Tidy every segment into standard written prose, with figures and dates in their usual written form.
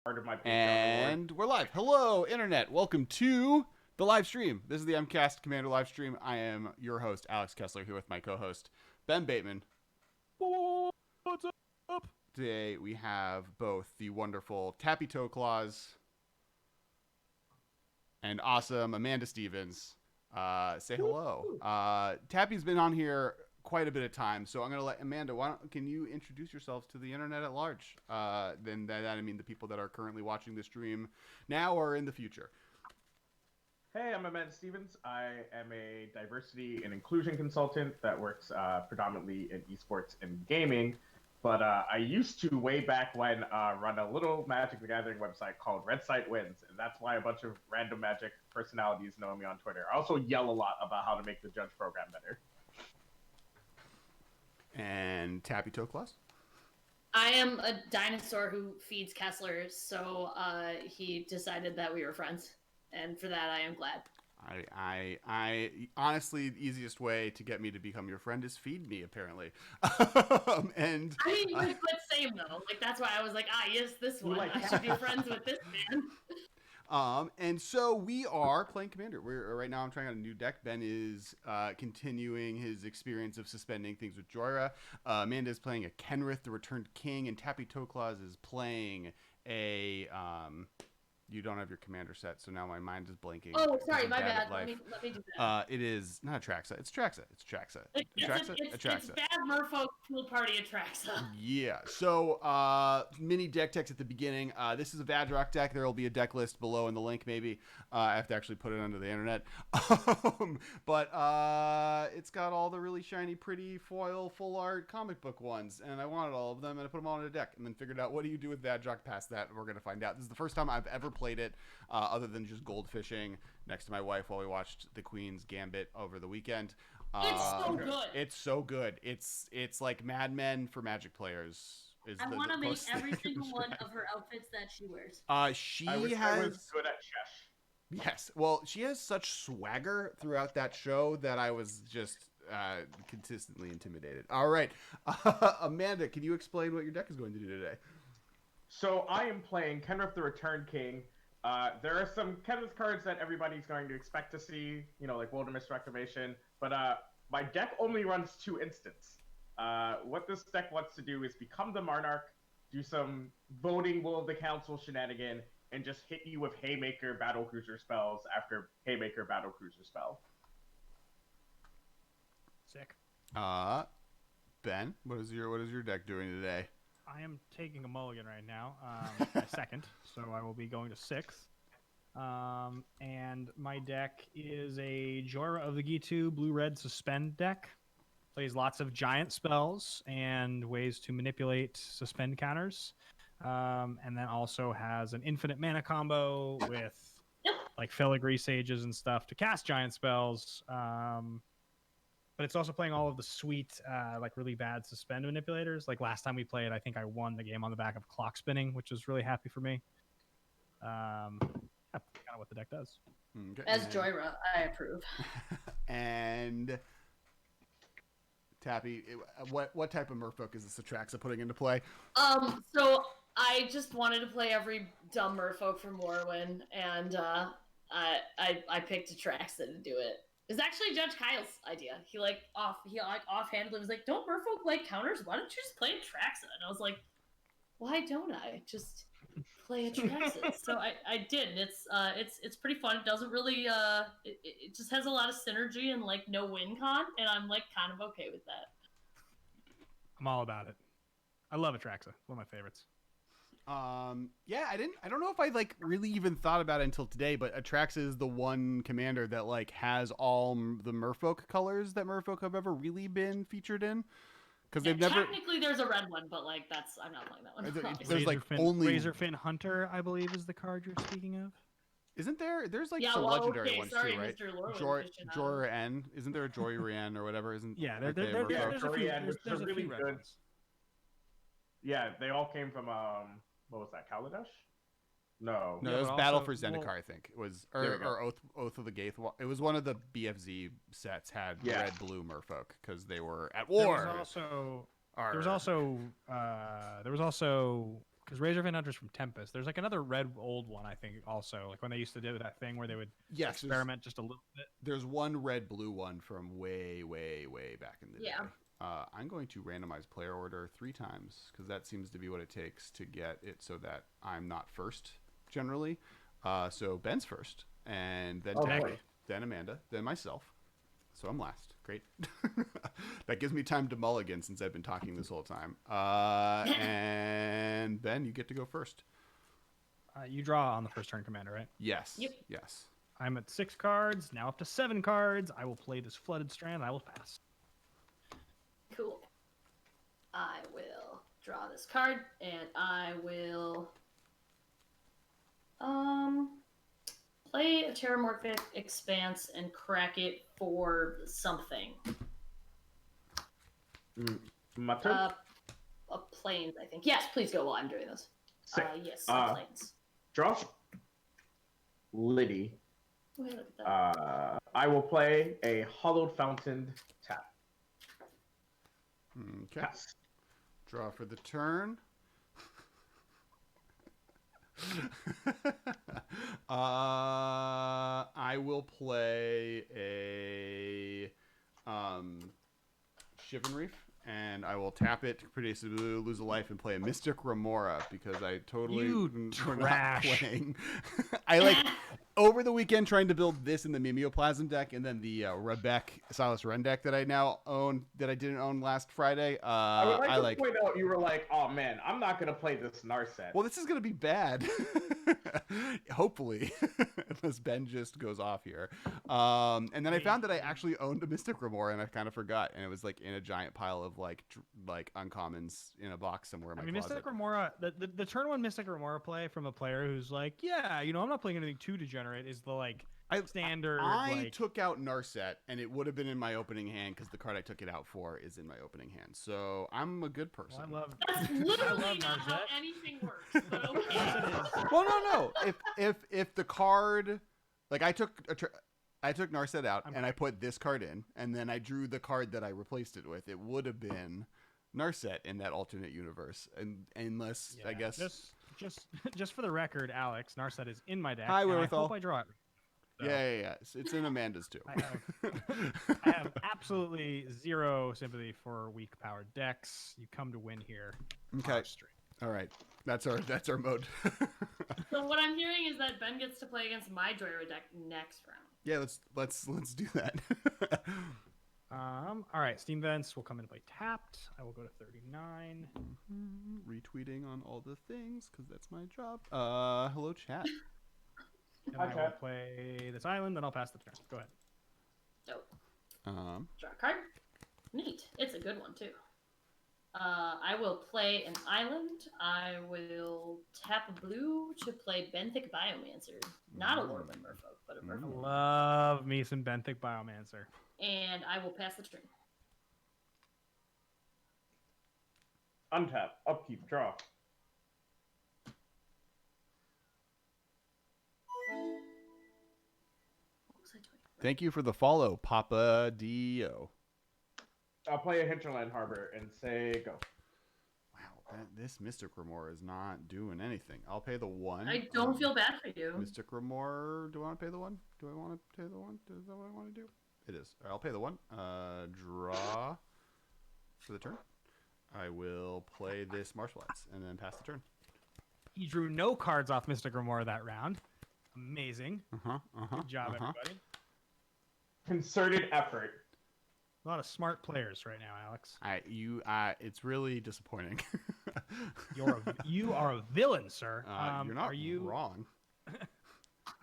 part of my Patreon And we're live. Hello, Internet. Welcome to the live stream. This is the MMCast Commander live stream. I am your host, Alex Kessler, here with my co-host, Ben Bateman. What's up? Today we have both the wonderful Tappy Toe Claws and awesome Amanda Stevens. Say hello. Tappy's been on here quite a bit of time, so I'm going to let Amanda, can you introduce yourselves to the internet at large? Then that I mean the people that are currently watching the stream now or in the future. Hey, I'm Amanda Stevens. I am a diversity and inclusion consultant that works predominantly in esports and gaming. But I used to, way back when, run a little Magic the Gathering website called Red Site Wins, and that's why a bunch of random Magic personalities know me on Twitter. I also yell a lot about how to make the judge program better. And Tappy Toe Claws? I am a dinosaur who feeds Kessler, so he decided that we were friends, and for that I am glad. I honestly, the easiest way to get me to become your friend is feed me, apparently. And I mean, but same though. Like that's why I was like, yes, this one. I should be friends with this man. And so we are playing Commander. Right now I'm trying out a new deck. Ben is continuing his experience of suspending things with Jhoira. Amanda is playing a Kenrith, the Returned King, and Tappy Toe Claws is playing a you don't have your commander set, so now my mind is blanking. Oh, sorry, my bad. Let me do that. It is not Atraxa. It's Traxa. It's Traxa. It's bad Merfolk Pool Party Atraxa. Yeah. So mini deck techs at the beginning. This is a Vadrok deck. There will be a deck list below in the link. Maybe I have to actually put it under the internet. But it's got all the really shiny, pretty foil, full art comic book ones, and I wanted all of them, and I put them all in a deck, and then figured out what do you do with Vadrok past that. We're gonna find out. This is the first time I've ever played it other than just goldfishing next to my wife while we watched the Queen's Gambit over the weekend. It's so good. It's so good. It's like Mad Men for Magic players. I want to make every single one of her outfits that she wears. She I was good at chess. Yes. Well, she has such swagger throughout that show that I was just consistently intimidated. All right. Amanda, can you explain what your deck is going to do today? So I am playing Kenrith the Returned King. There are some Kenrith cards that everybody's going to expect to see, like Wilderness Reclamation, but my deck only runs 2 instants. What this deck wants to do is become the Monarch, do some voting Will of the Council shenanigan, and just hit you with Haymaker Battlecruiser spells after Haymaker Battlecruiser spell. Sick. Ben, what is your deck doing today? I am taking a mulligan right now, my second, so I will be going to 6th. And my deck is a Jhoira of the Gitu blue-red suspend deck. Plays lots of giant spells and ways to manipulate suspend counters. And then also has an infinite mana combo with like filigree sages and stuff to cast giant spells. But it's also playing all of the sweet, like really bad suspend manipulators. Like last time we played, I think I won the game on the back of clock spinning, which was really happy for me. That's kind of what the deck does. Okay. As Jhoira, I approve. And Tappy, what type of Merfolk is this Atraxa putting into play? So I just wanted to play every dumb Merfolk from Morrowind, and I picked Atraxa to do it. It's actually Judge Kyle's idea. He offhandedly was like, "Don't Merfolk like counters? Why don't you just play Atraxa?" And I was like, "Why don't I just play Atraxa?" So I did. And it's pretty fun. It doesn't really it just has a lot of synergy and like no win con, and I'm like kind of okay with that. I'm all about it. I love Atraxa. One of my favorites. Yeah, I don't know if I like really even thought about it until today, but Atraxa is the one commander that like has all the Merfolk colors that Merfolk have ever really been featured in. Because they've never technically there's a red one, but like I'm not playing that one. There's like only Razorfin Hunter, I believe, is the card you're speaking of. Isn't there? There's like some legendary ones too, right? Jhoira N. Isn't there a Jhoira N or whatever? Isn't there's a really good ones. Yeah, they all came from what was that, Kaladesh? No, it was Battle for Zendikar, I think. It was or Oath of the Gaith. It was one of the BFZ sets had red blue Merfolk because they were at war. There was also because Razorfin Hunter's from Tempest. There's like another red old one, I think, also. Like when they used to do that thing where they would experiment just a little bit. There's one red blue one from way, way, way back in the day. I'm going to randomize player order 3 times because that seems to be what it takes to get it so that I'm not first generally. So Ben's first, and then Tappy, then Amanda, then myself. So I'm last. Great. That gives me time to mulligan since I've been talking this whole time. And Ben, you get to go first. You draw on the first turn, Commander, right? Yes. Yep. Yes. I'm at 6 cards, now up to 7 cards. I will play this Flooded Strand. I will pass. Cool. I will draw this card, and I will play a Terramorphic Expanse and crack it for something. My turn? Planes, I think. Yes, please go while I'm doing this. Sick. Yes, planes. Draw. Liddy. Look at that. I will play a Hollowed Fountain tap. Okay. Pass. Draw for the turn. I will play a Shivan Reef, and I will tap it to produce a blue, lose a life, and play a Mystic Remora because I totally You were not trash. playing. I like over the weekend trying to build this in the Mimeoplasm deck, and then the Rebek Silas Ren deck that I now own that I didn't own last Friday. I would like to point out you were like, oh man, I'm not going to play this Narset. Well, this is going to be bad. Hopefully. Unless Ben just goes off here. And then I found that I actually owned a Mystic Remora and I kind of forgot. And it was like in a giant pile of like uncommons in a box somewhere in my closet. Mystic Remora, the turn 1 Mystic Remora play from a player who's like, yeah, I'm not playing anything too degenerate is the standard. I took out Narset, and it would have been in my opening hand because the card I took it out for is in my opening hand. So I'm a good person. That's literally not how anything works. But okay. Well, no. If the card, like I took Narset out and I put this card in, and then I drew the card that I replaced it with, it would have been Narset in that alternate universe, and unless I guess just for the record, Alex, Narset is in my deck. Hi, and Wherewithal. I hope I draw it. So, yeah. It's in Amanda's too. I have absolutely zero sympathy for weak powered decks. You come to win here. Okay. All right. That's our mode. So what I'm hearing is that Ben gets to play against my Jhoira deck next round. Yeah, let's do that. All right, Steam Vents will come into play tapped. I will go to 39. Retweeting on all the things because that's my job. Hello, chat. And I will play this island, then I'll pass the turn. Go ahead. Dope. Draw a card. Neat. It's a good one too. I will play an island. I will tap a blue to play Benthic Biomancer. Not a Lordland Merfolk, but a Merfolk. Love me some Benthic Biomancer. And I will pass the turn. Untap, upkeep, draw. What was I doing? Thank you for the follow, Papa Dio. I'll play a Hinterland Harbor and say go. Wow, this Mystic Remora is not doing anything. I'll pay the 1. I don't feel bad for you. Mystic Remora, do I want to pay the 1? Do I want to pay the 1? Is that what I want to do? It is. All right, I'll pay the 1. Draw for the turn. I will play this Martial Arts and then pass the turn. You drew no cards off Mystic Remora that round. Amazing. Good job, everybody. Concerted effort. A lot of smart players right now, Alex. It's really disappointing. You are a villain, sir. You're not wrong.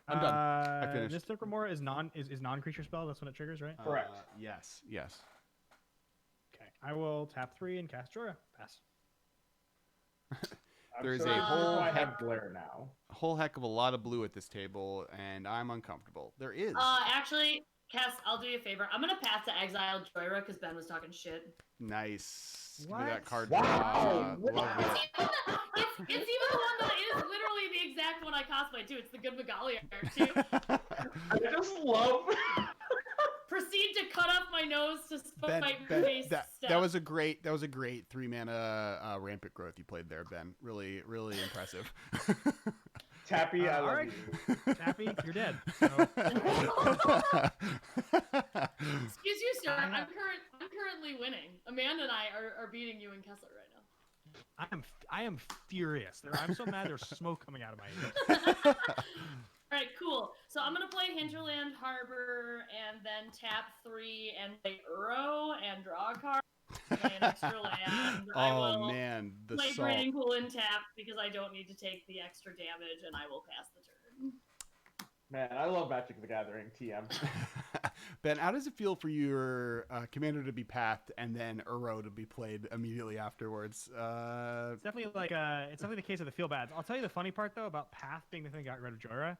I'm done. I finished. Mystic Remora is non-creature spell. That's when it triggers, right? Correct. Yes. Okay. I will tap 3 and cast Jhoira. Pass. There's sure a whole I have glare now. whole heck of a lot of blue at this table, and I'm uncomfortable. There is. Actually, Cass, I'll do you a favor. I'm gonna pass to exile Jhoira because Ben was talking shit. Nice. Give me What? that card. Wow. Love it. It's even the one that is literally the exact one I cosplay too. It's the good Magali art too. I just love. Proceed to cut off my nose to spite my face. step. That was a great 3-mana rampant growth you played there, Ben. Really, really impressive. Tappy, I all love right. you. Tappy, you're dead. So, Excuse you, sir. I'm currently winning. Amanda and I are beating you and Kessler right now. I am furious. I'm so mad. There's smoke coming out of my ears. All right, cool. So I'm gonna play Hinterland Harbor and then tap 3 and play Uro and draw a card. Play an extra land. I Oh will man, the play salt. Breeding Pool and tap because I don't need to take the extra damage, and I will pass the turn. Man, I love Magic the Gathering, TM. Ben, how does it feel for your commander to be pathed and then Uro to be played immediately afterwards? It's definitely it's definitely the case of the feel bads. I'll tell you the funny part though about Path being the thing that got rid of Jhoira.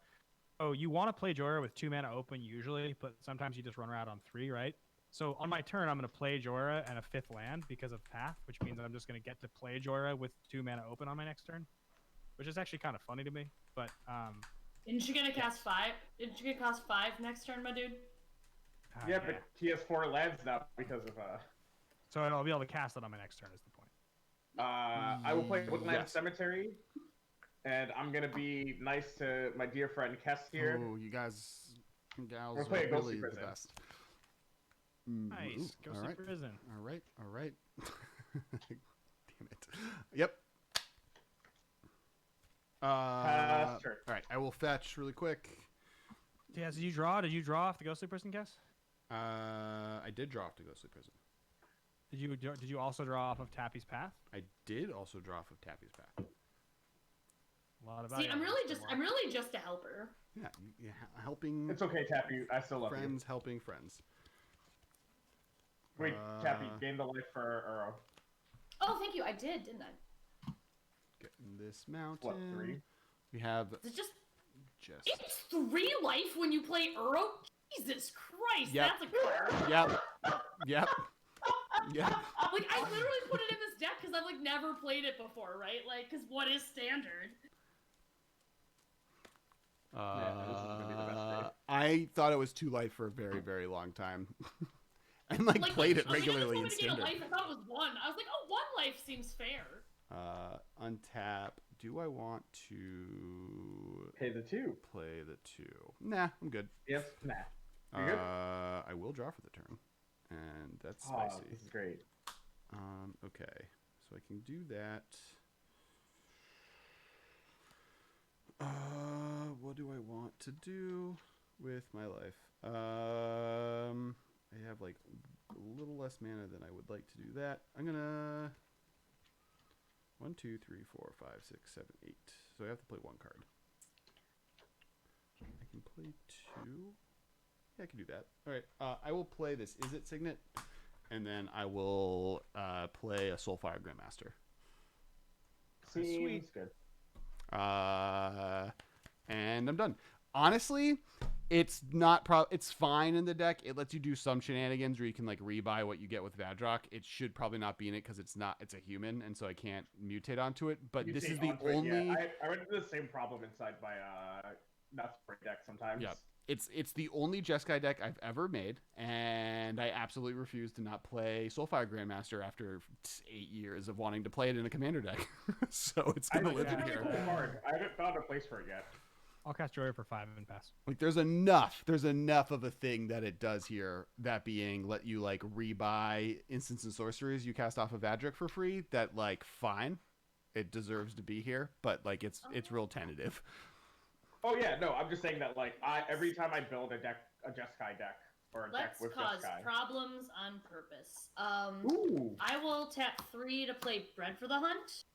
Oh, you want to play Jhoira with 2 mana open usually, but sometimes you just run her out on 3, right? So on my turn, I'm going to play Jhoira and a 5th land because of Path, which means I'm just going to get to play Jhoira with 2 mana open on my next turn, which is actually kind of funny to me. But Didn't you get to cast 5? Didn't you get to cast 5 next turn, my dude? Yeah, but he has 4 lands now because of So I'll be able to cast it on my next turn. Is the point? I will play Woodland Yes. Cemetery, and I'm gonna be nice to my dear friend Kess here. Oh, you guys and gals We're are playing really Ghostly the Prison. best. Nice. Go all see right. prison. All right. All right. Damn it. Yep. Pass turn. All right. I will fetch really quick. Yeah. Did you draw? Did you draw off the ghostly prison, Guess? I did draw off to Ghostly Prison. Did you also draw off of Tappy's Path? I did also draw off of Tappy's Path. A lot of See, value I'm on really this just one. I'm really just a helper. Yeah, helping It's okay, Tappy. I still love friends, helping friends. you. Wait, Tappy, gain the life for Uro. Oh, thank you. I did, didn't I? Getting this mountain. What, 3? We have It's just just. it's 3 life when you play Uro. Jesus Christ, Yep. that's a card. Yep. Yep. Yep. Like I literally put it in this deck because I've like never played it before, right? Like, because what is standard? this is gonna be the best day. I thought it was 2 life for a very, very long time. And like played it I was like, regularly in I just wanted to standard. get a life. I thought it was 1. I was like, oh, 1 life seems fair. Untap. Do I want to Pay the 2. play the 2? Nah, I'm good. Yes, nah. You good? I will draw for the turn, and that's Oh, spicy. this is great. Okay, so I can do that. What do I want to do with my life? I have like a little less mana than I would like to do that. I'm gonna 1, 2, 3, 4, 5, 6, 7, 8. So I have to play 1 card. I can play 2. Yeah, I can do that. All right. I will play this Is It Signet, and then I will play a Soulfire Grandmaster. Seems good. And I'm done. Honestly, it's not it's fine in the deck. It lets you do some shenanigans where you can like rebuy what you get with Vadrok. It should probably not be in it because it's a human, and so I can't mutate onto it. But this is the only. Yeah, I run into the same problem inside my not spray deck sometimes. Yeah. It's the only Jeskai deck I've ever made, and I absolutely refuse to not play Soulfire Grandmaster after 8 years of wanting to play it in a commander deck. So it's gonna live in It's a here. really cool card. I haven't found a place for it yet. I'll cast Jhoira for 5 and pass. Like there's enough of a thing that it does here, that being let you like rebuy instants and sorceries you cast off of Vadrok for free, that like fine, it deserves to be here, but like it's real tentative. Oh yeah, no, I'm just saying that like every time I build a Jeskai deck or a deck Let's with cause Jeskai. problems on purpose. Ooh. I will tap 3 to play Bread for the Hunt,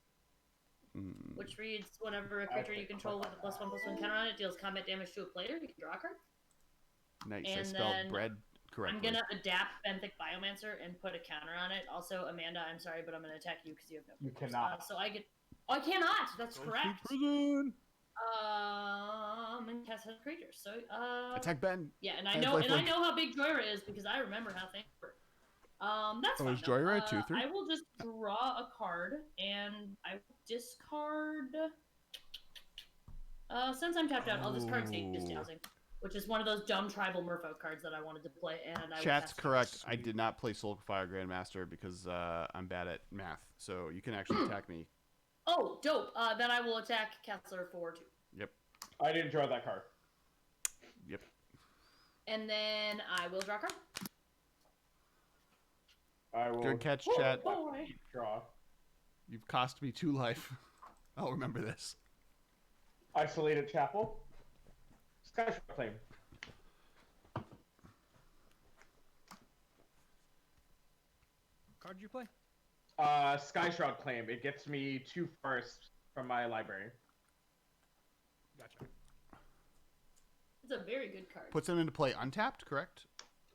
which reads whenever a creature you control with a +1/+1 counter on it deals combat damage to a player, you can draw a card. Nice. I And spelled then bread correctly. I'm gonna adapt Benthic Biomancer and put a counter on it. Also, Amanda, I'm sorry, but I'm gonna attack you because you have no. You creatures. cannot. So I get. Oh, I cannot. That's correct. Prison. And Cass has creatures. So Attack Ben. Yeah, and I Has know, life and I link. know how big Jhoira is because I remember how things work. That's Oh, fine. is though. Jhoira a 2/3? I will just draw a card and I will discard. Since I'm tapped out, I'll discard Satan's Ooh. Dowsing. which is one of those dumb tribal merfolk cards that I wanted to play. And I will Chat's cast it. correct. I did not play Soulfire Grandmaster because I'm bad at math. So you can actually attack me. Oh, dope. Then I will attack Kessler for 2. Yep. I didn't draw that card. Yep. And then I will draw a card. I will. Good catch, Chat. Boy. Draw. You've cost me 2 life. I'll remember this. Isolated Chapel. Sky Claim. Card did you play? Sky Shroud Claim. It gets me 2 forests from my library. Gotcha. It's a very good card. Puts them into play untapped, correct?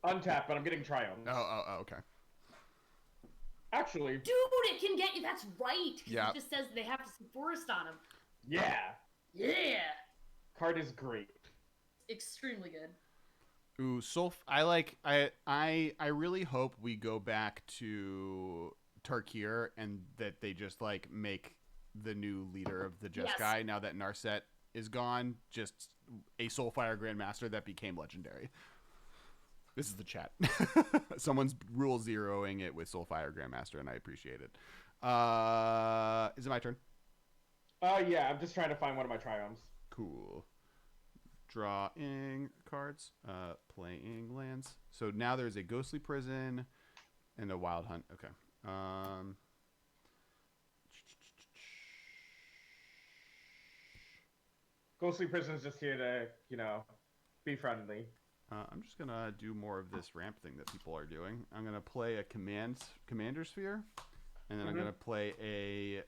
Untapped, but I'm getting Triumph. Oh, okay. Actually, Dude, it can get you. That's right. 'Cause Yeah. It just says they have to see forest on them. yeah. Yeah. Card is great. Extremely good. Ooh, I really hope we go back to Tarkir and that they just like make the new leader of the Jeskai now that Narset is gone, just a Soulfire Grandmaster that became legendary. This is the chat. Someone's rule zeroing it with Soulfire Grandmaster, and I appreciate it. Is it my turn? Yeah, I'm just trying to find one of my Triumphs. Cool. Drawing cards. Playing lands. So now there's a Ghostly Prison and a Wild Hunt. Okay. Ghostly Prison's just here to, be friendly. I'm just going to do more of this ramp thing that people are doing. I'm going to play a Commander Sphere, and then I'm going to play a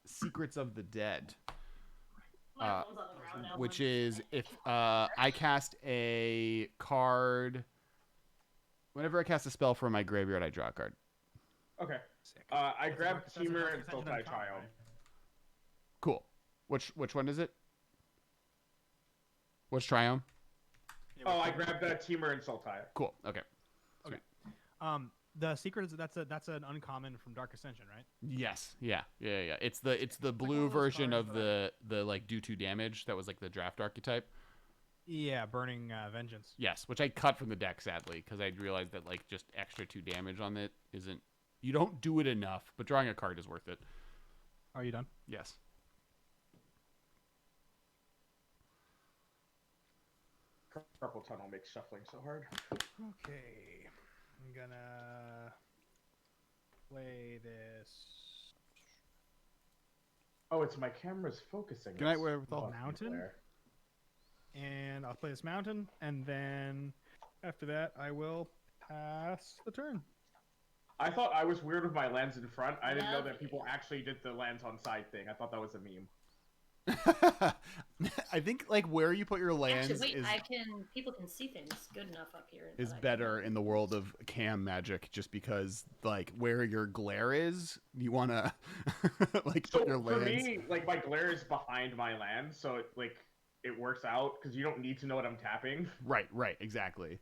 Secrets of the Dead. My phone's on the ground now. Which is if I cast a card. Whenever I cast a spell from my graveyard, I draw a card. Okay. Sick. I grabbed That's a Teamer and Dark Ascension Sultai uncommon, Triumph. right? Cool. Which one is it? What's Triumph? Yeah, Oh, what's I the- grabbed Teamer and Sultai. Cool. Okay. The secret is that's an uncommon from Dark Ascension, right? Yes. Yeah. It's the blue one of those version cards of that the like do 2 damage that was like the draft archetype. Yeah, Burning Vengeance. Yes, which I cut from the deck sadly because I realized that like just extra 2 damage on it isn't. You don't do it enough, but drawing a card is worth it. Are you done? Yes. Purple Tunnel makes shuffling so hard. Okay. I'm gonna play this Oh, it's my camera's focusing. Good night, It's wherewithal. fucking Mountain? glare. and I'll play this mountain, and then after that I will pass the turn. I thought I was weird with my lands in front. I didn't know Love that people actually did the lands on side thing. I thought that was a meme. I think like where you put your lands Actually, wait, is people can see things good enough up here. is that I can- better in the world of cam magic just because like where your glare is you want to like So put your for lands me, like my glare is behind my land, so it works out because you don't need to know what I'm tapping. right exactly.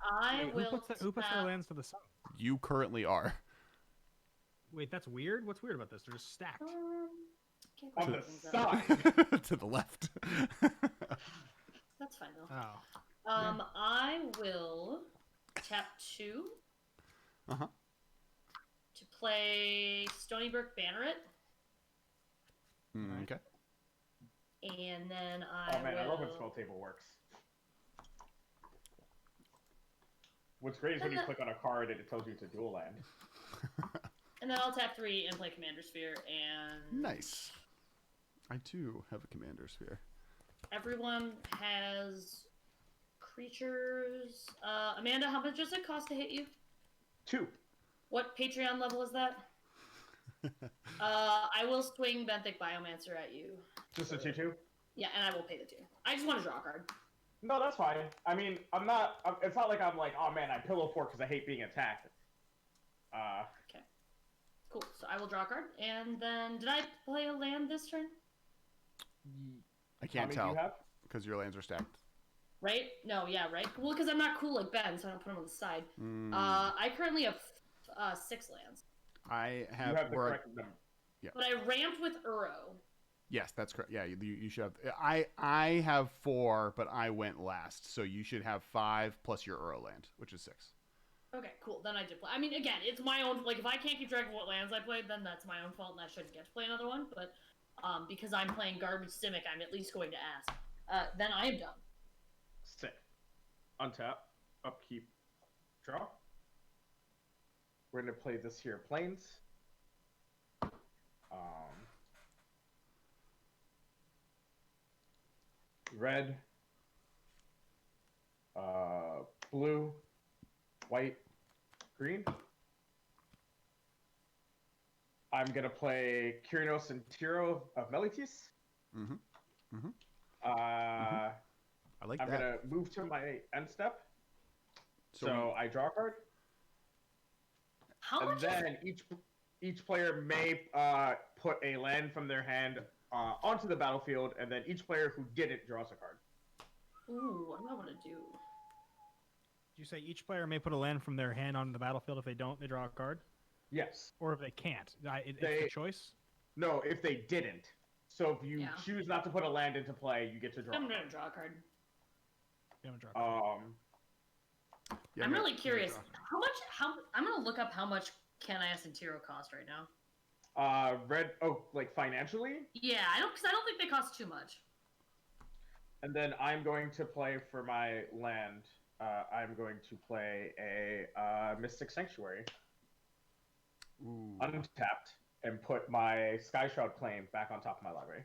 I Wait, will. who puts their tap- lands to the side? You currently are. Wait, that's weird. What's weird about this? They're just stacked. Can't On quite the things up. side. To the left. That's fine though. Oh, I will tap 2 Uh-huh. to play Stony Brook Banneret, Okay. and then Oh man, I love when will. spell table works. What's great is when you click on a card and it tells you it's a dual land. And then I'll tap 3 and play Commander Sphere, and Nice. I too have a commander sphere. everyone has creatures. Amanda, how much does it cost to hit you? 2. What Patreon level is that? I will swing Benthic Biomancer at you. Just a 2/2. Yeah, and I will pay the 2. I just want to draw a card. No, that's fine. I mean, it's not like I'm like, oh man, I pillow fort because I hate being attacked. Cool. So I will draw a card, and then did I play a land this turn? I How can't many do tell you have? because your lands are stacked. Right? No, yeah, right. Well, because I'm not cool like Ben, so I don't put them on the side. Mm, I currently have 6 lands, I You have, have the where- correct number. but I ramped with Uro, Yes, that's correct. Yeah, you should have. I have 4, but I went last, so you should have 5 plus your Uro land, which is 6. Okay, cool. Then I did play. I mean, again, it's my own. Like, if I can't keep track of what lands I played, then that's my own fault, and I shouldn't get to play another one. But because I'm playing Garbage Simic, I'm at least going to ask. Then I am done. Sick. Untap, upkeep, draw. We're gonna play this here plains. Red, blue, white, green. I'm gonna play Kyrinos and Tiro of Melitis. I like I'm that. gonna move to my end step. So So I draw a card. How And much? then each player may put a land from their hand onto the battlefield, and then each player who didn't draws a card. Ooh, what do I want to do? Did you say each player may put a land from their hand onto the battlefield? If they don't, they draw a card? Yes. Or if they can't? It's They- the choice? No, if they didn't. So if you Yeah. choose not to put a land into play, you get to draw. I'm gonna draw a card. You haven't drawn a card. yeah, I'm no, really no curious. draw. How much? I'm gonna look up how much Kenrith and Tiro cost right now. Red. Oh, like financially. Yeah, I don't think they cost too much. And then I'm going to play for my land. I'm going to play a Mystic Sanctuary Ooh. untapped and put my Sky Shroud claim back on top of my library.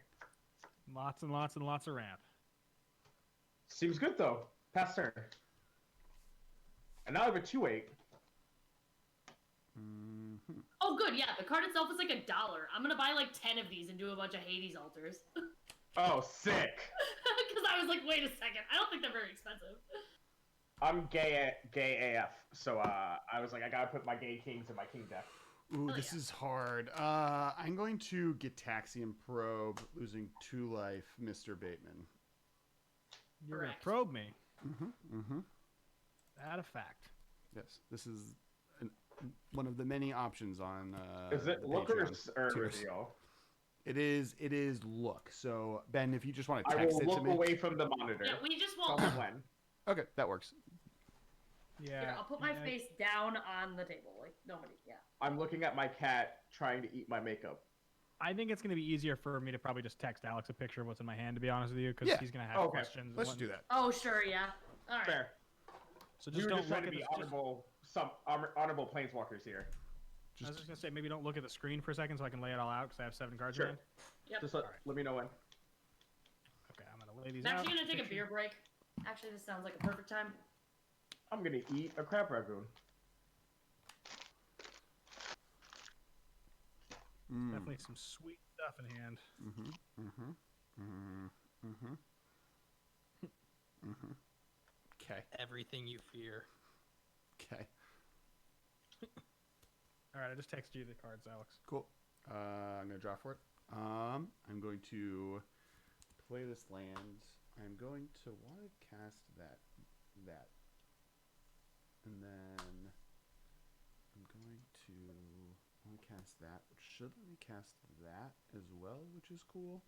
Lots and lots and lots of ramp. Seems good though. Pass turn. And now I have a 2/8. Oh, good. Yeah, the card itself is like $1. I'm gonna buy like 10 of these and do a bunch of Hades altars. Oh, sick. Because I was like, wait a second. I don't think they're very expensive. I'm gay AF, so I was like, I gotta put my gay kings in my king deck. Ooh, Hell this yeah. is hard. I'm going to Gitaxian Probe, losing 2 life, Mr. Bateman. You're going to Correct. probe me. Mm-hmm. That a fact. Yes, this is one of the many options on. Is it the look or Patreon tiers. reveal? It is look. So Ben, if you just want to I text will it to look me. away from the monitor. Yeah, we just Tell won't. me when. Okay, that works. Yeah. Here, I'll put my yeah, face down on the table. Like, nobody. Yeah. I'm looking at my cat trying to eat my makeup. I think it's going to be easier for me to probably just text Alex a picture of what's in my hand, to be honest with you, because Yeah. he's going to have Okay. questions. Let's and do that. Oh, sure. Yeah. All right. Fair. So We just were don't just look trying at to be the, honorable planeswalkers here. I was just going to say, maybe don't look at the screen for a second so I can lay it all out, because I have 7 cards Sure. in hand. Yep. Just Alright. let me know when. Okay, I'm going to lay these I'm out. actually gonna take a Picture- beer break. Actually, this sounds like a perfect time. I'm gonna eat a crab ragoon. Definitely some sweet stuff in hand. Okay. Everything you fear. Okay. All right, I just texted you the cards, Alex. Cool. I'm gonna draw for it. I'm going to play this land. I'm going to want to cast that, and then I'm going to want to cast that, which should let me cast that as well, which is cool.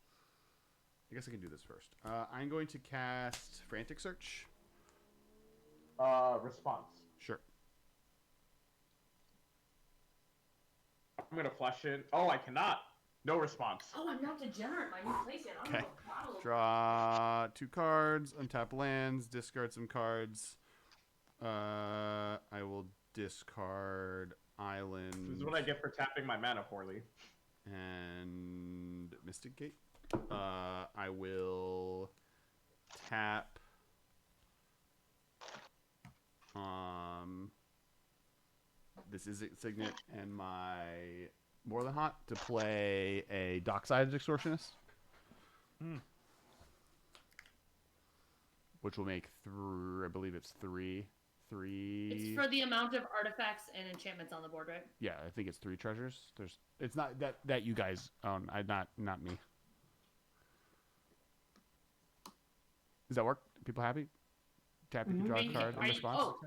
I guess I can do this first. I'm going to cast Frantic Search. Response. Sure. I'm gonna flush in. Oh, I cannot. No response. Oh, I'm not degenerate. My new place yet. I don't Okay. know what bottle. Draw 2 cards, untap lands, discard some cards. I will discard Island. This is what I get for tapping my mana poorly. And Mystic Gate. I will tap. This is Signet and my More Than Hot to play a Dockside Extortionist. Which will make I believe it's three. It's for the amount of artifacts and enchantments on the board, right? Yeah, I think it's 3 treasures. It's not that you guys own. Not me. Does that work? People happy? Tap, you can draw a Thank you. card in Are you- response. oh.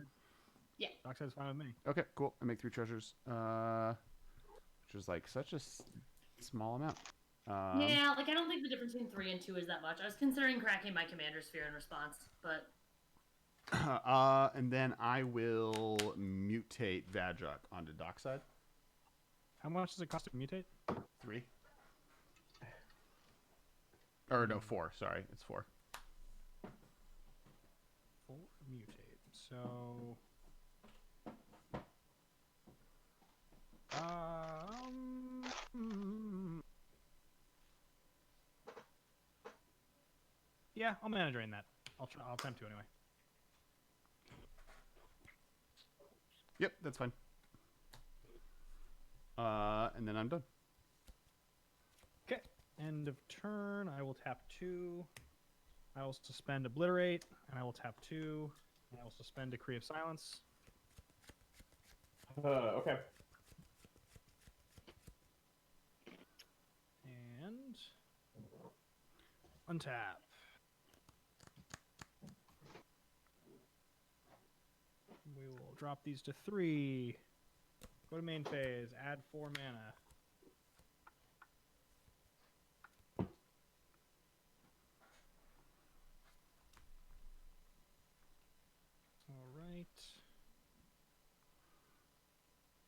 Yeah. Dockside's fine with me. Okay, cool. I make 3 treasures. Which is like such a small amount. Yeah, like I don't think the difference between 3 and 2 is that much. I was considering cracking my commander sphere in response, but And then I will mutate Vadrok onto Dockside. How much does it cost to mutate? 3. Or no, 4. Sorry, it's 4. 4 mutate. So yeah, I'll manage drain that. I'll attempt to anyway. Yep, that's fine. And then I'm done. Okay. End of turn. I will tap 2. I will suspend Obliterate, and I will tap 2. And I will suspend Decree of Silence. Okay. And untap. We will drop these to 3. Go to main phase. Add 4 mana. All right.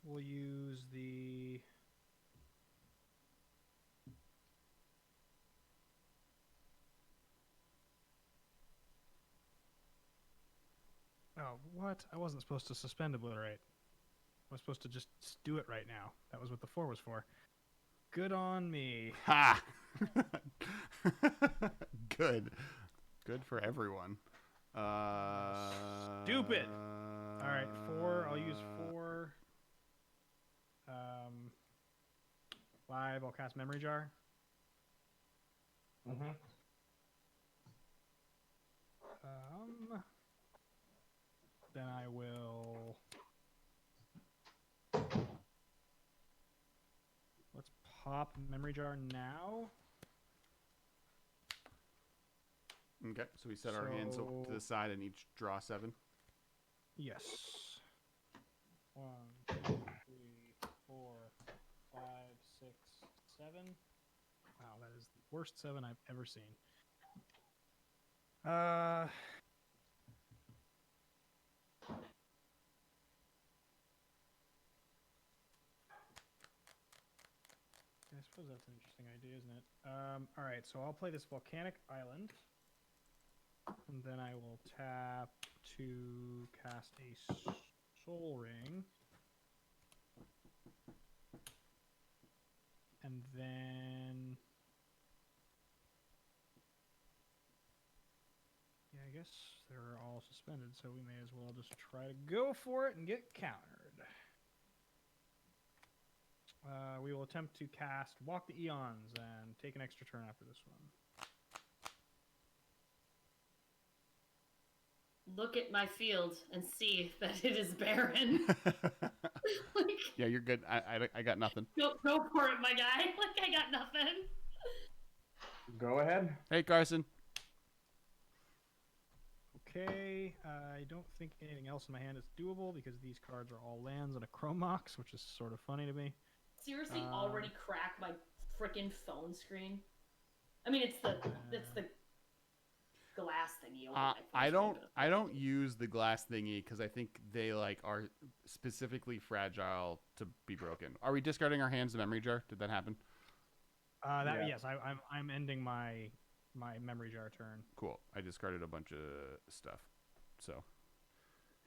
We'll use the... Oh, what? I wasn't supposed to suspend Obliterate. I was supposed to just do it right now. That was what the 4 was for. Good on me. Ha! Good. Good for everyone. Stupid. All right, 4. I'll use 4. 5. I'll cast Memory Jar. Mm-hmm. Then I will... Let's pop Memory Jar now. Okay, so we set our hands to the side and each draw 7. Yes. 1, 2, 3, 4, 5, 6, 7. Wow, that is the worst 7 I've ever seen. I suppose that's an interesting idea, isn't it? All right, so I'll play this Volcanic Island. And then I will tap to cast a Soul Ring. And then... Yeah, I guess they're all suspended, so we may as well just try to go for it and get countered. We will attempt to cast Walk the Eons and take an extra turn after this one. look at my field and see that it is barren. Like, Yeah, you're good. I got nothing. go for it, my guy. Like, I got nothing. Go ahead. Hey, Carson. Okay, I don't think anything else in my hand is doable because these cards are all lands and a Chrome Mox, which is sort of funny to me. Seriously, already cracked my freaking phone screen. I mean, it's the glass thingy. I don't use the glass thingy because I think they are specifically fragile to be broken. Are we discarding our hands to Memory Jar? Did that happen? Yeah. Yes, I'm ending my Memory Jar turn. Cool. I discarded a bunch of stuff. So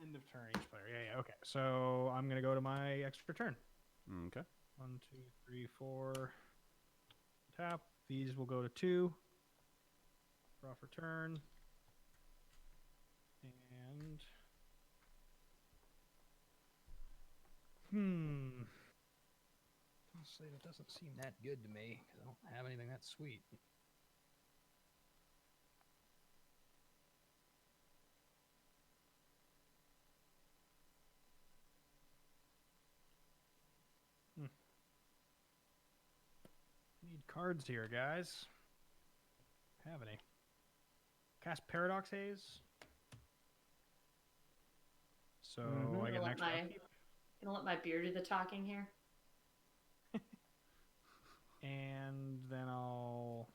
End of turn each player. Yeah. Okay. So I'm gonna go to my extra turn. okay. 1, 2, 3, 4. Tap. These will go to 2. Draw for turn. And honestly, it doesn't seem that good to me because I don't have anything that sweet. Need cards here, guys. Have any? Cast Paradox Haze. So I get an extra upkeep. Gonna let my beer do the talking here. And then I'll...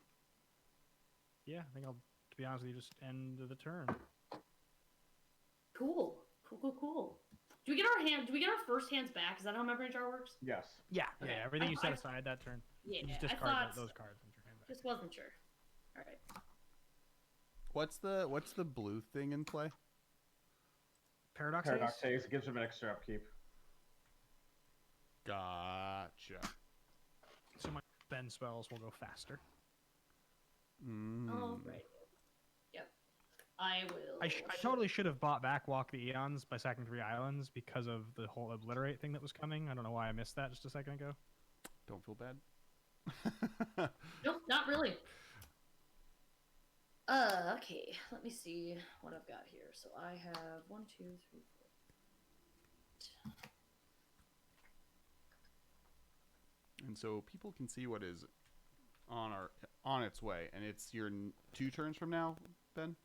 Yeah, I think I'll, to be honest with you, just end the turn. Cool. Cool. Do we get our first hands back? Is that how memory jar works? Yes. Yeah, Okay. yeah, everything you set aside that turn. Yeah, You just I discard thought those cards and your hand back. just wasn't sure. All right. What's the blue thing in play? Paradox Paradox Haze? Haze gives him an extra upkeep. Gotcha. So my spend spells will go faster. All right. Yep. I will. I totally should have bought back Walk the Eons by sacking 3 islands because of the whole obliterate thing that was coming. I don't know why I missed that just a second ago. Don't feel bad. Nope, not really. Okay. Let me see what I've got here. So I have 1, 2, 3, 4. And so people can see what is on its way, and it's your 2 turns from now, Ben.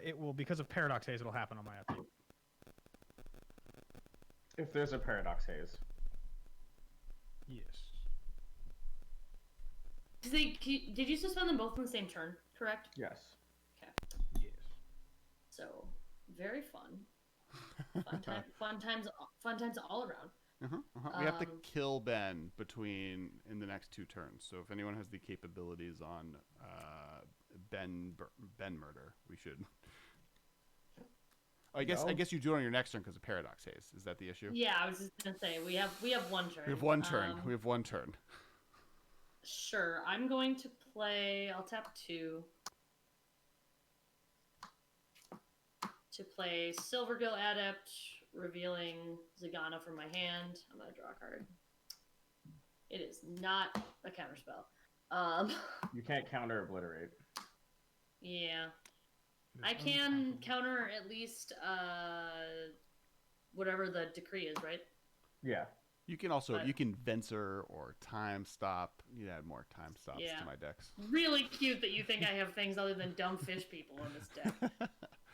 It will, because of Paradox Haze, it'll happen on my upkeep. If there's a Paradox Haze. Yes. Did you suspend them both in the same turn? Correct. Yes. Okay. Yes. So very fun. Fun times all around. We have to kill Ben in the next 2 turns. So if anyone has the capabilities on Ben murder, we should. I guess you do it on your next turn because of Paradox Haze. Is that the issue? Yeah, I was just gonna say we have 1 turn. We have 1 turn. We have 1 turn. Sure, I'm going to play. I'll tap 2 to play Silvergill Adept, revealing Zagana from my hand. I'm gonna draw a card. It is not a counterspell. You can't counter obliterate. Yeah, I can counter at least whatever the decree is, right? Yeah. You can also you can Venser or Time Stop. You add more Time Stops to my decks. Really cute that you think I have things other than dumb fish people in this deck.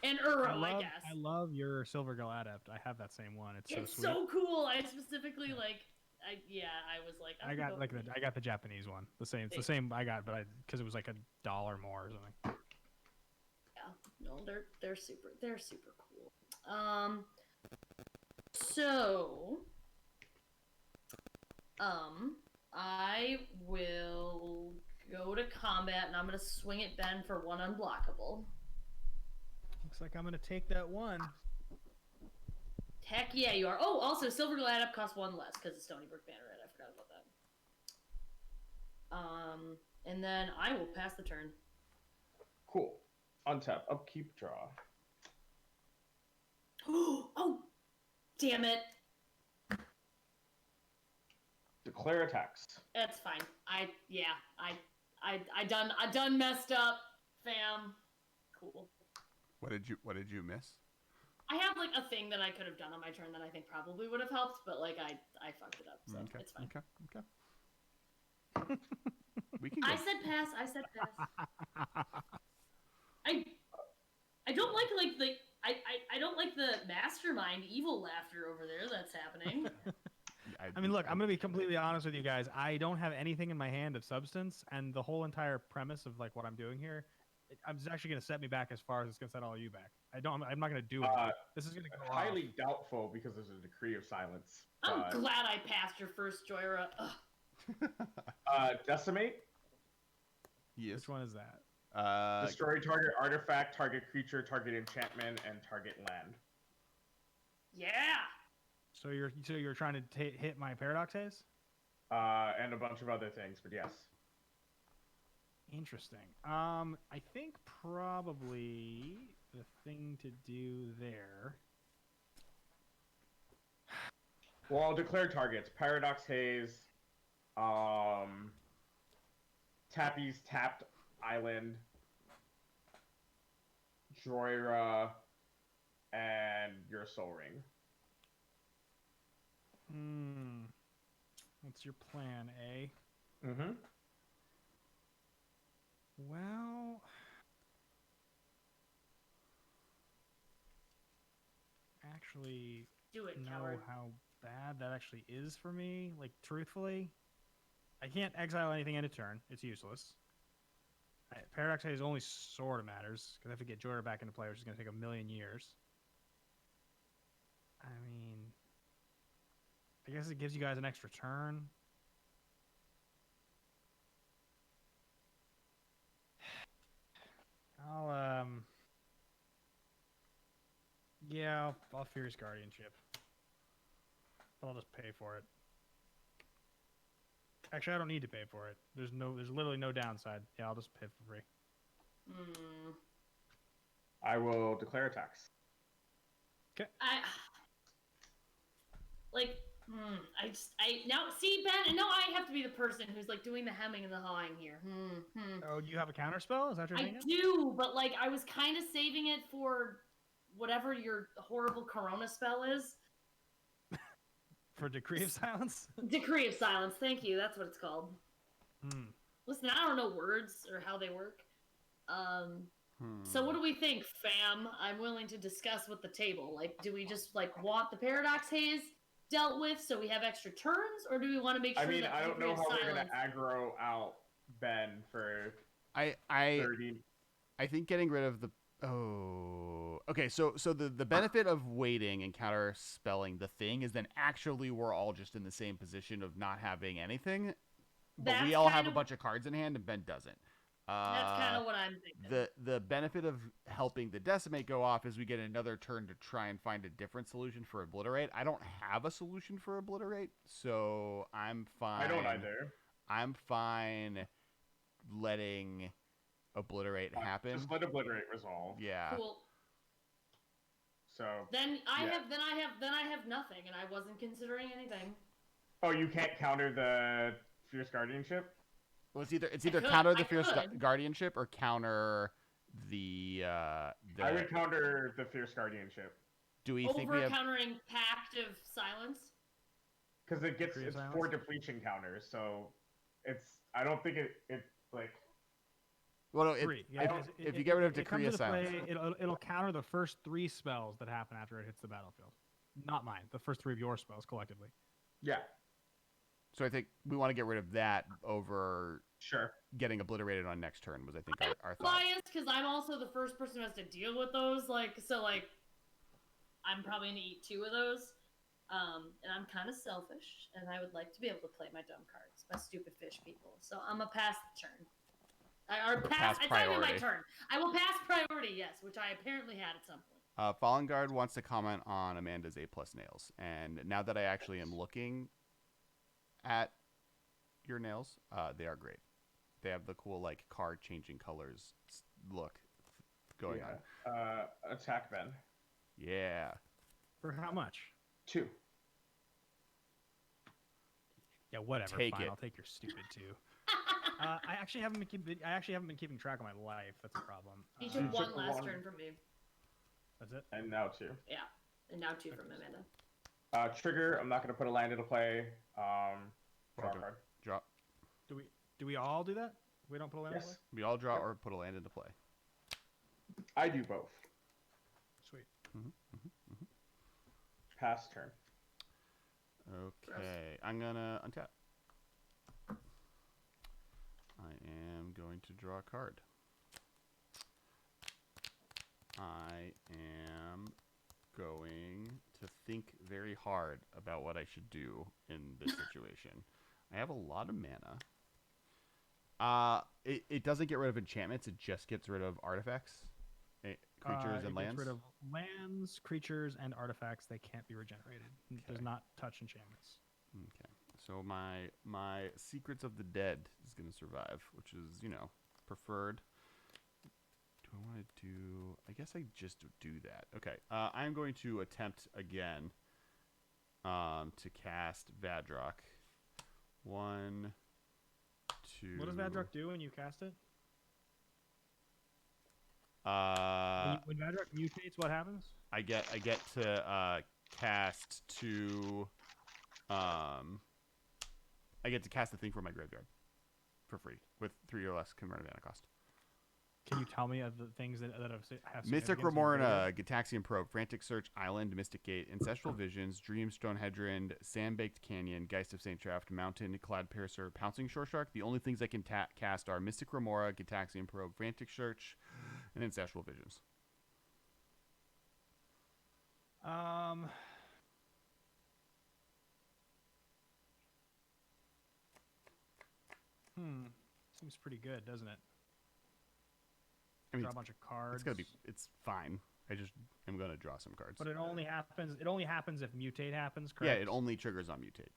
And Uro, I guess. I love your Silvergill Adept. I have that same one. It's so sweet. So cool. I specifically I was like. I got the Japanese one. The same. It's the same I got, but because it was like $1 more or something. Yeah. No, they're super cool. So. I will go to combat, and I'm gonna swing at Ben for 1 unblockable. Looks like I'm gonna take that 1. Heck yeah, you are. Oh, also, Silvergill Adept costs 1 less because it's Stony Brook Banneret. I forgot about that. And then I will pass the turn. Cool. Untap. Upkeep. Draw. Oh, damn it. Declare attacks. That's fine. I done messed up, fam. Cool. What did you miss? I have like a thing that I could have done on my turn that I think probably would have helped, but like I fucked it up, so it's fine. Okay. We can go. I said pass. I don't like the I don't like the mastermind evil laughter over there that's happening. I mean, look, I'm going to be completely honest with you guys. I don't have anything in my hand of substance, and the whole entire premise of like what I'm doing here, I'm actually going to set me back as far as it's going to set all of you back. I'm not going to do it. This is going to go highly doubtful because there's a decree of silence. I'm glad I passed your first Jhoira. Decimate. Yes. Which one is that? Destroy target artifact, target creature, target enchantment, and target land. Yeah. So you're trying to hit my Paradox Haze? And a bunch of other things, but yes. Interesting. I think probably the thing to do there. Well, I'll declare targets. Paradox Haze, Tappy's Tapped Island, Jhoira, and your Soul Ring. What's your plan, eh? Mm-hmm. Well, actually, Do it, know coward. how bad that actually is for me. Like, truthfully, I can't exile anything in a turn. It's useless. Paradox Haze only sort of matters, because I have to get Jhoira back into play, which is going to take 1,000,000 years. I mean, I guess it gives you guys an extra turn. Yeah, I'll Fierce Guardianship. But I'll just pay for it. Actually, I don't need to pay for it. There's literally no downside. Yeah, I'll just pay for free. I will declare attacks. Okay. Now see, Ben, and now I have to be the person who's like doing the hemming and the hawing here. Oh, you have a counter spell? Is that what you're thinking? I do, but like I was kind of saving it for whatever your horrible Corona spell is. For Decree of Silence? Decree of Silence, thank you. That's what it's called. Listen, I don't know words or how they work. So what do we think, fam? I'm willing to discuss with the table. Like, do we just like want the Paradox Haze dealt with so we have extra turns, or do we want to make sure? I mean, that I don't know how Silence... we're gonna aggro out Ben for I 30. I think getting rid of the okay, so the benefit of waiting and counter spelling the thing is then actually we're all just in the same position of not having anything, but we all have a bunch of cards in hand and Ben doesn't. That's kind of what I'm thinking. The benefit of helping the Decimate go off is we get another turn to try and find a different solution for Obliterate. I don't have a solution for Obliterate, so I'm fine. I don't either. I'm fine letting Obliterate happen. Just let Obliterate resolve. Yeah. Cool. So then I have nothing, and I wasn't considering anything. Oh, you can't counter the Fierce Guardianship? Well, it's either counter the Fierce Guardianship or counter the I would counter the Fierce Guardianship. Do we think we have countering Pact of Silence? Because it's 4 depletion counters, so I don't think it like. Well, no, if you get rid of Decree of Silence, it'll counter the first 3 spells that happen after it hits the battlefield. Not mine. The first 3 of your spells collectively. Yeah. So I think we want to get rid of that over getting obliterated on next turn was I think our thought. I'm biased because I'm also the first person who has to deal with those. I'm probably gonna eat 2 of those. And I'm kind of selfish, and I would like to be able to play my dumb cards, my stupid fish people. So I'm gonna pass the turn. Pass it's not even my turn. I will pass priority, yes, which I apparently had at some point. Fallen Guard wants to comment on Amanda's A+ nails, and now that I actually am looking at your nails, they are great. They have the cool like card changing colors look going on. Attack Ben. Yeah. For how much? 2. Yeah, whatever. Take fine. it. I'll take your stupid 2. I actually haven't been keeping track of my life. That's a problem. You took 1 last turn from me. That's it. And now 2. Yeah, and now 2 from Amanda. Trigger. I'm not going to put a land into play. Draw a card. Draw. Do we all do that? We don't put a land into play? We all draw or put a land into play. I do both. Sweet. Pass turn. Okay, I'm gonna untap. I am going to draw a card. I am going to think very hard about what I should do in this situation. I have a lot of mana. It doesn't get rid of enchantments. It just gets rid of artifacts, creatures, and lands. It gets rid of lands, creatures, and artifacts. They can't be regenerated. It does not touch enchantments. Okay. So my Secrets of the Dead is going to survive, which is, preferred. Do I want to do... I guess I just do that. Okay. I'm going to attempt again to cast Vadrok. 1, 2... What does Vadrok do when you cast it? When Vadrok mutates, what happens? I get to cast 2... I get to cast the thing from my graveyard for free with 3 or less converted mana cost. Can you tell me of the things that have Mystic significance in your Remorna, Gitaxian Probe, Frantic Search, Island, Mystic Gate, Ancestral Visions, Dreamstone Hedron, Sandbaked Canyon, Geist of St. Traft, Mountain, Clad Piercer, Pouncing Shore Shark. The only things I can cast are Mystic Remora, Gitaxian Probe, Frantic Search, and Ancestral Visions. Seems pretty good, doesn't it? I mean, Draw a bunch of cards. It's fine. I'm gonna draw some cards. But it only happens if mutate happens, correct? Yeah, it only triggers on mutate.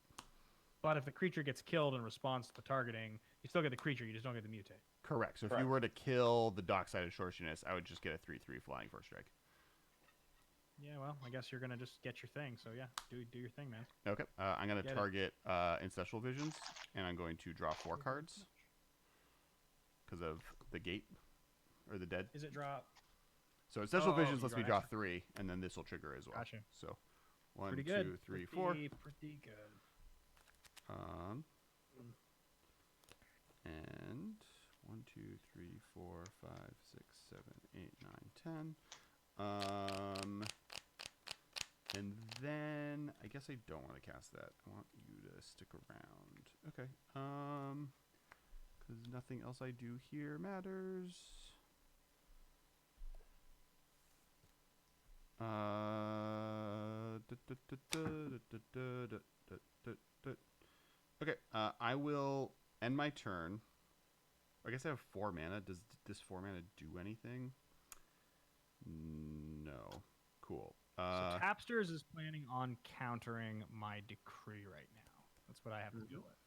But if the creature gets killed in response to the targeting, you still get the creature, you just don't get the mutate. Correct. So if you were to kill the Dockside Extortionist, I would just get a 3/3 flying first strike. Yeah, well, I guess you're gonna just get your thing. So yeah, do your thing, man. Okay. I'm gonna Get it. target Ancestral Visions, and I'm going to draw 4 cards because of the gate or the dead. Is it drop? So Ancestral Visions you lets draw me draw extra. 3, and then this will trigger as well. Gotcha. So 1, Pretty 2, good. 3, 4. Pretty good. And 1, 2, 3, 4, 5, 6, 7, 8, 9, 10. And then I guess I don't want to cast that. I want you to stick around. Okay. Because nothing else I do here matters. Okay, I will end my turn. I guess I have 4 mana. Does this 4 mana do anything? No. Cool. So Tapsters is planning on countering my decree right now. That's what I have to deal with.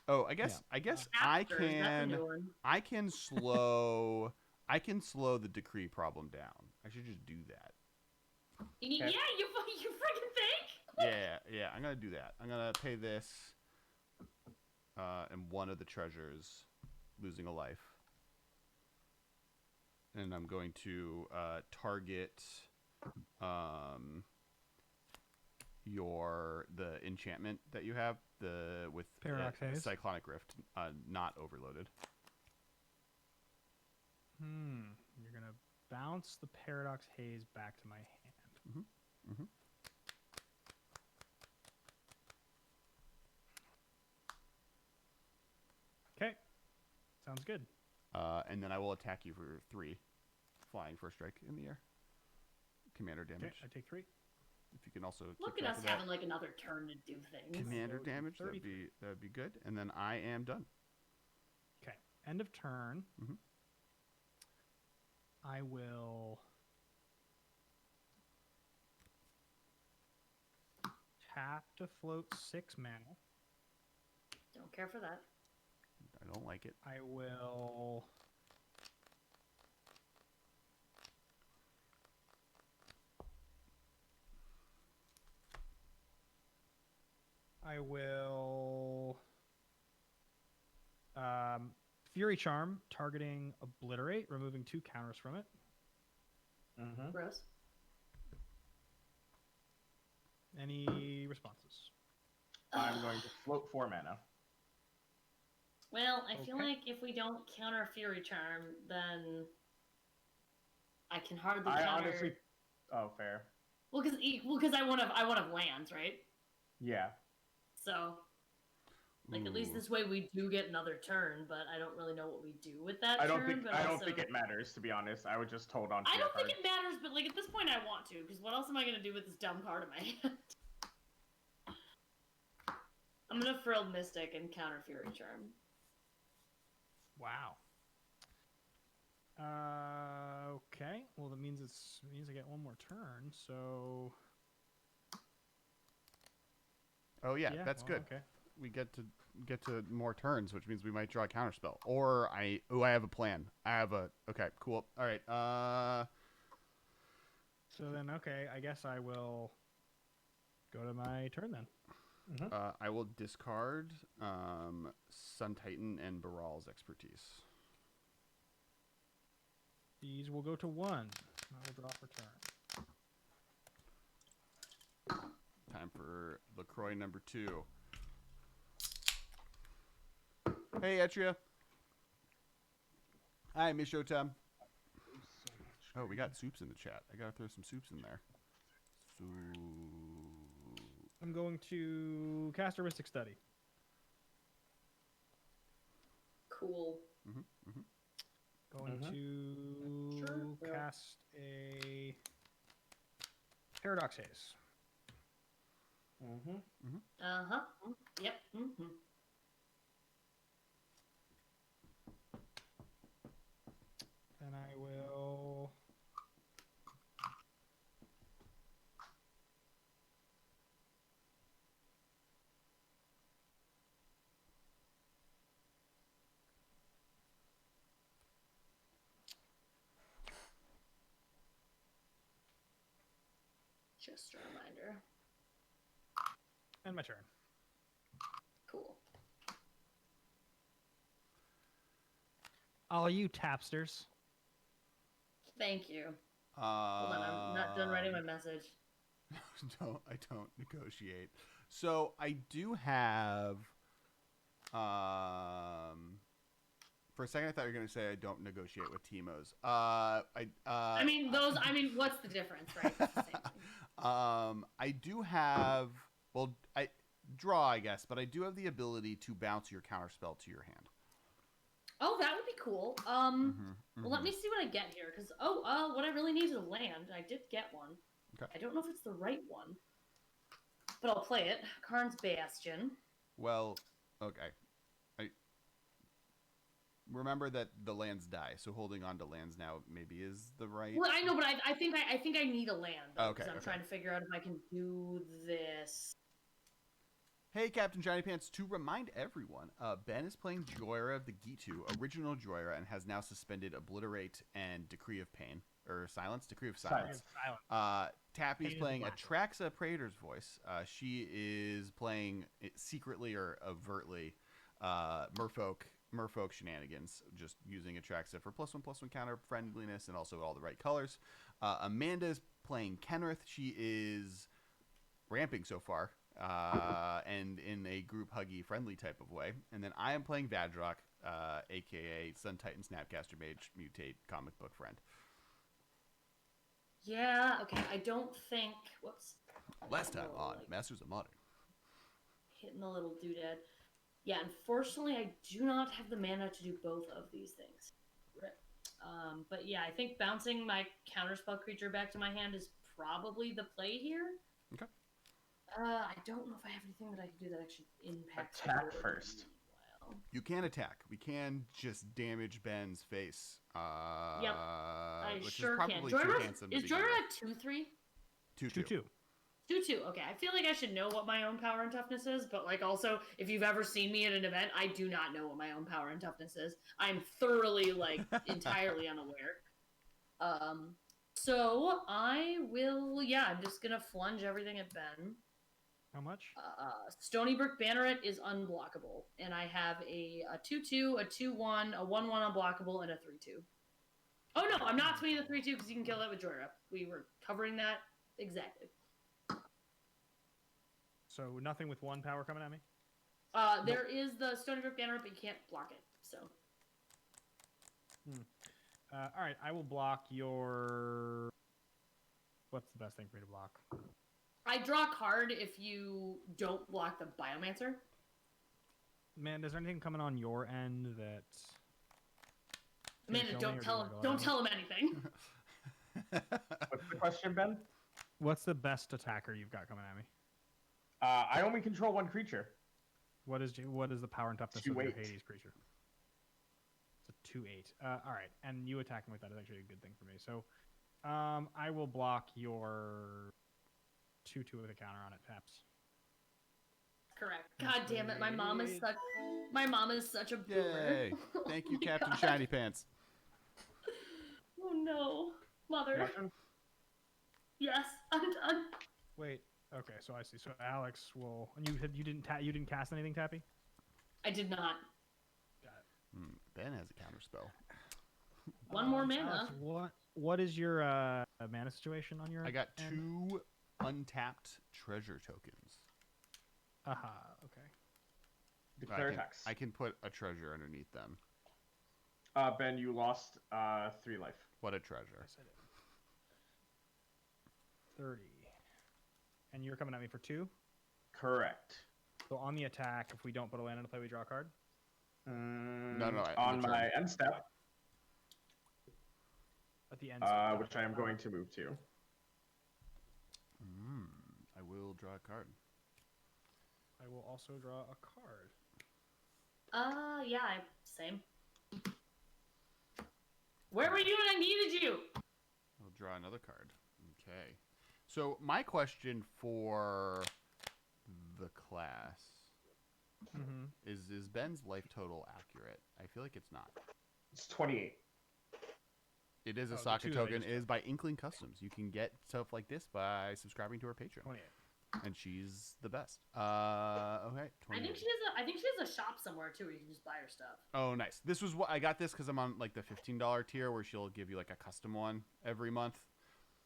Oh, I guess I Tapsters, that's a new one. I can slow the decree problem down. I should just do that. Yeah, you freaking think? Yeah, I'm gonna do that. I'm gonna pay this and one of the treasures, losing a life. And I'm going to target the enchantment that you have, with Paradox Haze? Cyclonic Rift, not overloaded. You're gonna bounce the Paradox Haze back to my hand. Okay, sounds good. And then I will attack you for 3, flying first strike in the air. Commander damage. Okay, I take 3. If you can also Look keep at track us of that. having like another turn to do things. Commander So, damage. 33. That'd be good. And then I am done. Okay, end of turn. Mhm. I will tap to float 6 mana. Don't care for that. I don't like it. I will Fury Charm, targeting Obliterate, removing 2 counters from it. Gross. Any responses? I'm going to float 4 mana. Well, I feel Okay. like if we don't counter Fury Charm, then I can hardly I counter. honestly, oh fair. Well, because I want to lands, right? Yeah. So, like at least Ooh. this way we do get another turn, but I don't really know what we do with that I don't turn. think but I don't also- think it matters, to be honest. I would just hold on to I your don't think card. it matters, but like at this point I want to, because what else am I gonna do with this dumb card in my hand? I'm gonna Frilled Mystic and counter Fury Charm. Wow. Okay. Well, that means I get one more turn. So. Oh yeah, that's well, good. Okay. We get to more turns, which means we might draw a counterspell. Or I have a plan. Okay, cool. All right. So then, okay, I guess I will go to my turn then. I will discard Sun Titan and Baral's expertise. These will go to 1. I will draw for turn. Time for LaCroix number 2. Hey, Etria. Hi, Miss Showtime. Oh, we got soups in the chat. I gotta throw some soups in there. So I'm going to cast a Mystic Study. Cool. Going to cast a Paradox Haze. Uh-huh. Yep. Then I will... Just a reminder. And my turn. Cool. All you tapsters. Thank you. Hold on, I'm not done writing my message. I don't negotiate. So I do have. For a second, I thought you were going to say I don't negotiate with Timos. I mean, what's the difference, right? It's the same thing. I do have. Well, I draw, I guess, but I do have the ability to bounce your counterspell to your hand. Oh, that would be cool. Well, let me see what I get here, because what I really need is a land. I did get one. Okay. I don't know if it's the right one, but I'll play it. Karn's Bastion. Well, okay. Remember that the lands die, so holding on to lands now maybe is the right. Well, I know, but I think I need a land. Though, Okay. I'm trying to figure out if I can do this. Hey, Captain Shiny Pants, to remind everyone, Ben is playing Jhoira of the Gitu, original Jhoira, and has now suspended Obliterate and Decree of Pain. Or Silence? Decree of Silence. Tappy's playing Atraxa Praetor's Voice. She is playing secretly or overtly Merfolk shenanigans, just using Atraxa for +1/+1 counter, friendliness, and also all the right colors. Amanda's playing Kenrith. She is ramping so far. And in a group huggy friendly type of way. And then I am playing Vadrok, aka Sun Titan Snapcaster Mage Mutate comic book friend. Yeah, okay, I don't think... Whoops. Last time on Masters of Modern. Hitting the little doodad. Yeah, unfortunately, I do not have the mana to do both of these things. But yeah, I think bouncing my counterspell creature back to my hand is probably the play here. Okay. I don't know if I have anything that I can do that actually impacts... Attack first. You can attack. We can just damage Ben's face. Yep. I which sure is probably can. too handsome Is to begin Jhoira with. 2/3? 2/2. 2/2. Okay, I feel like I should know what my own power and toughness is, but like also, if you've ever seen me at an event, I do not know what my own power and toughness is. I'm thoroughly like entirely unaware. So I will. Yeah, I'm just gonna flunge everything at Ben. How much? Stony Brook Banneret is unblockable, and I have a 2/2, a 2/1, a 1/1 unblockable, and a 3/2. Oh no, I'm not swinging the 3/2 because you can kill that with Jhoira. We were covering that exactly. So nothing with one power coming at me? There is the Stony Brook Banneret, but you can't block it. So. All right, I will block your... What's the best thing for me to block? I draw a card if you don't block the Biomancer. Man, is there anything coming on your end that... Amanda, don't tell him anything. What's the question, Ben? What's the best attacker you've got coming at me? I only control one creature. What is the power and toughness of your 2/8. Hades creature? It's a 2/8. All right, and you attacking with that is actually a good thing for me. So, I will block your 2/2 with a counter on it, Taps. Correct. God damn it, my mom is such a boomer. Yay! Thank you, Captain Shiny Pants. Oh no, mother. Yes, I'm done. Wait. Okay, so I see. So Alex will. And you didn't cast anything, Tappy? I did not. Got it. Ben has a counterspell. One more mana. Alex, what is your mana situation on your? I got end? 2 untapped treasure tokens. Aha. Okay. Declare attacks. I can put a treasure underneath them. Ben, you lost 3 life. What a treasure. Yes, I did. 30. And you're coming at me for 2? Correct. So on the attack, if we don't put a land into play, we draw a card? No, On my end step, At the end. Step, which I am going to move to. I will draw a card. I will also draw a card. Yeah, same. Where were you when I needed you? I'll draw another card. Okay. So my question for the class is Ben's life total accurate? I feel like it's not. It's 28. It is a the Sokka 2 that I token. just It is by Inkling Customs. You can get stuff like this by subscribing to her Patreon. 28. And she's the best. Okay. I 28. think she has a shop somewhere too where you can just buy her stuff. Oh, nice. This was what I got this because I'm on like the $15 tier where she'll give you like a custom one every month.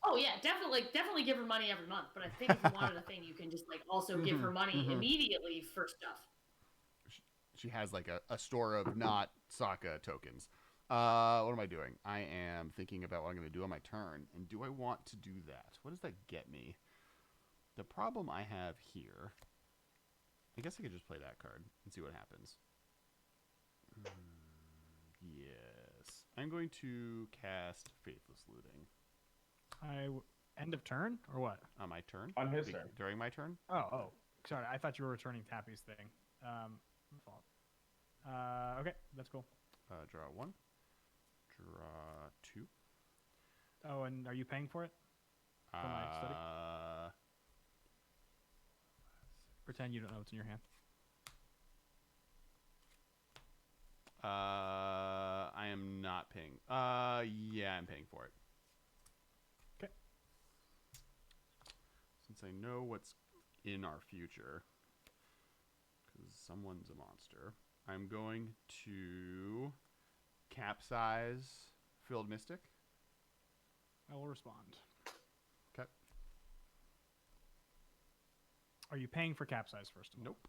Oh yeah, definitely give her money every month. But I think if you wanted a thing, you can just like also give her money immediately for stuff. She has like a store of not Sokka tokens. What am I doing? I am thinking about what I'm going to do on my turn. And do I want to do that? What does that get me? The problem I have here... I guess I could just play that card and see what happens. Yes. I'm going to cast Faithless Looting. End of turn or what? On my turn? On his turn. During my turn? Oh. Sorry, I thought you were returning Tappy's thing. My fault. Okay, that's cool. Draw 1. Draw 2. Oh, and are you paying for it? For my study? Pretend you don't know what's in your hand. I am not paying. Yeah, I'm paying for it. Okay. Since I know what's in our future, because someone's a monster, I'm going to capsize Filled Mystic. I will respond. Okay. Are you paying for capsize first of all? Nope.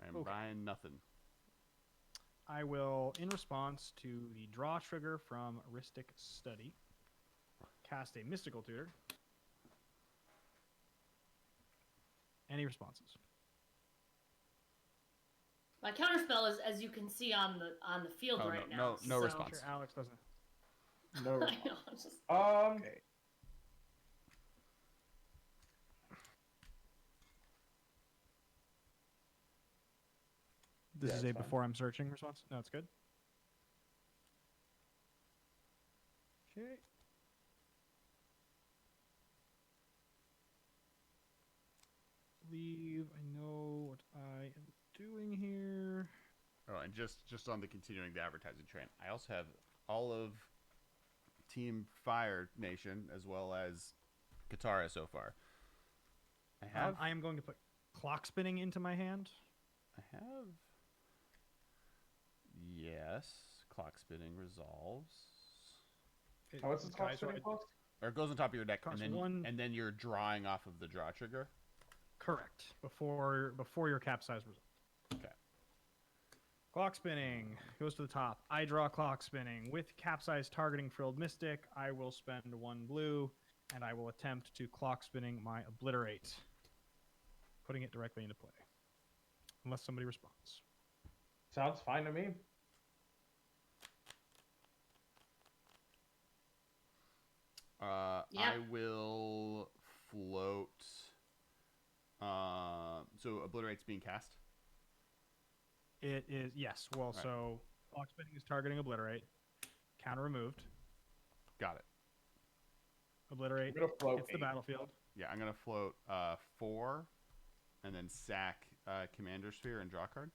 I'm buying nothing. I will, in response to the draw trigger from Ristic Study, cast a Mystical Tutor. Any responses? My counterspell is, as you can see on the field right now. No so... response. Sure, Alex doesn't. No. I know. I'm just... Okay. This Yeah, is it's a fine. before I'm searching response. No, it's good. Okay. Believe I know what I am doing here. Oh, and just on the continuing the advertising train, I also have all of Team Fire Nation as well as Katara so far. I am going to put clock spinning into my hand. I have. Yes, clock spinning resolves. Oh, what's the Okay, cost so spinning cost? Or it goes on top of your deck, Costs and then one. and then you're drawing off of the draw trigger. Correct. Before your capsize result. Okay. Clock spinning goes to the top. I draw clock spinning with capsize targeting Frilled Mystic. I will spend 1 blue, and I will attempt to clock spinning my Obliterate, putting it directly into play, unless somebody responds. Sounds fine to me. Yeah. I will float. So Obliterate's being cast. It is, yes. Well, Right. so clock spinning is targeting Obliterate. Counter removed. Got it. Obliterate I'm gonna float hits the 8. battlefield. Yeah, I'm gonna float 4, and then sack Commander Sphere and draw a card.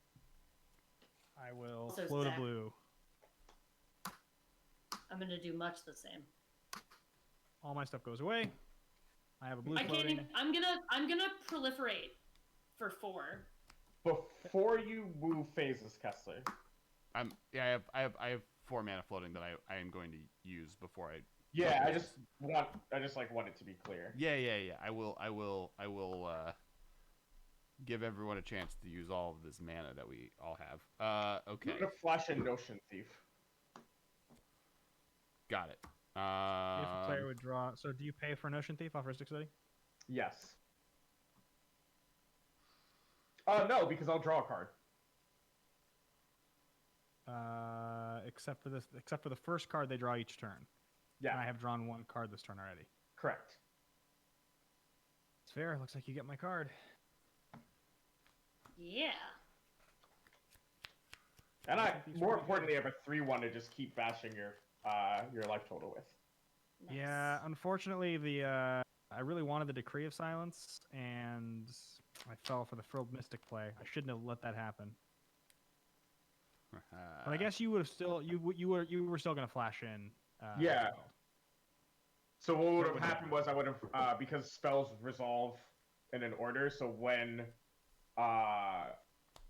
I will Also float a stack. blue. I'm gonna do much the same. All my stuff goes away. I have a blue I can't. floating. Even, I'm gonna proliferate for 4. Before you move phases, Kessler. I have 4 mana floating that I am going to use before I. Yeah, I just want it to be clear. Yeah. I will give everyone a chance to use all of this mana that we all have. Okay. I'm gonna flash in Notion Thief. Got it. If a player would draw, so do you pay for Notion Thief off Ristic Study? Yes. No, because I'll draw a card. Except for the first card they draw each turn. Yeah. And I have drawn one card this turn already. Correct. It's fair. Looks like you get my card. Yeah. And more importantly, I have a 3/1 to just keep bashing your life total with. Nice. Yeah, unfortunately, I really wanted the Decree of Silence, and I fell for the Frilled Mystic play. I shouldn't have let that happen. But I guess you would have still you were still gonna flash in. Yeah. So what would have happened was I would have because spells resolve in an order. So when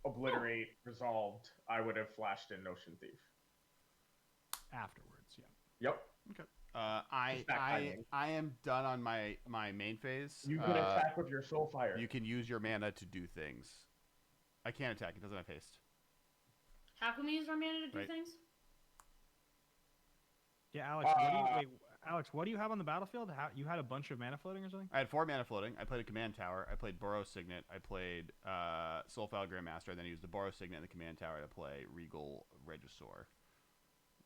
Obliterate resolved, I would have flashed in Notion Thief. Afterwards, yeah. Yep. Okay. I am done on my main phase. You can attack with your Soulfire. You can use your mana to do things. I can't attack. It doesn't have haste. How can we use our mana to do Right. things? Yeah, Alex. Alex, what do you have on the battlefield? You had a bunch of mana floating or something? I had 4 mana floating. I played a command tower. I played Boros Signet. I played Soulfile Grandmaster. And then I used the Boros Signet and the command tower to play Regal Regisaur.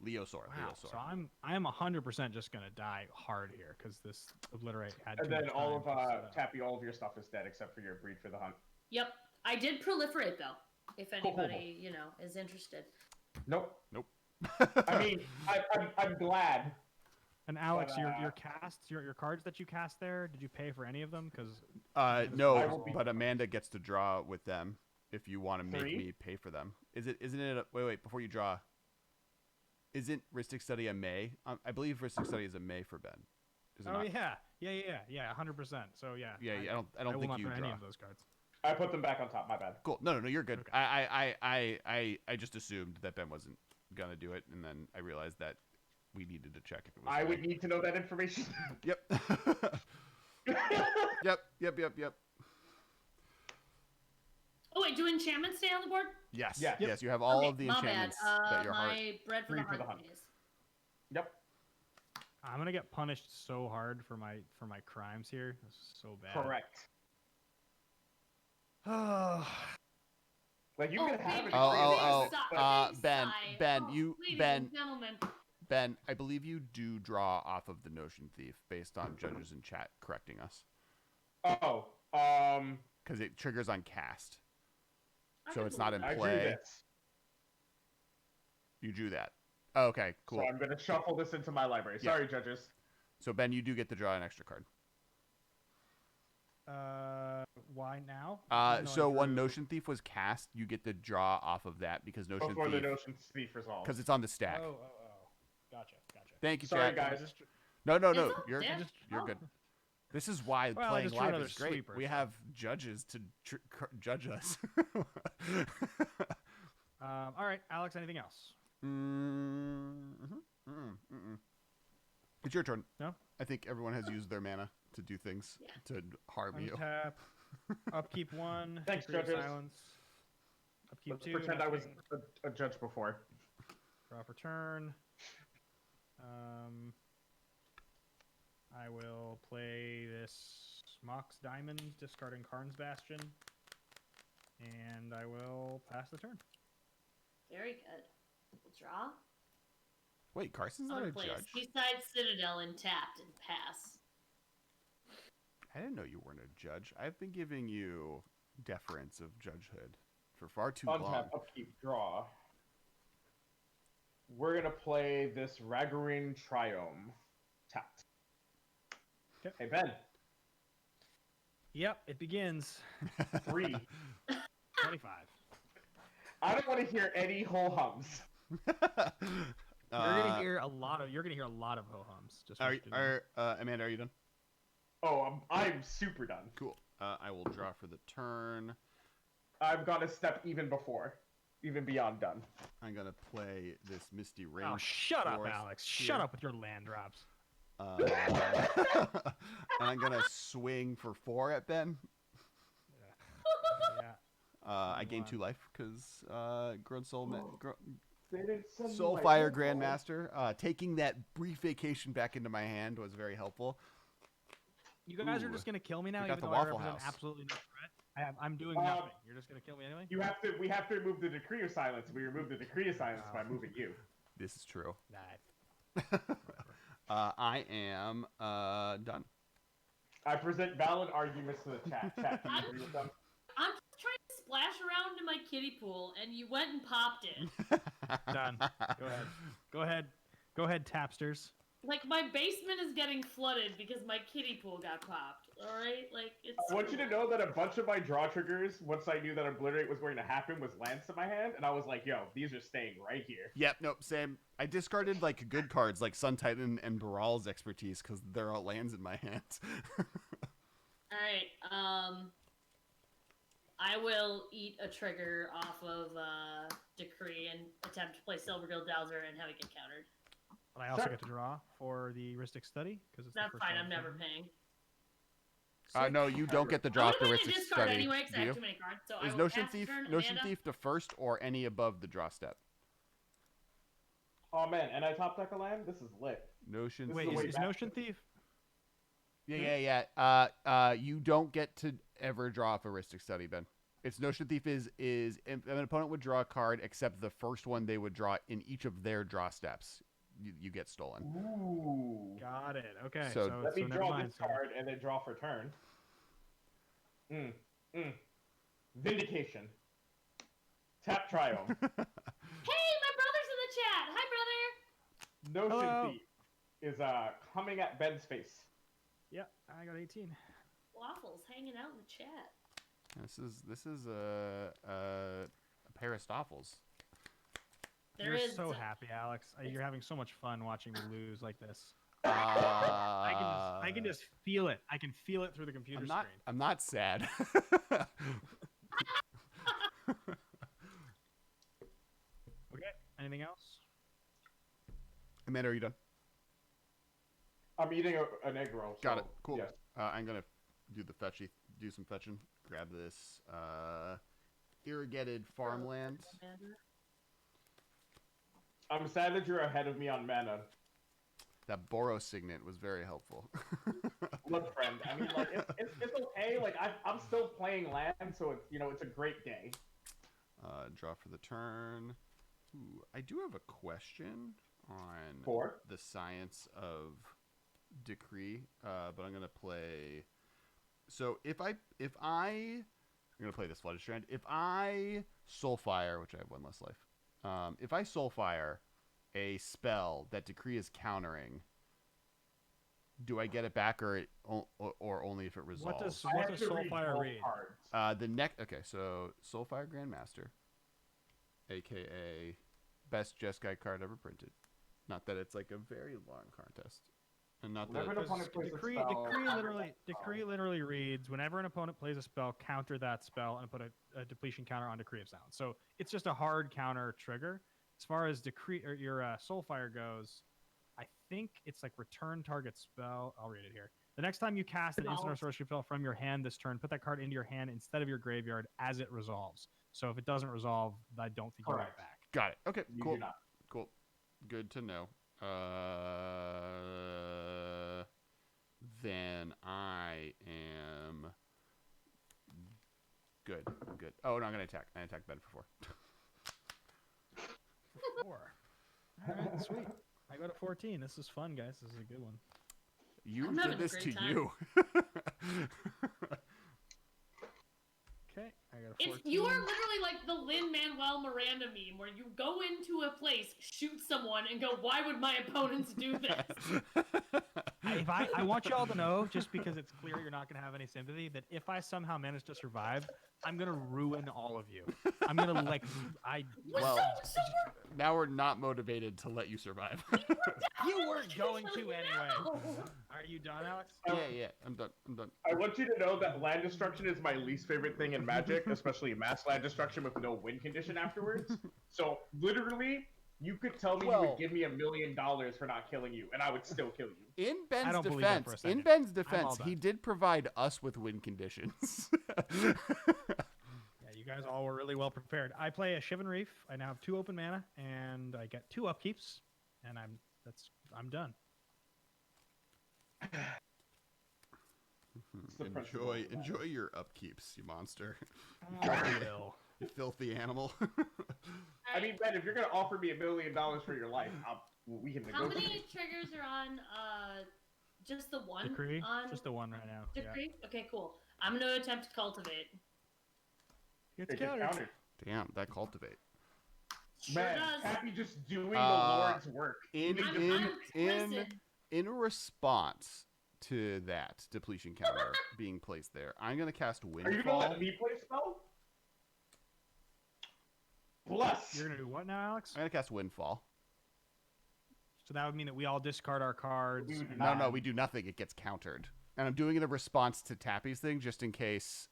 Leosaur. Wow. Leosaur. So I am 100% just gonna die hard here because this Obliterate had. And too then much all time to set of up. Tappy, all of your stuff is dead except for your Breed for the Hunt. Yep. I did proliferate though. If Cool. anybody, is interested. Nope. Nope. I mean, I'm glad. And Alex, But, your casts, your cards that you cast there, did you pay for any of them? Because I No, will be- but Amanda gets to draw with them if you want to make 3? me pay for them. Isn't it? Wait, before you draw. Isn't Ristic Study a May? I believe Ristic Study is a May for Ben. Is it oh not? yeah, 100%. So yeah. Yeah, I don't will think not you put draw. any of those cards. I put them back on top. My bad. Cool. No, you're good. Okay. I just assumed that Ben wasn't gonna do it, and then I realized that we needed to check if it was. I would May. need to know that information. Yep. Yep. Oh wait, do enchantments stay on the board? Yes. Yeah. Yes. You have all Okay, of the my enchantments bad. that your heart. My bread for Breed the for the hunt hunt. is. Yep. I'm gonna get punished so hard for my crimes here. This is so bad. Correct. Oh. Like you can have it. Oh, Big Ben, sigh. Ben, Oh, you, ladies Ben, and gentlemen. Ben, I believe you do draw off of the Notion Thief based on judges in chat correcting us, Oh, because it triggers on cast, I so can it's not in believe I play. drew this. You drew that. Oh, okay, cool. So I'm gonna shuffle this into my library. Yeah. Sorry, judges. So Ben, you do get to draw an extra card. Why now? So when Notion Thief was cast, you get to draw off of that because Notion Before the Thief, Notion Thief resolves. because it's on the stack. Oh. Gotcha. Thank you, Sorry, chat. guys. No, It's all you're dead. you're Oh. good. This is why Well, I playing just drew live another is great. sweeper, We so. have judges to judge us. All right, Alex. Anything else? It's your turn. No? I think everyone has used their mana to do things Yeah. to harm you. Untap. Upkeep 1. Thanks, Decree of judges. Silence. Upkeep Let's 2. pretend I was nothing. a judge before. Draw for turn. I will play this Mox Diamond, discarding Karn's Bastion, and I will pass the turn. Very good. We'll draw. Wait, Carson's I'm not gonna a play judge. a Seaside Citadel and tapped and pass. I didn't know you weren't a judge. I've been giving you deference of judgehood for far too long. Untap, upkeep, draw. We're gonna play this Ragarin Triome. Tapped. Okay. Hey Ben, Yep, it begins. 3. 25. I don't want to hear any whole hums. You're gonna hear a lot of ho hums. Just want you to know. Amanda, are you done? Oh, I'm super done. Cool. I will draw for the turn. I've got a step even beyond done. I'm gonna play this Misty Rain. Oh, shut up, Forest Alex. here. Shut up with your land drops. And I'm gonna swing for 4 at Ben. Yeah, I gained 2 life because grown soul They didn't send me my Soulfire info. Grandmaster. Taking that brief vacation back into my hand was very helpful. You guys are Ooh. just gonna kill me now, We got even the though I Waffle represent House. absolutely no threat. I'm doing nothing. You're just gonna kill me anyway. We have to remove the decree of silence. We remove the decree of silence by moving you. This is true. Nah, whatever. I am done. I present valid arguments to the chat. Chat, do you agree with them? I'm just trying to splash around in my kiddie pool, and you went and popped it. Done. Go ahead. Go ahead, Tapsters. Like, my basement is getting flooded because my kiddie pool got popped. Alright? Like, it's. I want you to know that a bunch of my draw triggers, once I knew that Obliterate was going to happen, was lands in my hand, and I was like, yo, these are staying right here. Yep, nope, same. I discarded like good cards like Sun Titan and Baral's expertise because they're all lands in my hands. Alright, I will eat a trigger off of Decree and attempt to play Silvergill Dowser and have it get countered. But I also Sure. get to draw for the Rhystic Study because it's That's the first fine, time I'm never paying. No, you don't get the I'm draw gonna for play the Rhystic discard Study. anyway because I Do have you? too many cards. So I Is will Notion pass Thief turn, Notion Amanda. Thief to first or any above the draw step? Oh man, and I top deck a land? This is lit. Notion This Wait, the way is back. Notion Thief? Yeah. You don't get to ever draw for Rhystic Study, Ben. It's Notion Thief is if an opponent would draw a card except the first one they would draw in each of their draw steps. You get stolen. Ooh. Got it. Okay. So- So, Let me never draw mind. this card and then draw for turn. Vindication. Tap Triumph. Hey, my brother's in the chat! Hi, brother! Notion Hello. Thief is coming at Ben's face. Yeah, I got 18. Waffles hanging out in the chat. This is a Aristophles. There You're is. so happy, Alex. You're having so much fun watching me lose like this. I I can just feel it. I can feel it through the computer screen. I'm not sad. Okay. Anything else? Amanda, are you done? I'm eating an egg roll. Got so, it. Cool. Yes. I'm gonna do some fetching. Grab this irrigated farmland. I'm sad that you're ahead of me on mana. That Boros signet was very helpful. Look, friend. I mean, like, it's okay. Like, I'm still playing land, so it's a great day. Draw for the turn. Ooh, I do have a question on For? the science of decree, but I'm gonna play. So I'm gonna play this Flooded Strand. If I Soulfire, which I have 1 less life, if I Soulfire a spell that decree is countering, do I get it back or only if it resolves? What does I have to Soulfire both read? cards. Okay, so Soulfire Grandmaster, aka best Jeskai card ever printed. Not that it's like a very long contest, and not that. Whenever an opponent plays a Decree, spell, decree literally reads, whenever an opponent plays a spell, counter that spell and put a depletion counter on Decree of Silence. So it's just a hard counter trigger. As far as Decree or your Soulfire goes, I think it's like return target spell. I'll read it here. The next time you cast an instant or sorcery spell from your hand this turn, put that card into your hand instead of your graveyard as it resolves. So if it doesn't resolve, I don't think you get it Correct. back. Got it. Okay, You cool. do not. Cool. Good to know. Then I am good. I'm good. Oh, no, I'm gonna attack. I attack Ben for 4. 4. All right, sweet. I go to 14. This is fun, guys. This is a good one. You I'm did having a this to great time. you. Okay, I got a 14. You are literally like the Lin-Manuel Miranda meme where you go into a place, shoot someone, and go, why would my opponents do this? I want you all to know, just because it's clear you're not going to have any sympathy, that if I somehow manage to survive, I'm going to ruin all of you. I'm going to, Well, now we're not motivated to let you survive. You weren't going to anyway. Are you done, Alex? Yeah, I'm done. I want you to know that land destruction is my least favorite thing in Magic, especially mass land destruction with no win condition afterwards. So literally, you could tell me you Well- would give me $1 million for not killing you, and I would still kill you. In I Ben's don't believe that for a defense, second. I'm all he done. did provide us with win conditions. Yeah, you guys all were really well prepared. I play a Shivan Reef. I now have 2 open mana, and I get 2 upkeeps, and I'm done. Enjoy your upkeeps, you monster. I will. You filthy animal. I mean, Ben, if you're gonna offer me $1 million for your life, we can How negotiate. many triggers are on? Just the one. Decree? On Just the one right now. Decree. Yeah. Okay, cool. I'm gonna attempt to cultivate. It's It gets countered. countered. Damn, that cultivate. Sure Man, does. Tappy just doing the Lord's work. In I'm twisted. response to that depletion counter being placed there, I'm gonna cast Are you gonna Windfall. let me play spell? Bless. You're gonna do what now, Alex? I'm gonna cast Windfall. So that would mean that we all discard our cards. We would and- not. No, we do nothing. It gets countered. And I'm doing it in response to Tappy's thing, just in case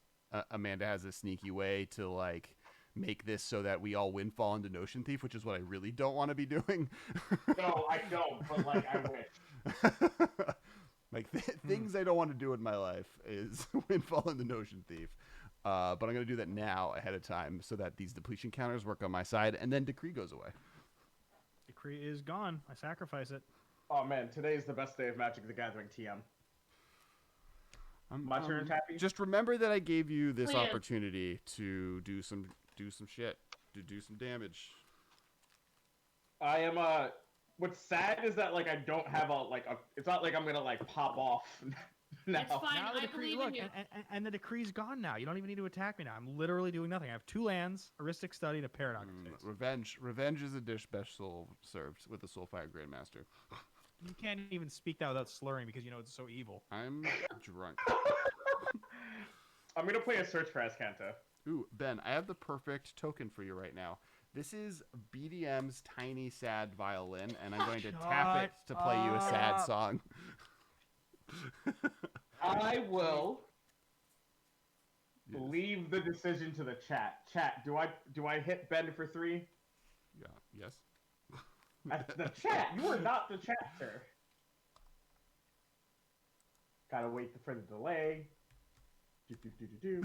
Amanda has a sneaky way to like make this so that we all Windfall into Notion Thief, which is what I really don't want to be doing. No, I don't, but like I wish. Like things I don't want to do in my life is Windfall into Notion Thief. But I'm gonna do that now ahead of time so that these depletion counters work on my side, and then Decree goes away. Decree is gone. I sacrifice it. Oh man, today is the best day of Magic the Gathering TM. My turn, Tappy? Just remember that I gave you this Please. opportunity to do some shit, to do some damage. I am what's sad is that like I don't have a it's not like I'm gonna like pop off now. It's fine. Now the I decree, believe in look, you. and the decree's gone now. You don't even need to attack me now. I'm literally doing nothing. I have 2 lands, a Rhystic Study, and a Paradox. Revenge is a dish best soul served with a Soulfire Grandmaster. You can't even speak that without slurring because you know it's so evil. I'm drunk. I'm gonna play a search for Azcanta. Ooh, Ben, I have the perfect token for you right now. This is BDM's Tiny Sad Violin, and I'm going to tap it to play you a sad up. song. I will leave the decision to the chat. Chat, do I hit Ben for 3? Yeah. Yes. That's the chat. You are not the chat, sir. Gotta wait for the delay. Do.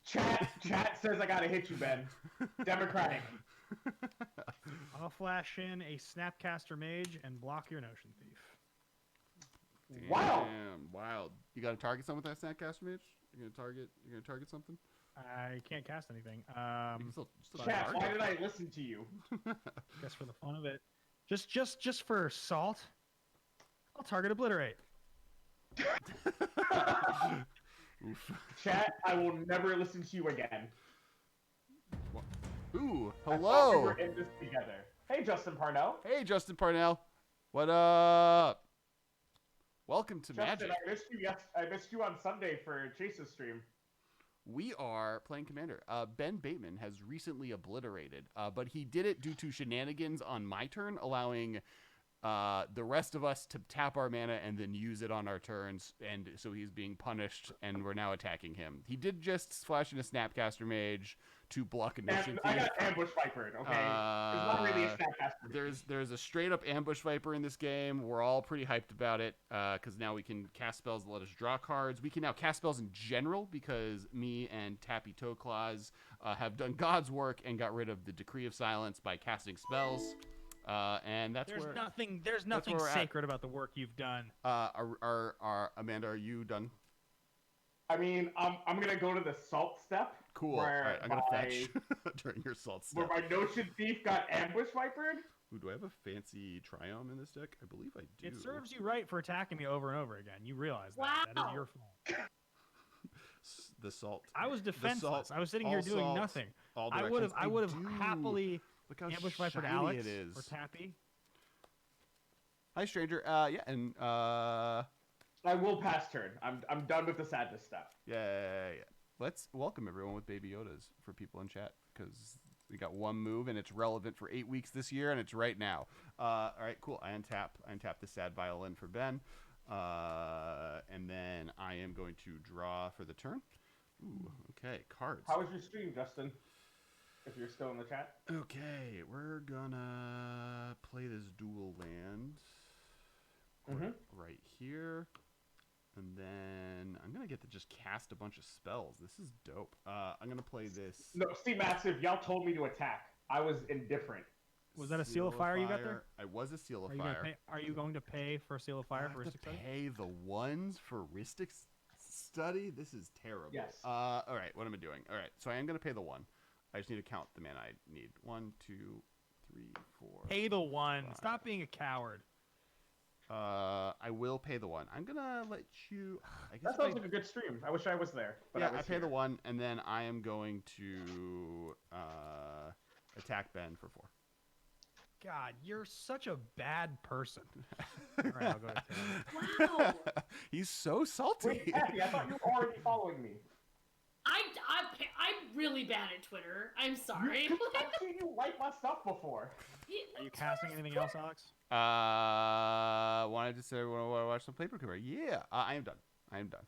Chat says I gotta hit you, Ben. Democratic. I'll flash in a Snapcaster Mage and block your Notion Thief. Wow. Damn, wild. You got to target something with that Snapcaster Mage? You're gonna target something? I can't cast anything. You can still Chat, target. why did I listen to you? Guess for the fun of it, just for salt, I'll target Obliterate. Oof. Chat, I will never listen to you again. Ooh, I thought we hello. were in this together. Hey, Justin Parnell. Hey, Justin Parnell. What up? Welcome to Justin, Magic. I missed you. Yes, I missed you on Sunday for Chase's stream. We are playing Commander. Ben Bateman has recently obliterated, but he did it due to shenanigans on my turn, allowing the rest of us to tap our mana and then use it on our turns, and so he's being punished, and we're now attacking him. He did just flash in a Snapcaster Mage to block a Notion I Thief. got ambush vipered, okay? It's not really a Snapcaster. There's a straight up ambush viper in this game. We're all pretty hyped about it because now we can cast spells and let us draw cards. We can now cast spells in general because me and Tappy Toeclaws have done God's work and got rid of the Decree of Silence by casting spells. And that's There's where nothing where we're at. sacred about the work you've done. Amanda, are you done? I mean, I'm gonna go to the salt step. Cool. Where All right, I'm gonna my- fetch during your salt Where step. my Notion Thief got ambush vipered. Ooh, do I have a fancy Triumph in this deck? I believe I do. It serves you right for attacking me over and over again. You realize that. That Wow. is your fault. The salt. I was The defenseless. salt, I was sitting all here doing salt, nothing. all I would have directions. happily Look how ambush vipered shiny Alex it is. or Tappy. Hi, stranger. And I will pass turn. I'm done with the sadness step. yeah. Let's welcome everyone with Baby Yodas for people in chat because we got one move and it's relevant for 8 weeks this year and it's right now. All right, cool. I untap the sad violin for Ben, and then I am going to draw for the turn. Ooh, okay, cards. How was your stream, Justin? If you're still in the chat. Okay, we're gonna play this dual land right here. And then I'm gonna get to just cast a bunch of spells. This is dope. I'm gonna play this. No, see, Massive, y'all told me to attack. I was indifferent. Was that a Seal of Fire you got there? I was a Seal of Are you Fire. Are you going to pay for a Seal of Fire I for have to Rhystic Study? pay the ones for Rhystic Study? This is terrible. Yes. All right, what am I doing? All right, so I am going to pay the 1. I just need to count the mana I need. 1, 2, 3, 4. Pay the 1. 5. Stop being a coward. I will pay the 1. I'm going to let you... I guess That sounds like a good stream. I wish I was there. But yeah, I pay here. the 1, and then I am going to attack Ben for 4. God, you're such a bad person. All right, I'll go to 10. Wow. He's so salty. Wait, Tappy, I thought you were already following me. I'm really bad at Twitter. I'm sorry. I've seen you like my stuff before. Are you casting anything else, Alex? Wanted to say, want to watch some paper cover? Yeah, I am done. I am done.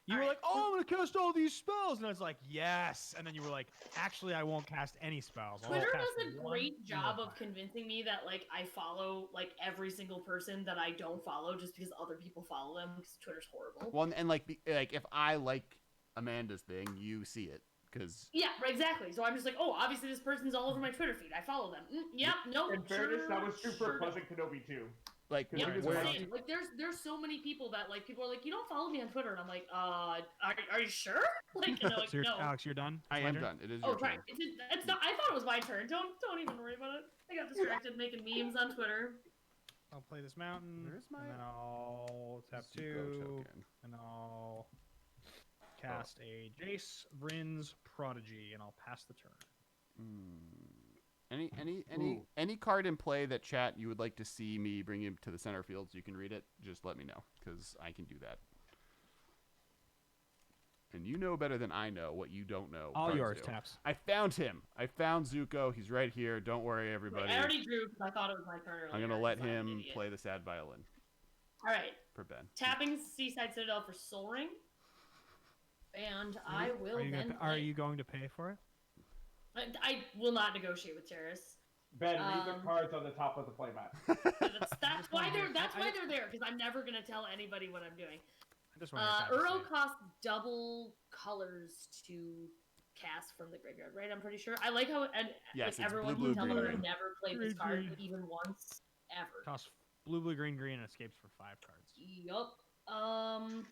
You were Alright. like, oh, I'm going to cast all these spells. And I was like, yes. And then you were like, actually, I won't cast any spells. I'll Twitter cast does a one great Seal job of Fire." convincing me that like I follow like every single person that I don't follow just because other people follow them because Twitter's horrible. Well, and like if I like Amanda's thing, you see it because Yeah, right, exactly. So I'm just like, oh, obviously this person's all over my Twitter feed. I follow them. Yep, nope. In fairness, that was true for sure. Pleasant Kenobi too. like Yeah, Yep, was where, allowed same. Like there's so many people that like people are like, you don't follow me on Twitter, and I'm like, are you sure? Like, and they're like, So no. Alex, you're done? I It's my am turn? done. It is Oh, your turn. right. It's not. I thought it was my turn. Don't even worry about it. I got distracted making memes on Twitter. I'll play this mountain. Where's my and then I'll tap Zuko 2. token? And I'll cast a Jace Vryn's Prodigy, and I'll pass the turn. Any card in play that chat you would like to see me bring him to the center field so you can read it, just let me know because I can do that. And you know better than I know what you don't know. All cards yours, do. Taps. I found him. I found Zuko. He's right here. Don't worry, everybody. I already drew because I thought it was my turn. I'm earlier, gonna let 'cause I'm an him idiot. play the sad violin All right. for Ben. Tapping Seaside Citadel for Soul Ring. And I will then. Are you going to pay for it? I will not negotiate with terrorists. Ben, read the Um, cards on the top of the playmat. That's why they're there because I'm never gonna tell anybody what I'm doing. I just wanted to Uro say. costs double colors to cast from the graveyard, right? I'm pretty sure. I like how and Yes, like it's everyone blue, can tell blue, them green, I've never played this Green, card green. even once ever. Costs blue, blue, green, green, and escapes for 5 cards. Yup. And-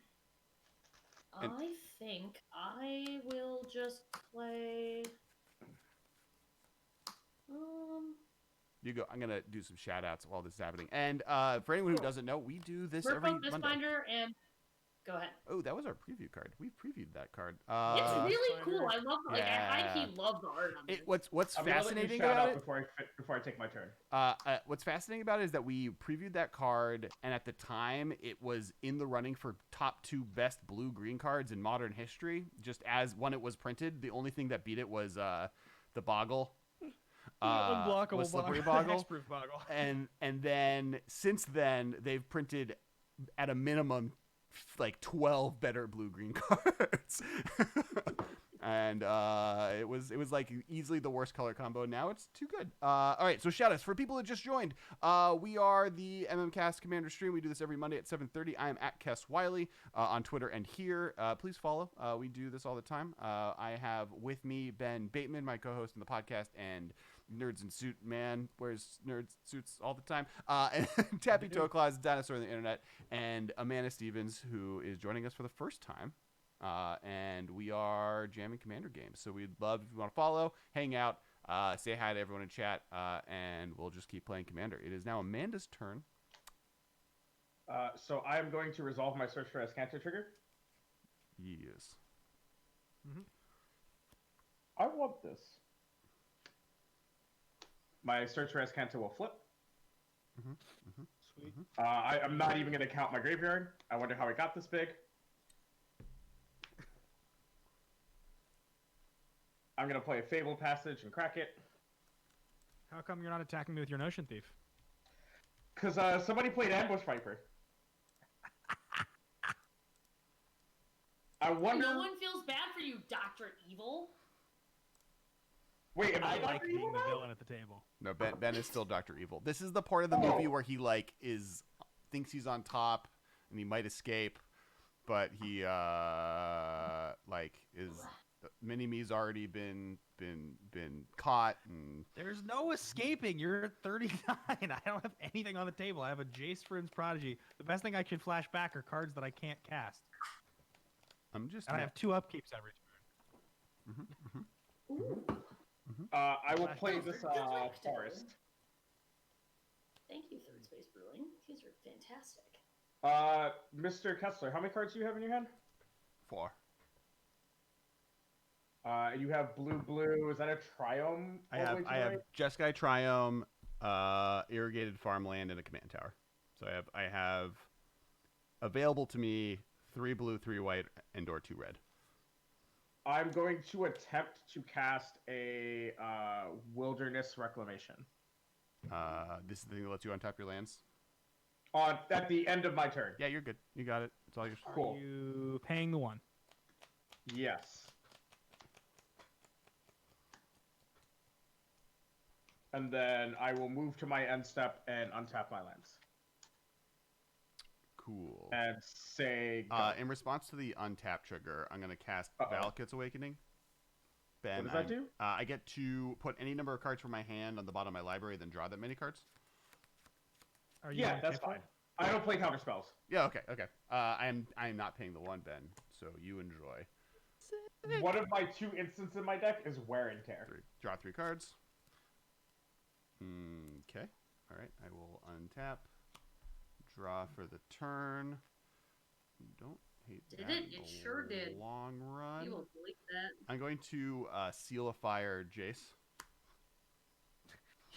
I think I will just play. You go. I'm gonna do some shout outs while this is happening. And for anyone who doesn't know, we do this every Merfolk Monday. Mistfinder and go ahead. Oh, that was our preview card. We previewed that card. It's really Mistfinder. cool. I love like I Yeah. high key love the art on this. What's I'm gonna let you fascinating shout about out it? before I take my turn. What's fascinating about it is that we previewed that card, and at the time, it was in the running for top 2 best blue-green cards in modern history. Just as when it was printed, the only thing that beat it was the Boggle. Unblockable was Slippery Boggle. Boggle. Hexproof Boggle. And then since then, they've printed at a minimum like 12 better blue-green cards. And it was like easily the worst color combo. Now it's too good. All right, so shout outs for people that just joined. We are the MMCast Commander stream. We do this every Monday at 7:30. I am at Kess Wiley on Twitter and here. Please follow. We do this all the time. I have with me Ben Bateman, my co-host in the podcast, and Nerds in Suit Man wears nerd suits all the time. And Tappy Toeclaws, dinosaur on the internet, and Amanda Stevens, who is joining us for the first time. And we are jamming Commander games. So we'd love if you want to follow, hang out, say hi to everyone in chat, and we'll just keep playing Commander. It is now Amanda's turn. So I am going to resolve my search for Escanto trigger. Yes. I want this. My search for Escanto will flip. Sweet. I'm not even going to count my graveyard. I wonder how it got this big. I'm going to play a Fable Passage and crack it. How come you're not attacking me with your Notion Thief? Because somebody played Ambush Viper. I wonder... No one feels bad for you, Dr. Evil. Wait, am I I like Dr. being Evil the now? villain at the table. No, Ben is still Dr. Evil. This is the part of the movie where he like thinks he's on top and he might escape, but he is Mini-Me's already been caught, and There's no escaping. You're at 39. I don't have anything on the table. I have a Jace Vryn's Prodigy. The best thing I can flash back are cards that I can't cast. I'm just. And I have 2 upkeeps every turn. Ooh. I will play Those this are deductible. forest. Thank you, Third Space Brewing. These are fantastic. Mr. Kessler, how many cards do you have in your hand? 4. You have blue. Is that a Triome? I have Jeskai Triome, irrigated farmland, and a command tower. So I have available to me 3 blue, 3 white, and/or 2 red. I'm going to attempt to cast a Wilderness Reclamation. This is the thing that lets you untap your lands. At the end of my turn. Yeah, you're good. You got it. It's all yours. Cool. Are you paying the 1? Yes. And then I will move to my end step and untap my lands. Cool. And say... go. In response to the untap trigger, I'm going to cast Valakut's Awakening. Ben, What does that do? I get to put any number of cards from my hand on the bottom of my library, then draw that many cards. Are you Yeah, gonna that's pay for fine. it? I don't play counter spells. Yeah, okay. I am not paying the 1, Ben, so you enjoy. One of my 2 instants in my deck is Wear and Tear. Draw 3 cards. Okay. All right. I will untap. Draw for the turn. Don't hate Did that it? in It the sure did. long run. You will delete that. I'm going to seal a fire, Jace.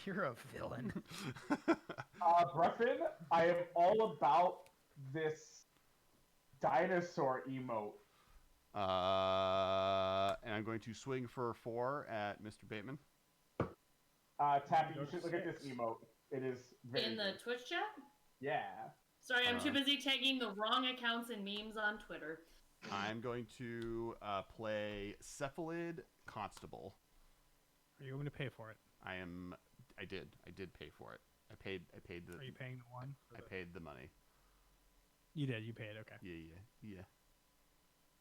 You're a villain. Breffen, I am all about this dinosaur emote. And I'm going to swing for 4 at Mr. Bateman. Tappy, Go you to should look at this 6. emote. It is very In the good. Twitch chat? Yeah. Sorry, I'm too busy tagging the wrong accounts and memes on Twitter. I'm going to play Cephalid Constable. Are you going to pay for it? I did pay for it. I paid the. Are you paying the 1? I paid the money. You did. You paid. Okay. Yeah.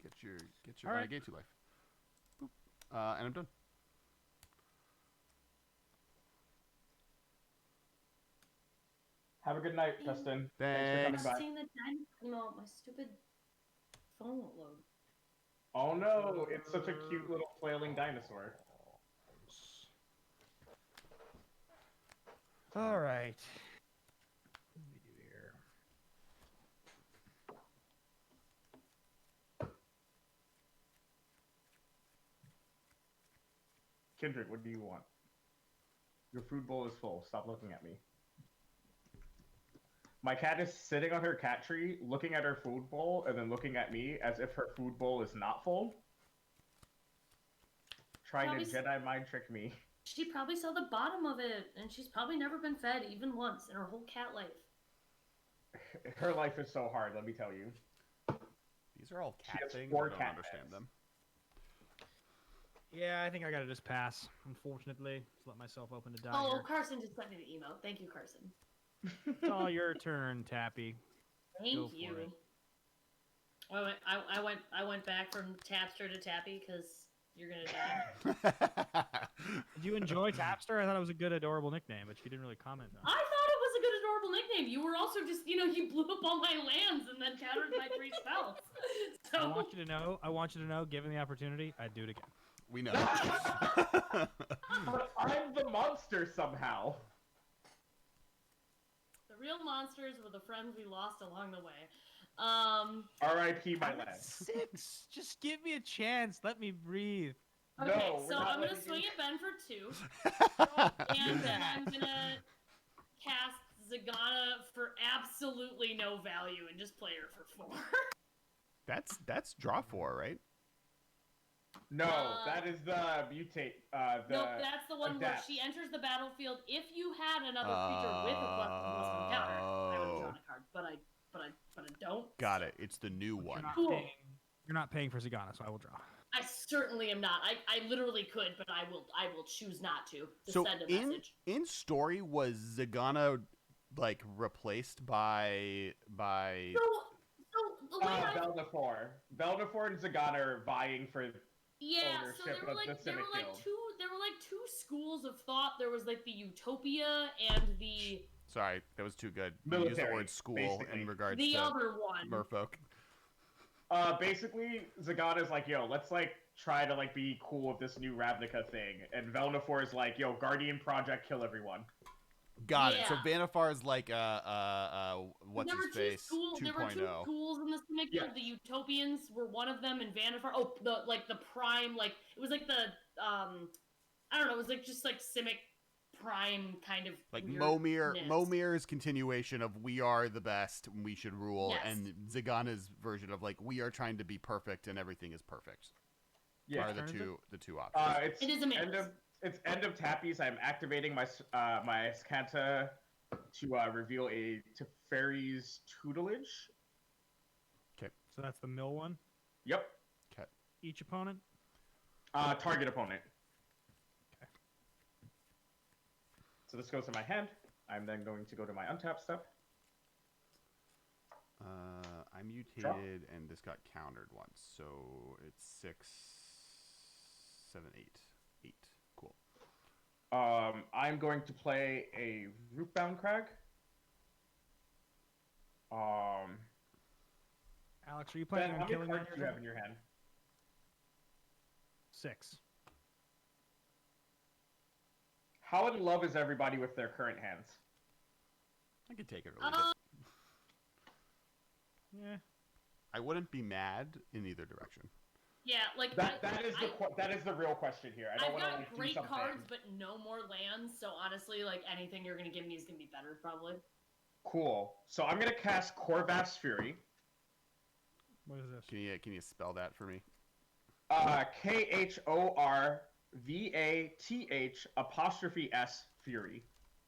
Get your. All I right. gave 2 life. Boop. And I'm done. Have a good night, Preston. Thanks. Thanks for coming by. Seeing the no, my stupid phone won't load. Oh no, it's such a cute little flailing dinosaur. All right. What do we do here? Kendrick, what do you want? Your food bowl is full. Stop looking at me. My cat is sitting on her cat tree, looking at her food bowl, and then looking at me as if her food bowl is not full. Trying Probably to Jedi mind trick me. She probably saw the bottom of it, and she's probably never been fed even once in her whole cat life. Her life is so hard, let me tell you. These are all cat has things. 4 I don't cat understand beds. them. Yeah, I think I gotta just pass. Unfortunately, just let myself open to die. Oh, here. Carson just sent me the email. Thank you, Carson. It's all your turn, Tappy. Thank Go for you. it. I went back from Tapster to Tappy because you're gonna die. Did you enjoy Tapster? I thought it was a good, adorable nickname, but she didn't really comment on I thought it was a good, adorable nickname. You were also just, you blew up all my lands and then countered my 3 spells. it. So I want you to know, given the opportunity, I'd do it again. We know. But I'm the monster somehow. the real monsters were the friends we lost along the way. R.I.P. my I'm at lad. 6. Just give me a chance. Let me breathe. Okay, No, we're so not I'm gonna letting swing you- at Ben for 2, and then I'm gonna cast Zagana for absolutely no value and just play her for 4. That's draw 4, right? No, that is the mutate. Nope, that's the one where adapt. she enters the battlefield. If you had another creature with a +1/+1 counter, I would have drawn a card, but I don't. Got it. It's the new one. Cool. You're not paying for Zagana, so I will draw. I certainly am not. I literally could, but I will choose not to So send a in message. story, was Zagana like replaced by? So the way Belnafor and Zagat are vying for Yeah, so ownership of the Civic Guild. there were like two schools of thought. There was like the Utopia and the Sorry, that was too good. You Military, used the word school basically. in regards the to other one. merfolk. Basically, Zagat is like, yo, let's like try to like be cool with this new Ravnica thing, and Velnafor is like, yo, Guardian Project, kill everyone. Got it. So Yeah. Vanifar is like what's There were his two face schools. There were 2.0. two schools in the Simic Guild. Yes. The Utopians were one of them, and Vanifar. Oh, the prime, like it was like the I don't know. It was like just like Simic prime kind of Like weirdness. Momir's continuation of we are the best, we should rule, Yes. and Zagana's version of like we are trying to be perfect and everything is perfect. Yeah. Are the two options. It is a mix. It's end of Tappies. I'm activating my my Scanta to reveal a Teferi's tutelage. So that's the mill one. Yep. Each opponent. Target opponent. Okay. So this goes in my hand. I'm then going to go to my untap step. I mutated and this got countered once, so it's 6, 7, 8. 8. Cool. I'm going to play a Rootbound Crag. Alex, are you planning Ben, on how many killing cards one? do you have in your hand? 6. How in love is everybody with their current hands? I could take it or leave it. Yeah. I wouldn't be mad in either direction. Yeah, like That is the real question here. I don't I've want to got like do great something. cards, but no more lands. So honestly, like anything you're gonna give me is gonna be better, probably. Cool. So I'm gonna cast Corvath's Fury. What is this? Can you spell that for me? KHORVATH''S Fury.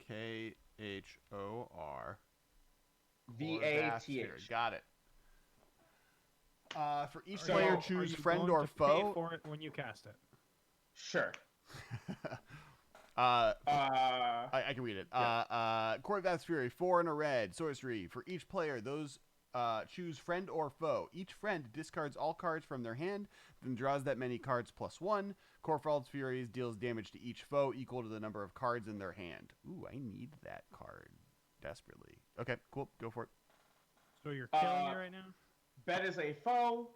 KHOR VATH. Got it. For each So- player, Are choose you friend going or to pay foe. for it when you cast it. Sure. I can read it. Corvath's Fury, 4 and a red, sorcery. For each player, those choose friend or foe. Each friend discards all cards from their hand, then draws that many cards +1. Corvath's Fury deals damage to each foe equal to the number of cards in their hand. Ooh, I need that card desperately. Okay, cool. Go for it. So you're killing me right now? Ben is a foe.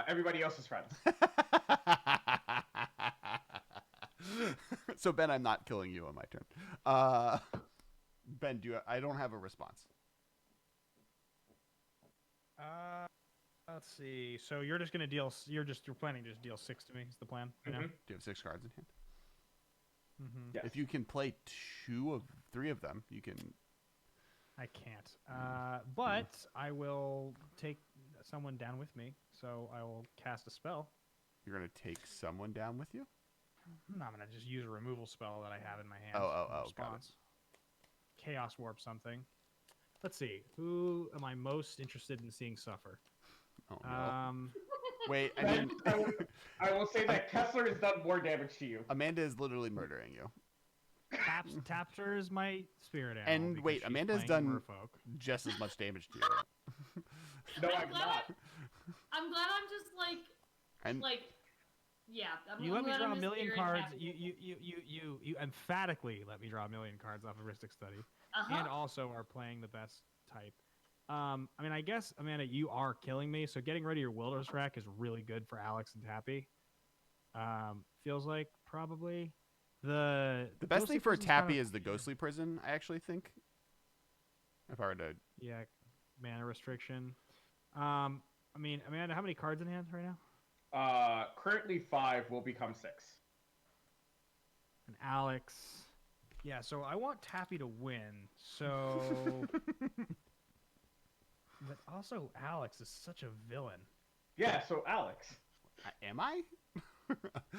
Everybody else is friends. So Ben, I'm not killing you on my turn. Ben, I don't have a response. Let's see. So you're just gonna deal. You're planning to just deal 6 to me. Is the plan? Right now? Mhm. Do you have 6 cards in hand? Mm-hmm. Yes. If you can play 3 of them, you can. I can't. But I will take someone down with me. So I will cast a spell. You're gonna take someone down with you. No, I'm gonna just use a removal spell that I have in my hand. Oh, in got it. response. Chaos warp something. Let's see. Who am I most interested in seeing suffer? Oh no. Wait, I Ben, mean, I will say that Kessler has done more damage to you. Amanda is literally murdering you. Tapster is my spirit animal. And because wait, she's Amanda's playing done Merfolk. just as much damage to you. No, I'm I'm glad not. I'm glad I'm just And yeah. You I'm let me glad draw I'm a just million spirit cards. happy. You emphatically let me draw a million cards off of Ristic Study, Uh-huh. and also are playing the best type. I mean, I guess Amanda, you are killing me. So getting rid of your Wilderness Rack is really good for Alex and Tappy. Feels like probably the best Ghostly thing for a Prison's Tappy kinda- is the Ghostly Prison, I actually think. If I were to. Yeah, mana restriction. I mean, Amanda, how many cards in hand right now? Currently 5 will become 6. And Alex. Yeah, so I want Tappy to win. So. But also, Alex is such a villain. Yeah, so Alex. Am I?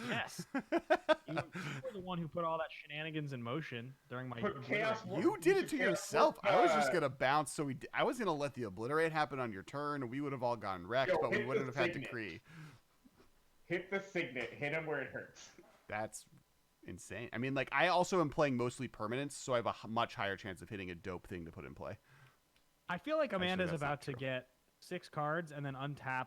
Yes. You were the one who put all that shenanigans in motion during my. Put chaos obliterate. war- You did it should to chaos yourself. warp, I was just gonna bounce, so I was gonna let the obliterate happen on your turn. We would have all gotten wrecked, Yo, but we hit the wouldn't have had signet. decree. Hit the signet. Hit him where it hurts. That's insane. I mean, like, I also am playing mostly permanents, so I have a much higher chance of hitting a dope thing to put in play. I feel like Actually, Amanda's that's not about to true. get 6 cards and then untap.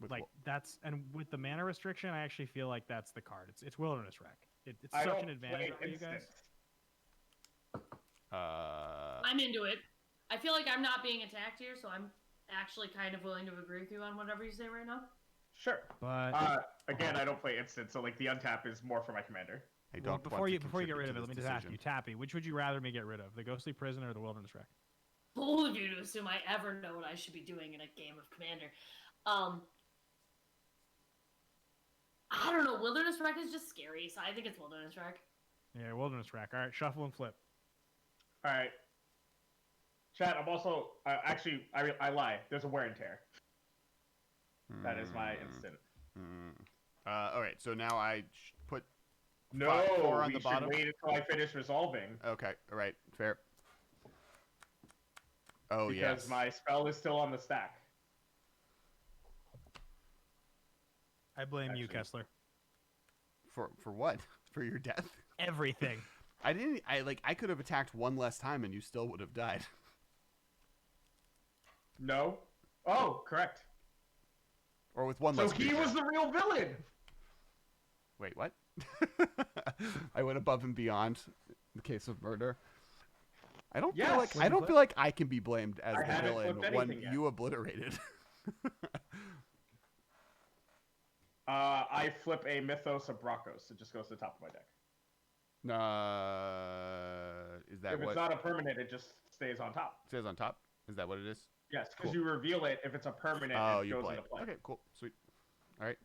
With Like what? and with the mana restriction, I actually feel like that's the card. It's Wilderness Wreck. It's I such don't an advantage play for you guys. instants. I'm into it. I feel like I'm not being attacked here, so I'm actually kind of willing to agree with you on whatever you say right now. Sure. But Again, I don't play instant, so like the untap is more for my commander. I don't. before you get contribute rid to of it, let this me just ask decision. you, Tappy, which would you rather me get rid of, the Ghostly Prison or the Wilderness Wreck? Bold of you to assume I ever know what I should be doing in a game of Commander. I don't know. Wilderness Wreck is just scary, so I think it's Wilderness Wreck. Yeah, Wilderness Wreck. All right, shuffle and flip. All right. Chat, I'm also actually I lie. There's a wear and tear. That is my instant. All right, so now I put No, 4 on we the should bottom. wait until I finish resolving. Okay, all right, fair. Oh because yes. my spell is still on the stack. I blame you, Actually- Kessler. For what? For your death? Everything. I could have attacked one less time and you still would have died. No. Oh, correct. Or with one So less he creature. was the real villain. Wait, what? I went above and beyond in the case of murder. I don't feel like I can be blamed as I the haven't villain flipped when anything yet. you obliterated. I flip a Mythos of Bracos. It just goes to the top of my deck. Is that If what it's not a permanent, it just stays on top. it says on top? Is that what it is? Yes, because Cool. you reveal it. If it's a permanent, Oh, it you goes play. into play. Okay, cool, sweet. All right,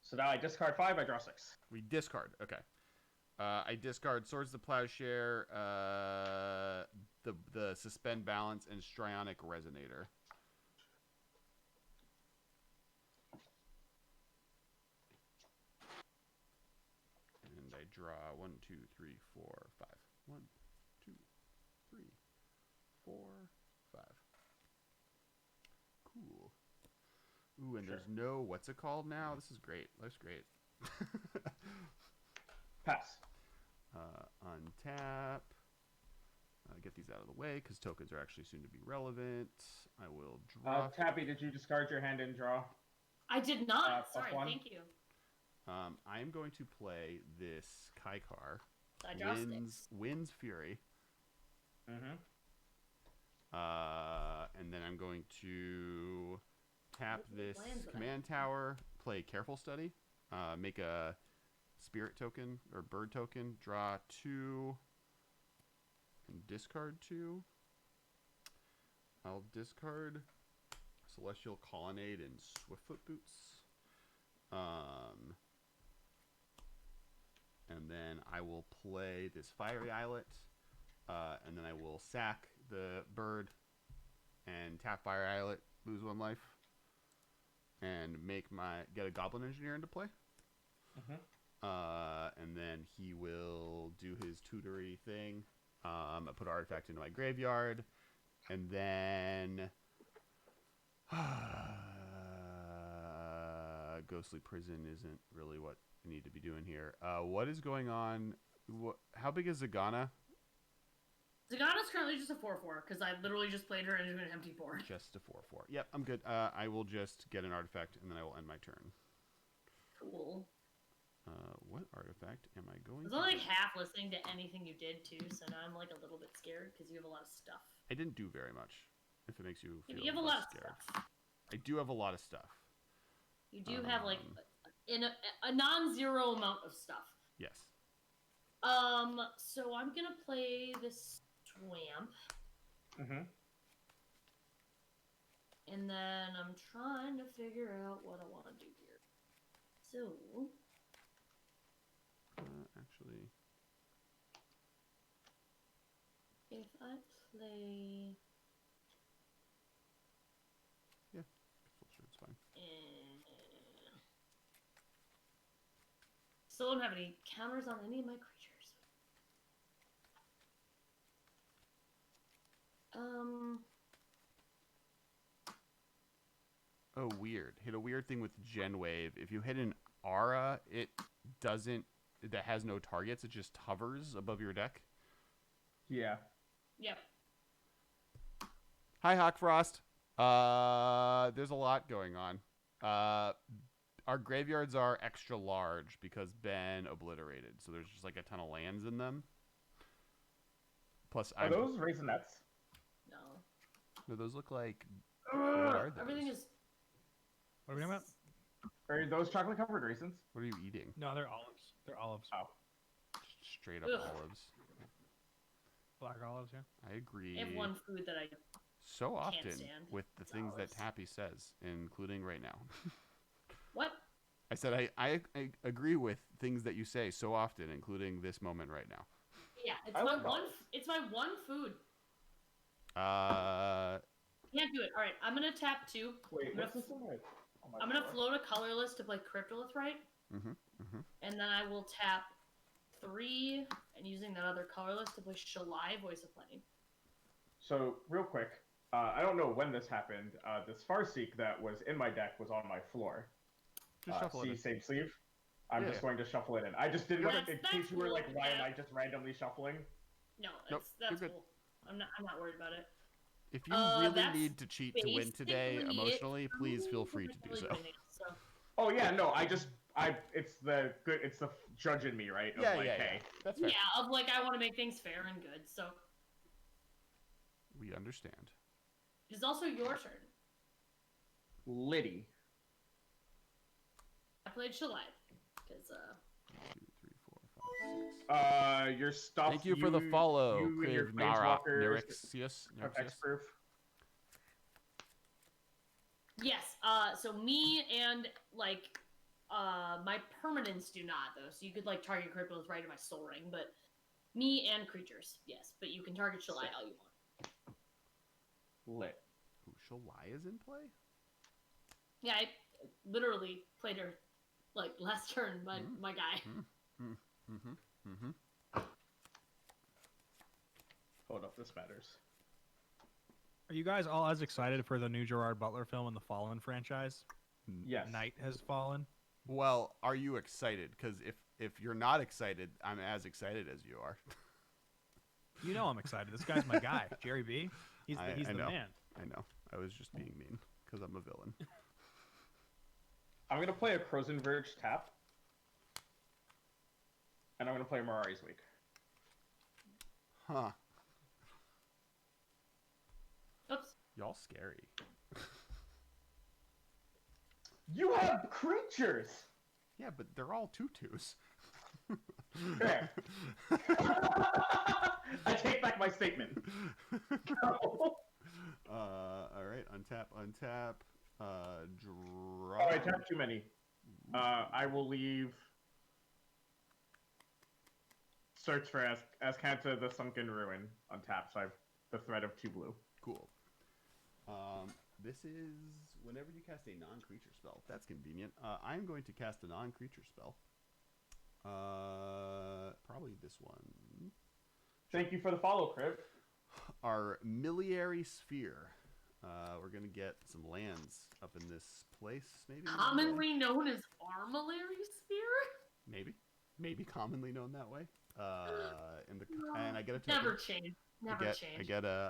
So now I discard 5, I draw 6. we discard. Okay, I discard Swords to Plowshare, the Suspend Balance, and Strionic Resonator. And I draw 1, 2, 3, 4, 5. 1, 2, 3, 4, 5. Cool. Ooh, and Sure. there's no what's it called now? This is great. Life's great. Pass. Untap. Get these out of the way because tokens are actually soon to be relevant. I will draw. Tappy, did you discard your hand and draw? I did not. Plus Sorry, 1? thank you. I am going to play this Kaikar. I draw 6. Wind's Fury. Mm-hmm. And then I'm going to tap Those are the this plans that I command tower, play Careful Study, make a spirit token or bird token, draw 2, and discard 2. I'll discard Celestial Colonnade and Swiftfoot Boots. And then I will play this Fiery Islet, and then I will sack the bird and tap Fire Islet, lose 1 life, and get a Goblin Engineer into play. And then he will do his tutory thing. I put an artifact into my graveyard, and then Ghostly Prison isn't really what I need to be doing here. What is going on? How big is Zagana? Zagana's currently just a 4/4 because I literally just played her into an empty board. Just a 4/4. Yep, I'm good. I will just get an artifact, and then I will end my turn. Cool. What artifact am I going I was to only do? like half listening to anything you did too, so now I'm like a little bit scared because you have a lot of stuff. I didn't do very much, if it makes you feel You have a less lot of scared. stuff. I do have a lot of stuff. You do have like Um, a non-zero amount of stuff. Yes. So I'm gonna play this Swamp, Mm-hmm. and then I'm trying to figure out what I want to do here. So Actually, if I play, Pistol Shirt's fine. still don't have any counters on any of my creatures. Oh, weird. Hit a weird thing with Gen Wave. If you hit an aura, that has no targets, it just hovers above your deck. Yeah. Yep. Hi, Hawkfrost. There's a lot going on. Our graveyards are extra large because Ben obliterated, so there's just like a ton of lands in them. Plus, Are those Raisinets? No. No, those look like. What are those? Everything is. What are we talking about? Are those chocolate covered raisins? What are you eating? No, they're olives. They're olives. Oh. Straight up Ugh. olives. Black olives, yeah. I agree. I have one food that I. So often stand. with the It's things olives. that Tappy says, including right now. What? I said I agree with things that you say so often, including this moment right now. Yeah, it's I my like one. olives. It's my one food. Uh, Can't do it. All right, I'm gonna tap 2. Wait, I'm gonna, what's this one? Oh, my I'm gonna floor. float a colorless to play Cryptolith, right? And then I will tap 3 and using that other colorless to play Shalai, Voice of Plenty. So, real quick, I don't know when this happened. This Farseek that was in my deck was on my floor. just shuffle it. See, in. same sleeve. I'm Yeah, just yeah. going to shuffle it in. I just didn't. That's- In that's case you were like, cool, why am yeah. I just randomly shuffling? No, Nope, that's you're good. cool. I'm not worried about it. If you really that's need to cheat to win today basically it emotionally, for please me. feel free to I'm do really so. doing it, so. Oh yeah, no. It's the judge in me, right? Of Yeah, like, yeah, hey, yeah. That's fair. Yeah, of like I want to make things fair and good. So We understand. it's also your turn. Liddy. I played Shalai because 2, 3, 4, 5, 6. Your stuff. Thank you for the follow, You and your Kriv Nara planeswalkers Nerexius. are hexproof. yes. So me and like my permanents do not though. So you could like target Cryptolith right in my Soul Ring, but me and creatures, yes. But you can target Shalai all you want. Lit. Ooh, Shalai is in play? Yeah, I literally played her like last turn. My guy. Hold up, this matters. Are you guys all as excited for the new Gerard Butler film in the Fallen franchise? Yes. Night Has Fallen. Well, are you excited? Because if you're not excited, I'm as excited as you are. You know I'm excited. This guy's my guy, Jerry B. He's I the know. man. I know. I was just being mean because I'm a villain. I'm gonna play a Frozen Verge tap, and I'm gonna play Mirari's Week. Huh. Oops. Y'all scary. You have creatures. Yeah, but they're all tutus. Fair. I take back my statement. All right. Untap. Draw. Oh, I tapped too many. I will leave. Search for Azcanta the Sunken Ruin on tap, so I have the threat of 2 blue. Cool. This is whenever you cast a non-creature spell. That's convenient. I'm going to cast a non-creature spell. Probably this one. Thank you for the follow, Kriv. Our Miliary Sphere. We're gonna get some lands up in this place, maybe. Commonly known as Armillary Sphere. Maybe commonly known that way. And I get a token. Never change. Never change. I'm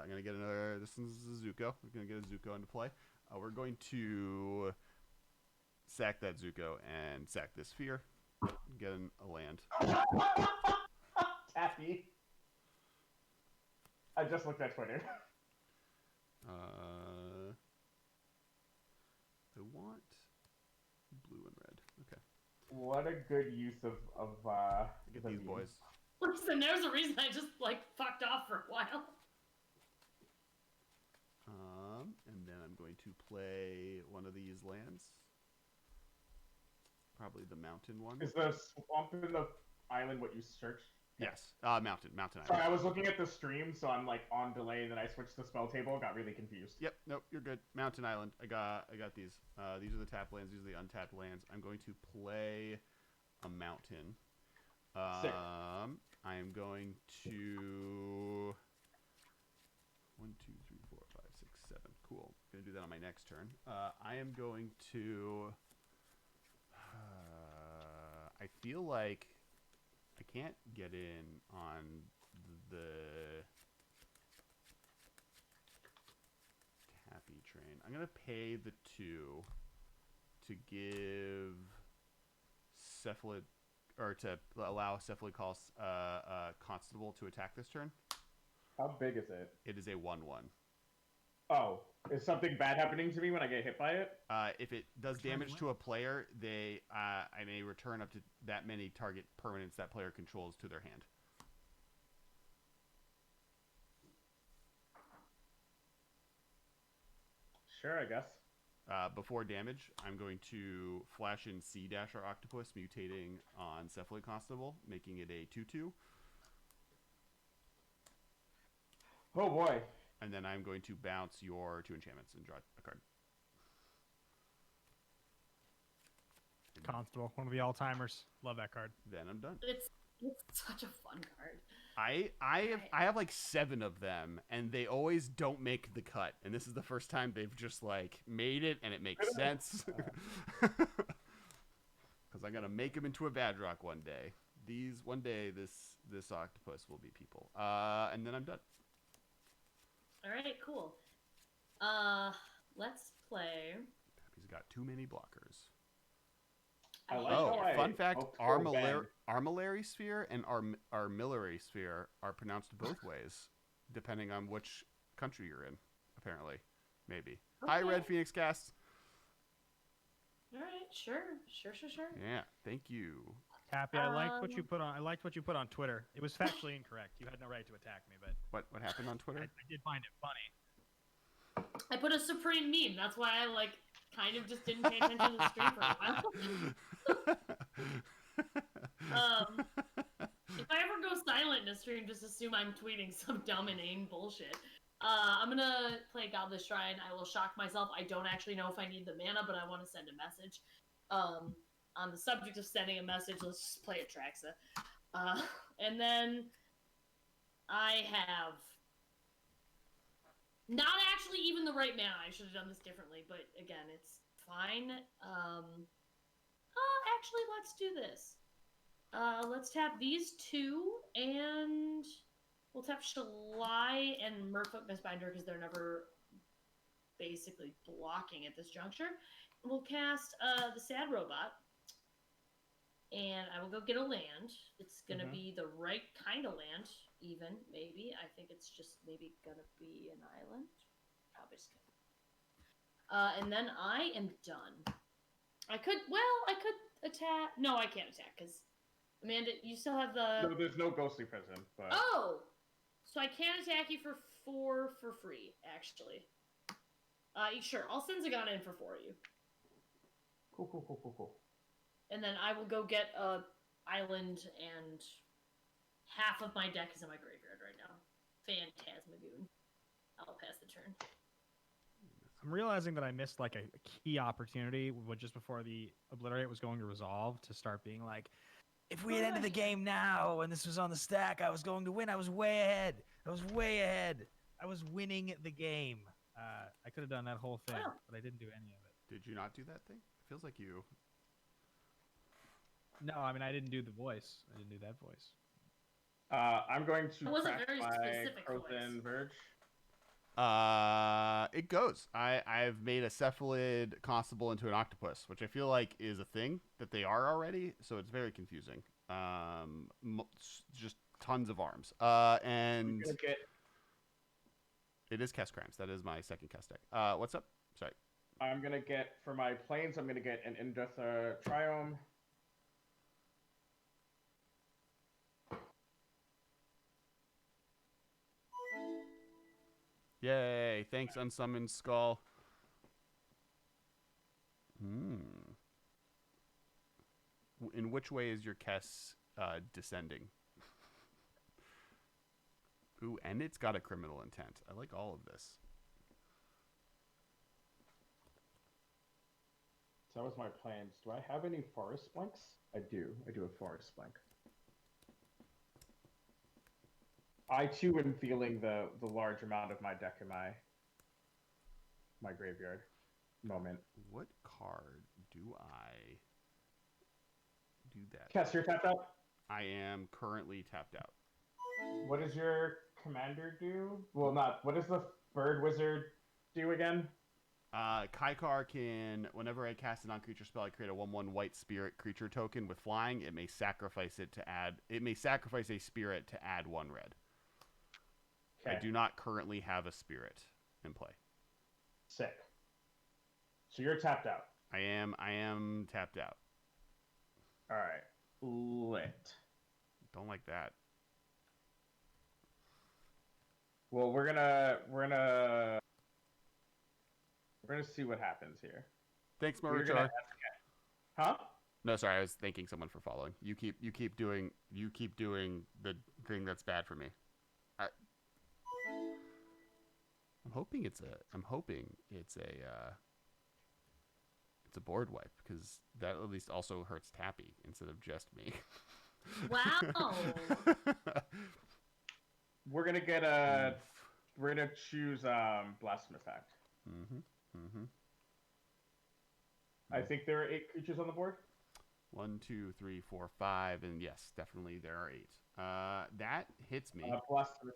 gonna get another. This one's a Zuko. We're gonna get a Zuko into play. We're going to sack that Zuko and sack this sphere. Get a land. Tappy. I just looked at Twitter. I want blue and red. Okay. What a good use of Get the these meme. boys. Listen, there's a reason I just like fucked off for a while. And then I'm going to play one of these lands. Probably the mountain one. Is the swamp in the island what you searched? Yes. Mountain Sorry, I island. was looking at the stream, so I'm like on delay, and then I switched the spell table, got really confused. Yep. Nope. You're good. Mountain island. I got these. These are the tapped lands. These are the untapped lands. I'm going to play a mountain. Sick. I am going to 1, 2, 3, 4, 5, 6, 7. Cool. Gonna do that on my next turn. I am going to. I feel like I can't get in on the Tappy train. I'm gonna pay the 2 to give Cephalid, or to allow Cephalid Constable to attack this turn. How big is it? It is a 1/1. Oh, is something bad happening to me when I get hit by it? If it does damage to a player, I may return up to that many target permanents that player controls to their hand. Sure, I guess. Before damage, I'm going to flash in Sea Dasher Octopus, mutating on Cephalid Constable, making it a 2/2. Oh boy. And then I'm going to bounce your 2 enchantments and draw a card. Constable, one of the all-timers. Love that card. Then I'm done. It's such a fun card. I have like 7 of them, and they always don't make the cut. And this is the first time they've just like made it, and it makes sense. Because I'm gonna make them into a Vadrok one day. One day this octopus will be people. And then I'm done. All right, cool. Let's play. He's got too many blockers. I like Oh, how fun fact: Ben. Armillary Sphere and Armillary Sphere are pronounced both ways, depending on which country you're in. Apparently, maybe. Okay. Hi, Red Phoenix Cast. All right, sure. Yeah, thank you. Tappy, I liked what you put on. I liked what you put on Twitter. It was factually incorrect. You had no right to attack me, but What happened on Twitter? I did find it funny. I put a supreme meme. That's why I kind of just didn't pay attention to the stream for a while. If I ever go silent in a stream, just assume I'm tweeting some dumb inane bullshit. I'm gonna play Godless Shrine. I will shock myself. I don't actually know if I need the mana, but I want to send a message. On the subject of sending a message, let's just play Atraxa. And then I have not actually even the right mana. I should have done this differently, but again, it's fine. Actually, let's do this. Let's tap these 2, and we'll tap Shalai and Merfolk Mistbinder because they're never basically blocking at this juncture. We'll cast the Sad Robot, and I will go get a land. It's gonna be the right kind of land, even maybe. I think it's just maybe gonna be an island. Probably just gonna. And then I am done. I could attack. No, I can't attack because Amanda, you still have the. No, there's no ghostly prison. But Oh, so I can attack you for 4 for free, actually. Sure, I'll send Zagana in for 4 of you. Cool. And then I will go get a island, and half of my deck is in my graveyard right now. Phantasmagoon. I'll pass the turn. I'm realizing that I missed like a key opportunity just before the Obliterate was going to resolve to start being like, if we had ended the game now and this was on the stack, I was going to win. I was way ahead. I was winning the game. I could have done that whole thing, but I didn't do any of it. Did you not do that thing? It feels like you. No, I mean, I didn't do the voice. I didn't do that voice. I'm going to It wasn't crack very my specific Crothin voice. Verge. It goes. I've made a Cephalid Constable into an octopus, which I feel like is a thing that they are already, so it's very confusing. Just tons of arms. And it is Cast Crimes. That is my second cast deck. What's up? Sorry. I'm gonna get for my planes. I'm gonna get an Indratha Triome. Yay! Thanks, Unsummoned Skull. In which way is your Kess descending? Ooh, and it's got a criminal intent. I like all of this. So that was my plans. Do I have any Forest Blinks? I do. I do have Forest Blink. I too am feeling the large amount of my deck in my graveyard moment. What card do I do that? Cass, you're tapped out? I am currently tapped out. What does your commander do? Well, not. What does the Bird Wizard do again? Kaikar can, whenever I cast a non-creature spell, I create a 1/1 white spirit creature token with flying. It may sacrifice a spirit to add 1 red. Okay. I do not currently have a spirit in play. Sick. So you're tapped out. I am tapped out. All right. Lit. Don't like that. Well, we're gonna see what happens here. Thanks, We're Maruchar. Huh? No, sorry, I was thanking someone for following. You keep doing the thing that's bad for me. I'm hoping it's a board wipe, because that at least also hurts Tappy instead of just me. Wow. We're gonna choose Blasphemous Act. I think there are 8 creatures on the board. 1, 2, 3, 4, 5, and yes, definitely there are 8. That hits me. Blasphemous.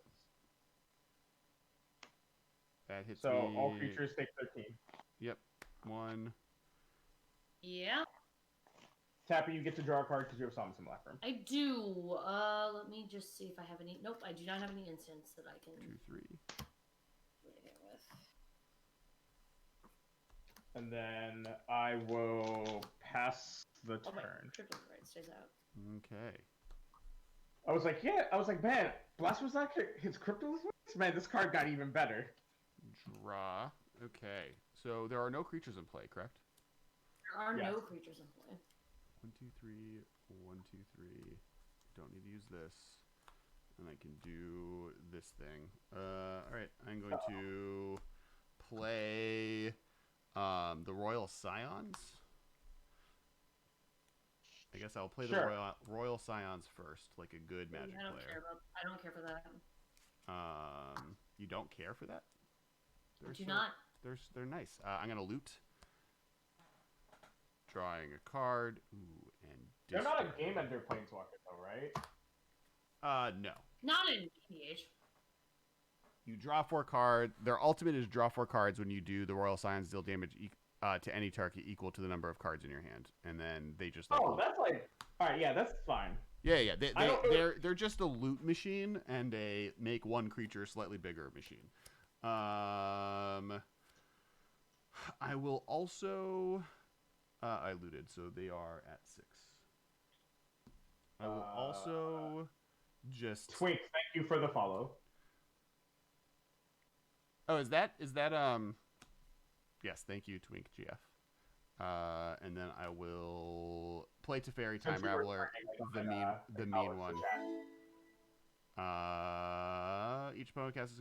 That hits So me. all creatures take 13. Yep. 1. Yeah, Tappy, you get to draw a card because you have Psalms in Black Room. I do. Let me just see if I have any. Nope, I do not have any instants that I can 2, 3. play here with. And then I will pass the Oh, wait, turn. Cryptic right stays out. Okay. I was like, man, Blasphemous Act hits Crypto. Man, this card got even better. Draw. Okay. So there are no creatures in play, correct? There are Yes. no creatures in play. 1, 2, 3. 1, 2, 3. Don't need to use this. And I can do this thing. Alright. I'm going to play the Royal Scions. I guess I'll play the Royal Scions first, like a good Magic I don't player. I don't care for that. You don't care for that? I do not. They're nice. I'm gonna loot. Drawing a card. Ooh, and They're not a discard. game ender planeswalker though, right? No. Not in PH. You draw 4 cards. Their ultimate is draw 4 cards. When you do, the Royal Scions deal damage to any target equal to the number of cards in your hand, and then they just. Like, That's like. All right, yeah, that's fine. Yeah. They're just a loot machine and a make 1 creature slightly bigger machine. I will also. I looted, so they are at 6. I will also just. Twink, thank you for the follow. Oh, is that Yes, thank you, Twink GF. And then I will play Teferi Time Raveler, the mean one. Each opponent casts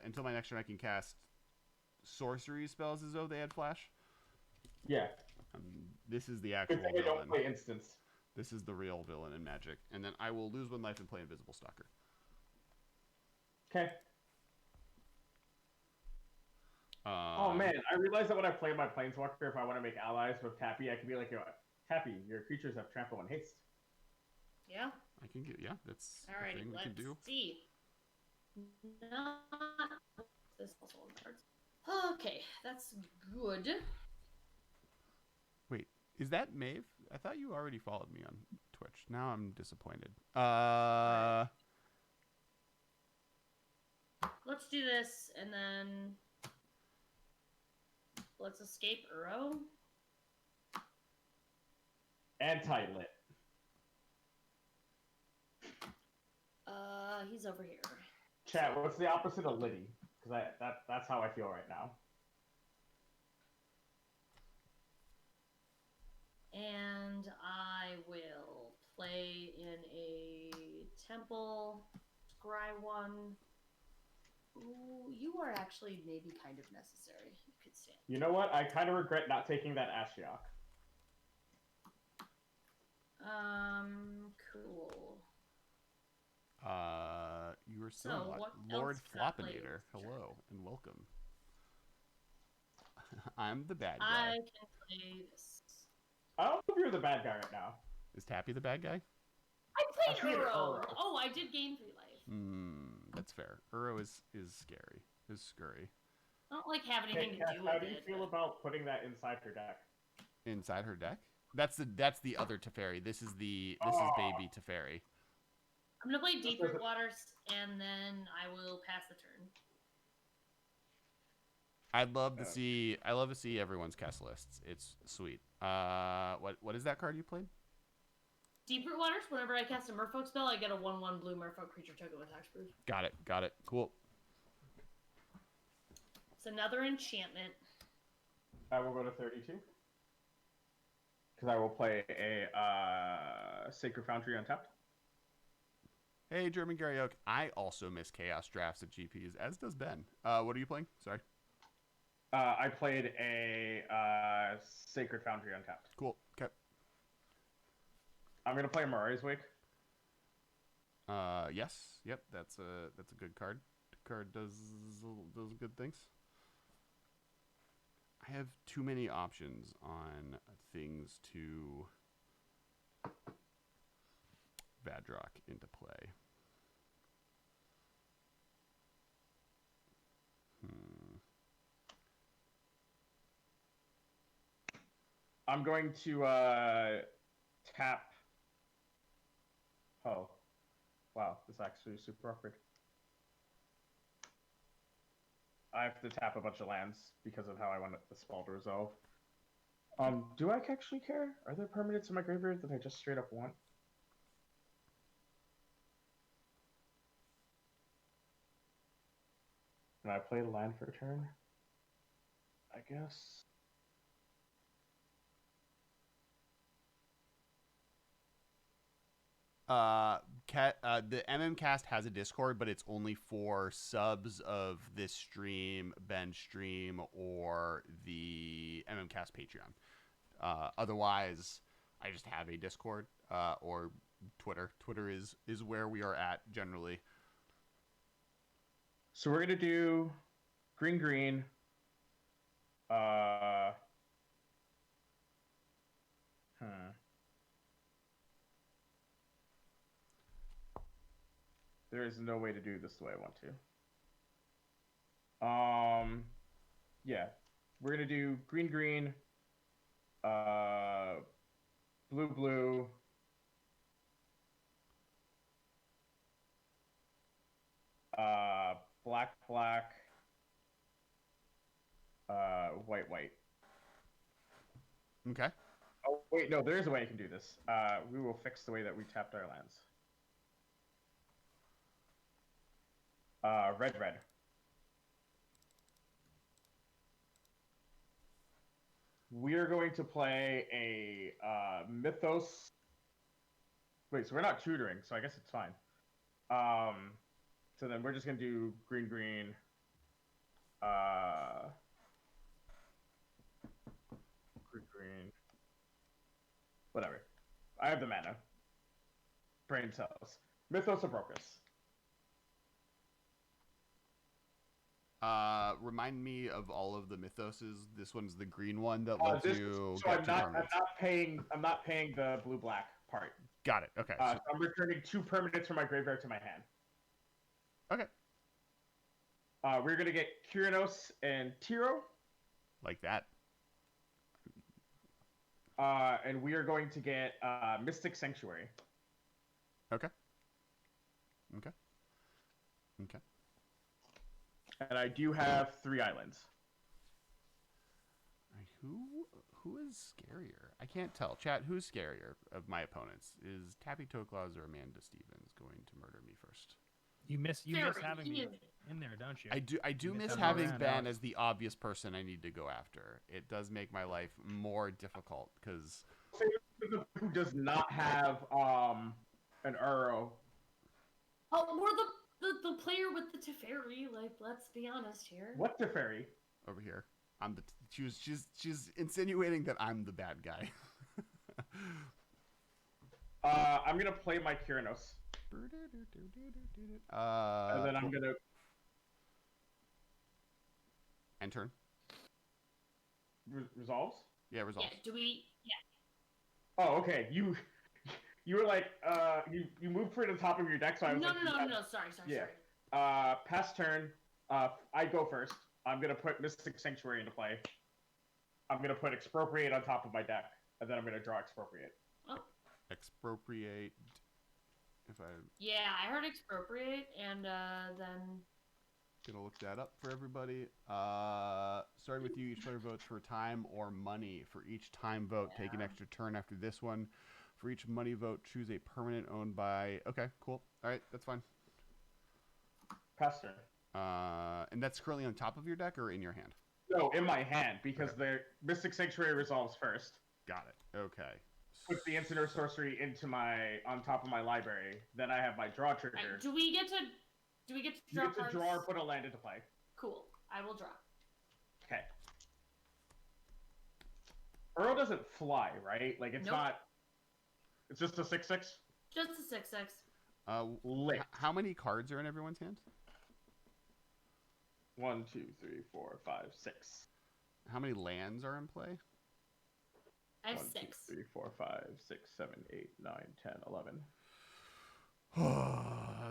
until my next turn. I can cast sorcery spells as though they had flash. Yeah. This is the actual Good thing I villain. don't play instants. This is the real villain in Magic. And then I will lose 1 life and play Invisible Stalker. Okay. Oh Um, man, I realized that when I play my Planeswalker, if I want to make allies with Tappy, I can be like, yo, Tappy, your creatures have trample and haste. Yeah. I can get, yeah, that's All a right. thing we Let's can do. see. Not this also on cards. Okay, that's good. Wait, is that Maeve? I thought you already followed me on Twitch. Now I'm disappointed. Let's do this, and then let's escape Uro. Anti-lit. He's over here. Chat, what's the opposite of Liddy? Because that's how I feel right now. And I will play in a temple, scry 1. Ooh, you are actually maybe kind of necessary. You could stand. You know what? I kind of regret not taking that Ashiok. Cool. You are So, still what Lord else can I play Floppinator. with Hello and welcome. I'm the bad I guy. can play this. I don't know if you're the bad guy right now. Is Tappy the bad guy? I played I played Uro. Uro. Oh, I did gain 3 life. That's fair. Uro is scary. Is scurry. I don't like have anything Cass, to do how with do you it. feel but- about putting that inside her deck? Inside her deck? That's the other Teferi. This is baby Teferi. I'm gonna play Deep Root doesn't- Waters, and then I will pass the turn. I'd love to see everyone's cast lists. It's sweet. What is that card you played? Deep Root Waters, whenever I cast a Merfolk spell, I get a 1/1 blue Merfolk creature token with hexproof. Got it. Cool. It's another enchantment. I will go to 32. Because I will play a Sacred Foundry untapped. Hey, German Karaoke. I also miss Chaos Drafts at GPs, as does Ben. What are you playing? Sorry. I played a Sacred Foundry untapped. Cool. Okay. I'm gonna play Mirari's Wake. Yes. Yep. That's a good card. The card does good things. I have too many options on things to Vadrok into play. I'm going to tap. Oh, wow! This is actually super awkward. I have to tap a bunch of lands because of how I want the spell to resolve. Do I actually care? Are there permanents in my graveyard that I just straight up want? Can I play the land for a turn? I guess. The MMCast has a Discord, but it's only for subs of this stream, Ben's stream, or the MMCast Patreon. Otherwise, I just have a Discord or Twitter. Twitter is where we are at generally. So we're gonna do green. There is no way to do this the way I want to. Yeah, we're gonna do green, blue, black, white. Okay. Oh wait, no, there is a way I can do this. We will fix the way that we tapped our lands. Red. We are going to play a Mythos. Wait, so we're not tutoring, so I guess it's fine. So then we're just gonna do green. Green. Whatever. I have the mana. Brain cells. Mythos of Brocus. Remind me of all of the Mythoses. This one's the green one that lets you so get I'm two not permanents. I'm not paying the blue-black part. Got it. Okay. So I'm returning 2 permanents from my graveyard to my hand. Okay. We're gonna get Kyranos and Tiro. Like that. And we are going to get Mystic Sanctuary. Okay. And I do have 3 islands. Who is scarier? I can't tell. Chat, who's scarier of my opponents? Is Tappy Toklaws or Amanda Stevens going to murder me first? You miss having me in there, don't you? I do miss having having around, Ben Alex. as the obvious person I need to go after. It does make my life more difficult because Who does not have an arrow? Oh, we're the player with the Teferi. Like, let's be honest here. What Teferi? over here, she's insinuating that I'm the bad guy. I'm gonna play my Kyranos. And then I'm gonna end turn. Resolves? Yeah, resolves. Yeah, do we? Yeah. Oh, okay. You were like you moved for the top of your deck, so I was No. like, Sorry. yeah. Pass turn. I go first. I'm gonna put Mystic Sanctuary into play. I'm gonna put Expropriate on top of my deck, and then I'm gonna draw Expropriate. Oh. Expropriate. If I I heard Expropriate, and then gonna look that up for everybody. Starting with you, each player votes for time or money. For each time vote, take an extra turn after this one. For each money vote, choose a permanent owned by. Okay, cool. All right, that's fine. Pass turn. And that's currently on top of your deck or in your hand? No, in my hand, because the Mystic Sanctuary resolves first. Got it. Okay. Put the instant or sorcery on top of my library. Then I have my draw trigger. do we get to draw You get to cards? draw or put a land into play. Cool. I will draw. Okay. Earl doesn't fly, right? Like, it's Nope. not... It's just a 6/6? Just a 6/6. Licked. How many cards are in everyone's hand? 1, 2, 3, 4, 5, 6. How many lands are in play? I have 1, 2, 6. 3, 4, 5, 6, 7, 8, 9, 10, 11.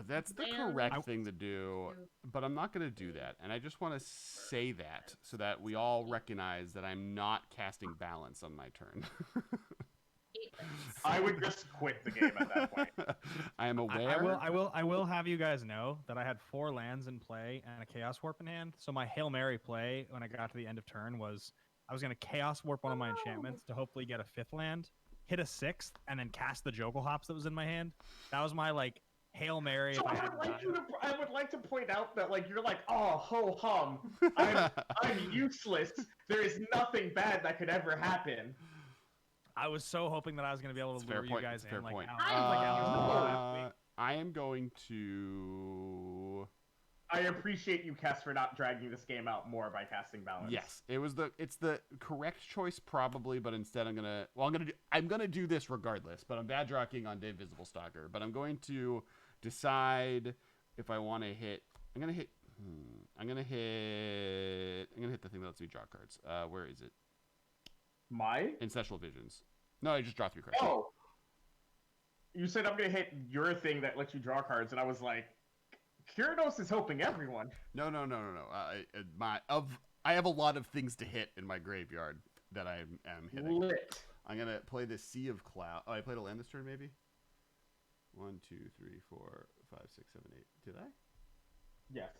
That's the And- correct thing to do, but I'm not going to do that. And I just want to say that so that we all recognize that I'm not casting balance on my turn. 8 lands. I would just quit the game at that point. I am aware. I will have you guys know that I had 4 lands in play and a Chaos Warp in hand. So my Hail Mary play when I got to the end of turn was I was going to Chaos Warp one of my enchantments to hopefully get a 5th land, hit a 6th, and then cast the Jokel Hops that was in my hand. That was my Hail Mary. So if I would like to point out that you're like, oh ho hum, I'm useless. There is nothing bad that could ever happen. I was so hoping that I was going to be able It's to a fair lure point. you guys It's a fair in. point. I am going to. Oh, I appreciate you, Kess, for not dragging this game out more by casting balance. Yes, it's the correct choice probably, but instead I'm gonna do this regardless. But I'm Vadroking on Dave Visible Stalker. But I'm going to decide if I want to hit. I'm gonna hit the thing that lets me draw cards. Where is it? My? Ancestral Visions. No, I just draw 3 cards. Oh. You said I'm gonna hit your thing that lets you draw cards, and I was like, Kyrinos is helping everyone. No. I have a lot of things to hit in my graveyard that I am hitting. Lit. I'm gonna play the Sea of Cloud. Oh, I played a land this turn, maybe. 1, 2, 3, 4, 5, 6, 7, 8. Did I? Yes.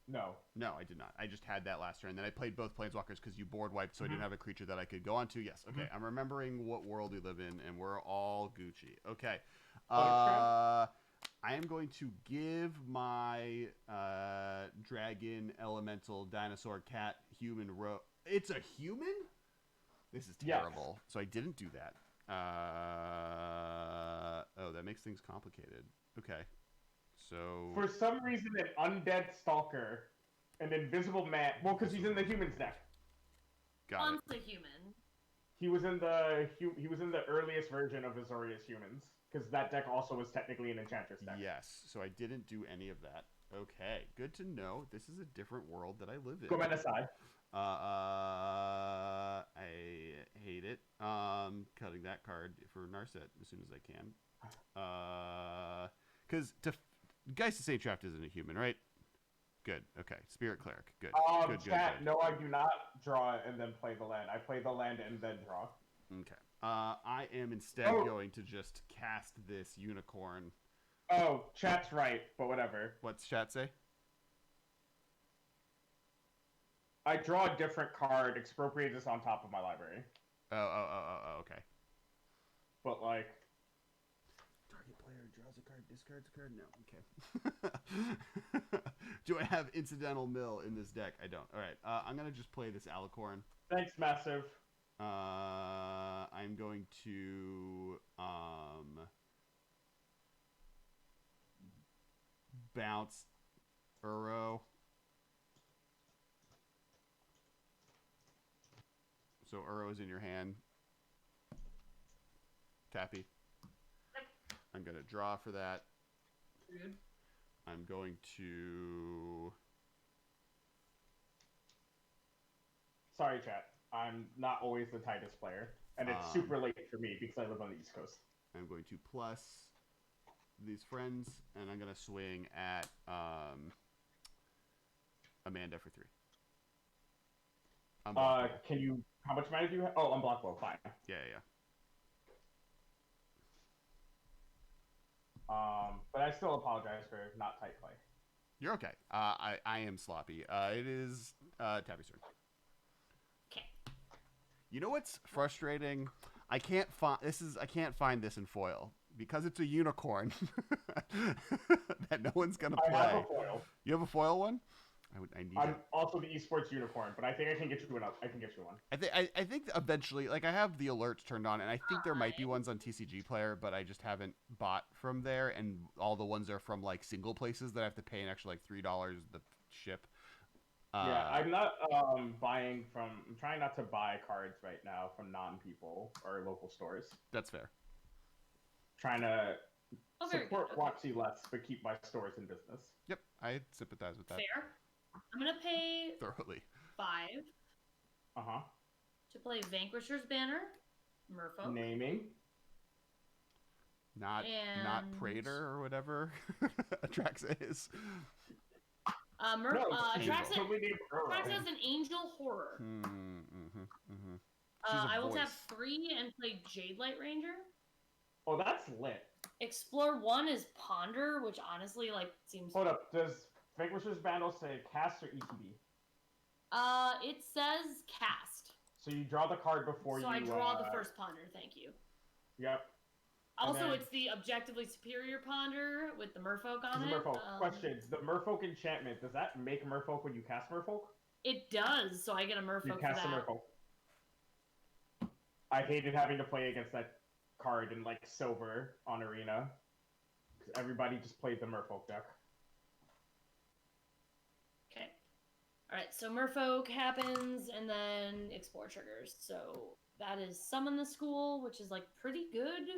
No. No, I did not. I just had that last turn. Then I played both Planeswalkers because you board wiped, so I didn't have a creature that I could go onto. Yes. Okay. I'm remembering what world we live in, and we're all Gucci. Okay. I am going to give my dragon, elemental, dinosaur, cat, human It's a human? This is terrible. Yes. So I didn't do that. Oh, that makes things complicated. Okay. So for some reason, an undead stalker, an invisible man. Well, because he's in the humans deck. Got Once it. a human. He was in the earliest version of Azorius Humans, because that deck also was technically an Enchantress deck. Yes, so I didn't do any of that. Okay, good to know. This is a different world that I live in. Comment aside. I hate it. Cutting that card for Narset as soon as I can. Because Geist of Sage Trapped isn't a human, right? Good. Okay. Spirit Cleric. Good. Good. No, I do not draw and then play the land. I play the land and then draw. Okay. I am instead going to just cast this unicorn. Oh, chat's right, but whatever. What's chat say? I draw a different card, expropriate this on top of my library. Oh, okay. But target player draws a card, discards a card? No, okay. Do I have Incidental Mill in this deck? I don't. Alright, I'm going to just play this Alicorn. Thanks, Massive. I'm going to bounce Uro. So Uro is in your hand. Tappy. I'm going to draw for that. Rude. I'm going to... Sorry, chat. I'm not always the tightest player. And it's super late for me because I live on the East Coast. I'm going to plus these friends, and I'm going to swing at Amanda for 3. Unblockable. Can you? How much mana do you have? Oh, unblockable. Fine. Yeah, yeah. But I still apologize for not tight play. You're okay. I am sloppy. It is Tappy's turn. Okay. You know what's frustrating? I can't find this in foil because it's a unicorn that no one's gonna play. I have a foil. You have a foil one? I need I'm it. also the esports unicorn, but I think I can get you one. I can get you one. I think eventually, like, I have the alerts turned on, and I think there might be ones on TCG Player, but I just haven't bought from there, and all the ones are from like single places that I have to pay an extra like $3 the ship. Yeah, I'm not buying from. I'm trying not to buy cards right now from non-people or local stores. That's fair. Trying to very support good. Okay. Watsi less, but keep my stores in business. Yep, I sympathize with that. Fair. I'm gonna pay Thoroughly. 5 Uh-huh. to play Vanquisher's Banner, Merfolk. Naming. Not Praetor or whatever Atraxa is. Atraxa totally named Earl. is an angel horror. I will tap 3 and play Jade Light Ranger. Oh, that's lit. Explore 1 is Ponder, which honestly like seems. Hold up. Does Vanquisher's Battle say cast or ETB? It says cast. So you draw the card before you. So I draw the first Ponder. Thank you. Yep. Also, then... it's the objectively superior Ponder with the Merfolk on it. Merfolk. Questions. The Merfolk enchantment, does that make Merfolk when you cast Merfolk? It does, so I get a Merfolk you cast for that. A Merfolk. I hated having to play against that card in like silver on Arena. Because everybody just played the Merfolk deck. Okay. Alright, so Merfolk happens, and then Explore triggers. So that is Summon the School, which is like pretty good.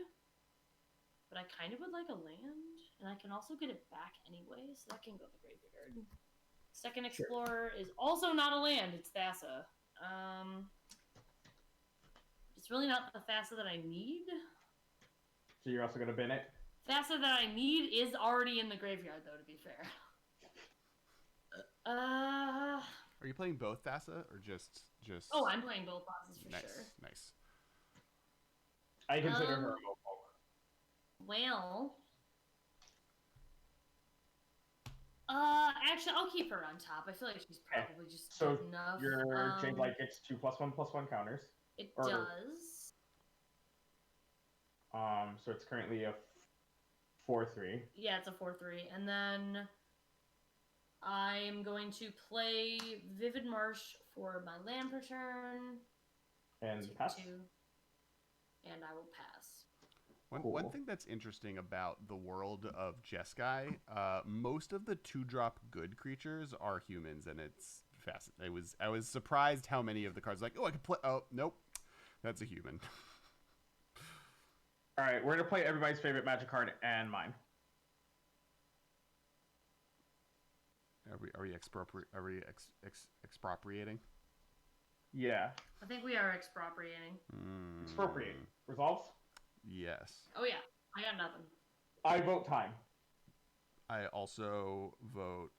But I kind of would like a land, and I can also get it back anyway, so that can go to the graveyard. Second Explorer is also not a land, it's Thassa. It's really not the Thassa that I need. So you're also going to bin it? Thassa that I need is already in the graveyard, though, to be fair. Are you playing both Thassa, or just... Oh, I'm playing both bosses for sure. Nice. I consider her a Merfolk. Well... actually, I'll keep her on top. I feel like she's probably just so enough. Your Jade Light gets 2+1/+1 counters. It does. So it's currently a 4/3. Yeah, it's a 4/3. And then I'm going to play Vivid Marsh for my land per turn. And pass. 2. And I will pass. One thing that's interesting about the world of Jeskai, most of the 2-drop good creatures are humans, and it's fascinating. I was surprised how many of the cards like, oh, I can play. Oh, nope, that's a human. All right, we're gonna play everybody's favorite Magic card and mine. Are we expropriating? Yeah. I think we are expropriating. Expropriate. Resolves? Yes. Oh yeah, I got nothing. I vote time. I also vote.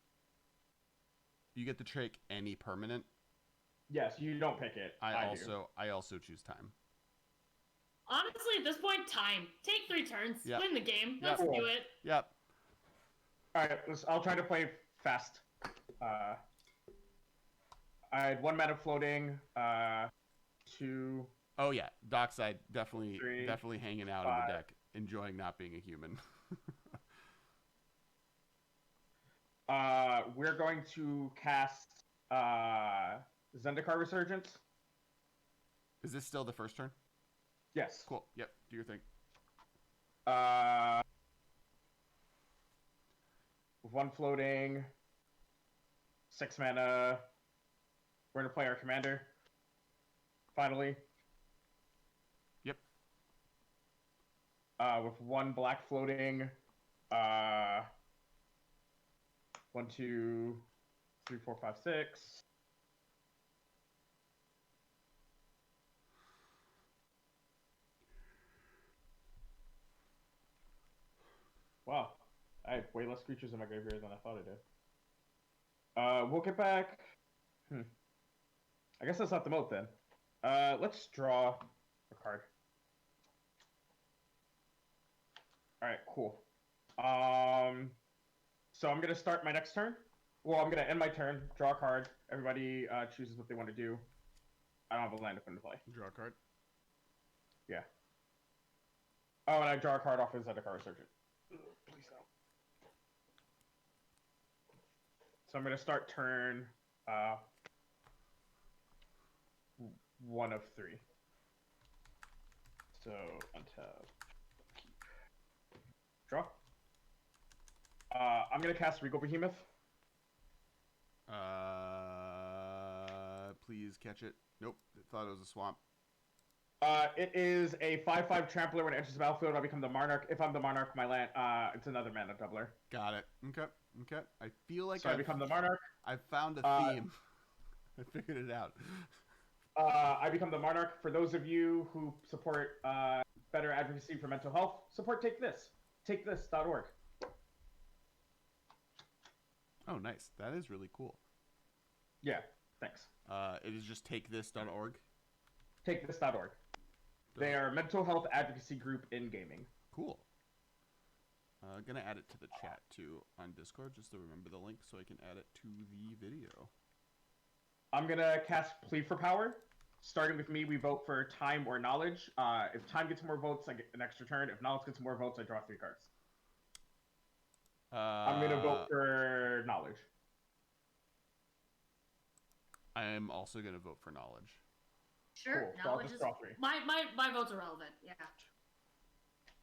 You get to take any permanent. Yes, you don't pick it. I also choose time. Honestly, at this point, time. Take 3 turns. Yep. Win the game. Yep. Let's do it. Yep. All right, I'll try to play fast. I had 1 mana floating. 2. Oh yeah, Dockside definitely 3, definitely hanging out 5. on the deck, enjoying not being a human. We're going to cast Zendikar Resurgence. Is this still the first turn? Yes. Cool. Yep. Do your thing. With 1 floating, 6 mana. We're gonna play our commander. Finally. Yep. With 1 black floating. 1, 2, 3, 4, 5, 6. Wow, I have way less creatures in my graveyard than I thought I did. We'll get back. I guess that's not the moat then. Let's draw a card. All right, cool. So I'm gonna start my next turn. Well, I'm gonna end my turn, draw a card. Everybody chooses what they want to do. I don't have a land to play. Draw a card. Yeah. Oh, and I draw a card off his Zendikar Resurgent. Please no. So I'm gonna start turn 1 of 3. So untap, keep, draw. I'm gonna cast Regal Behemoth. Please catch it. Nope, thought it was a swamp. It is a 5/5 trampler. When it enters the battlefield, I become the Monarch. If I'm the Monarch, my land, it's another mana doubler. Got it. Okay. I feel like So I become the Monarch. I found a theme. I figured it out. I become the Monarch. For those of you who support better advocacy for mental health, support Take This. TakeThis.org. Oh, nice. That is really cool. Yeah, thanks. It is just takethis.org. TakeThis.org. They are a mental health advocacy group in gaming. Cool. Gonna add it to the chat too on Discord just to remember the link so I can add it to the video. I'm gonna cast Plea for Power. Starting with me, we vote for time or knowledge. If time gets more votes, I get an extra turn. If knowledge gets more votes, I draw 3 cards. I'm gonna vote for knowledge. I am also gonna vote for knowledge. Sure. Cool. So I'll Knowledge just is draw 3. my vote's irrelevant. Yeah.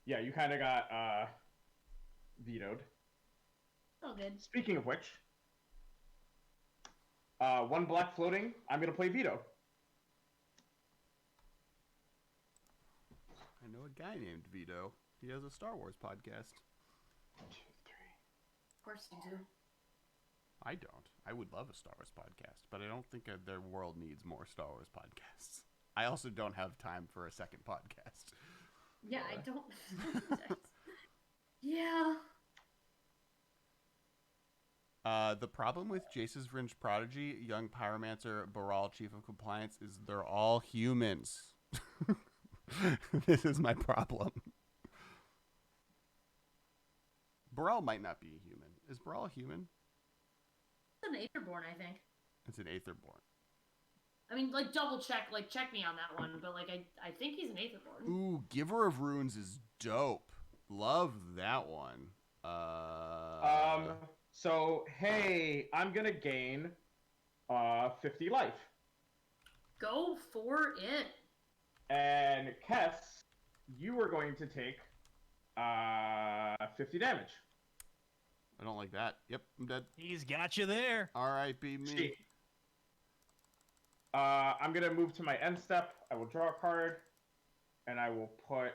Yeah, you kind of got vetoed. Oh, good. Speaking of which, 1 black floating. I'm gonna play veto. I know a guy named Vito. He has a Star Wars podcast. 1, 2, 3. Of course you do. I don't. I would love a Star Wars podcast, but I don't think their world needs more Star Wars podcasts. I also don't have time for a second podcast. Yeah, I don't. Yeah. The problem with Jace's Fringe Prodigy, Young Pyromancer, Baral, Chief of Compliance, is they're all humans. This is my problem. Baral might not be a human. Is Baral a human? It's an Aetherborn, I think. It's an Aetherborn. I mean, like, double check, like, check me on that one, but, like, I think he's an Aetherborn. Ooh, Giver of Runes is dope. Love that one. So, hey, I'm gonna gain 50 life. Go for it. And Kess, you are going to take 50 damage. I don't like that. Yep, I'm dead. He's got you there. R.I.P. me. Gee. I'm gonna move to my end step. I will draw a card, and I will put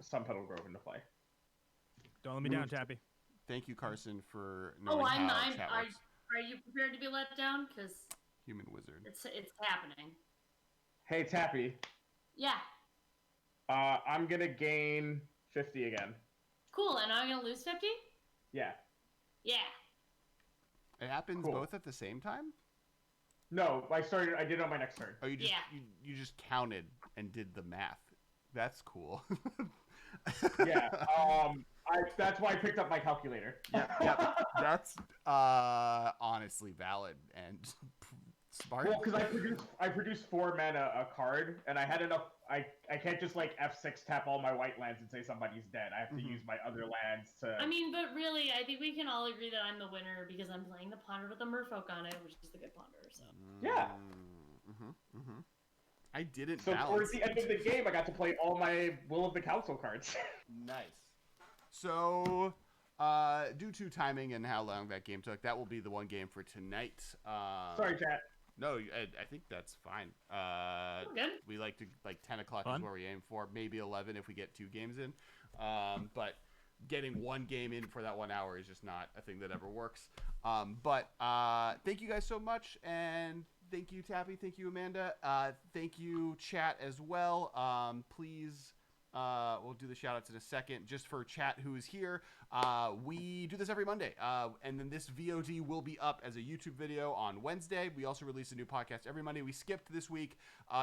Sun Petal Grove into play. Don't let me down, Tappy. Thank you, Carson, for knowing I'm. how chat works. Are you prepared to be let down? Because Human wizard. it's happening. Hey, Tappy. Yeah. I'm gonna gain 50 again. Cool. And I'm gonna lose 50. Yeah. Yeah. It happens Cool. both at the same time? No, I did it on my next turn. Oh, you just Yeah. you just counted and did the math. That's cool. Yeah. That's why I picked up my calculator. Yep. That's honestly valid and smart. Well, because I produced 4 mana a card, and I had enough. I can't just like F6 tap all my white lands and say somebody's dead. I have to use my other lands to. I mean, but really, I think we can all agree that I'm the winner because I'm playing the Ponder with the Merfolk on it, which is the good Ponder. So. Yeah. I didn't So balance. towards the end of the game, I got to play all my Will of the Council cards. Nice. So, due to timing and how long that game took, that will be the one game for tonight. Sorry, chat. No, I think that's fine. Good. We like to 10 o'clock Fun. is where we aim for. Maybe 11 if we get 2 games in. But getting 1 game in for that 1 hour is just not a thing that ever works. But thank you guys so much, and thank you, Tappy. Thank you, Amanda. Thank you, chat, as well. Please We'll do the shout outs in a second. Just for chat who is here, we do this every Monday. And then this VOD will be up as a YouTube video on Wednesday. We also release a new podcast every Monday. We skipped this week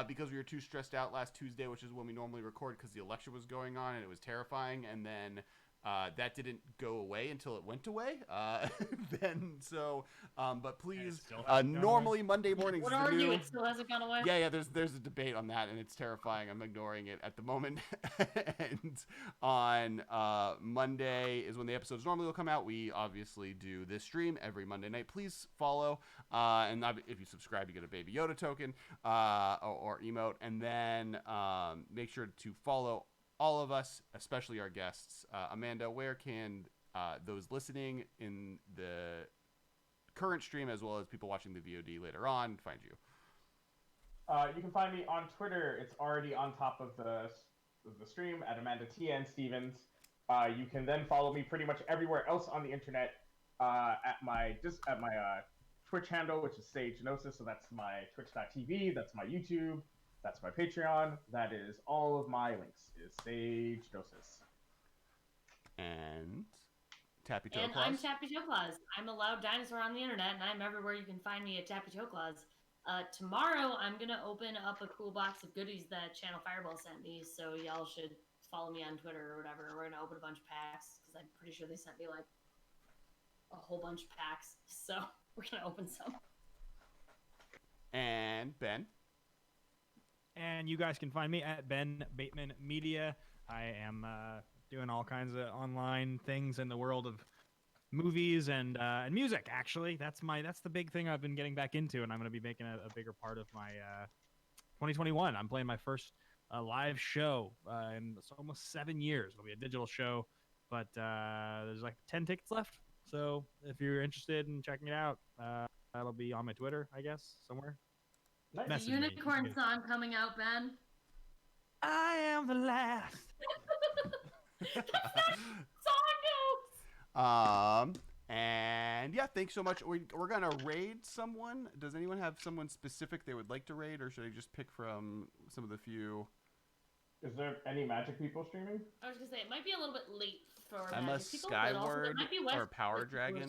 because we were too stressed out last Tuesday, which is when we normally record because the election was going on and it was terrifying. And then that didn't go away until it went away. But please, normally Monday mornings. What are you? It still hasn't gone away. Yeah. There's a debate on that, and it's terrifying. I'm ignoring it at the moment. And on Monday is when the episodes normally will come out. We obviously do this stream every Monday night. Please follow, and if you subscribe, you get a Baby Yoda token or emote, and then make sure to follow all of us, especially our guests. Amanda, where can those listening in the current stream as well as people watching the VOD later on find you? You can find me on Twitter. It's already on top of the stream at Amanda TN Stevens. You can then follow me pretty much everywhere else on the internet at my Twitch handle, which is Sage Gnosis. So that's my Twitch.tv. That's my YouTube. That's my Patreon. That is all of my links. Is Sage Gnosis. And Tappy Toe And Claus. I'm Tappy Toe Claus. I'm a loud dinosaur on the internet, and I'm everywhere you can find me at Tappy Toe Claus. Tomorrow, I'm gonna open up a cool box of goodies that Channel Fireball sent me, so y'all should follow me on Twitter or whatever. We're gonna open a bunch of packs because I'm pretty sure they sent me like a whole bunch of packs. So we're gonna open some. And Ben. And you guys can find me at Ben Bateman Media. I am doing all kinds of online things in the world of movies and music. Actually, that's the big thing I've been getting back into, and I'm going to be making a bigger part of my 2021. I'm playing my first live show in almost 7 years. It'll be a digital show, but there's like 10 tickets left. So if you're interested in checking it out, that'll be on my Twitter, I guess, somewhere. The unicorn song coming out, Ben. I am the last. That's that song goes. And yeah, thanks so much. We're gonna raid someone. Does anyone have someone specific they would like to raid, or should I just pick from some of the few? Is there any Magic people streaming? I was gonna say it might be a little bit late for I'm a Magic people, but also there Skyward might be or Power Dragon.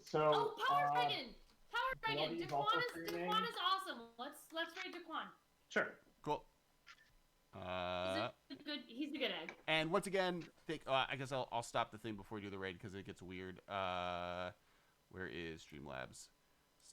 So Power Dragon! Power Dragon! Bloody also Daquan streaming. is awesome. Let's raid Daquan. Sure. Cool. He's a good egg. And once again, I guess I'll stop the thing before we do the raid because it gets weird. Where is Streamlabs?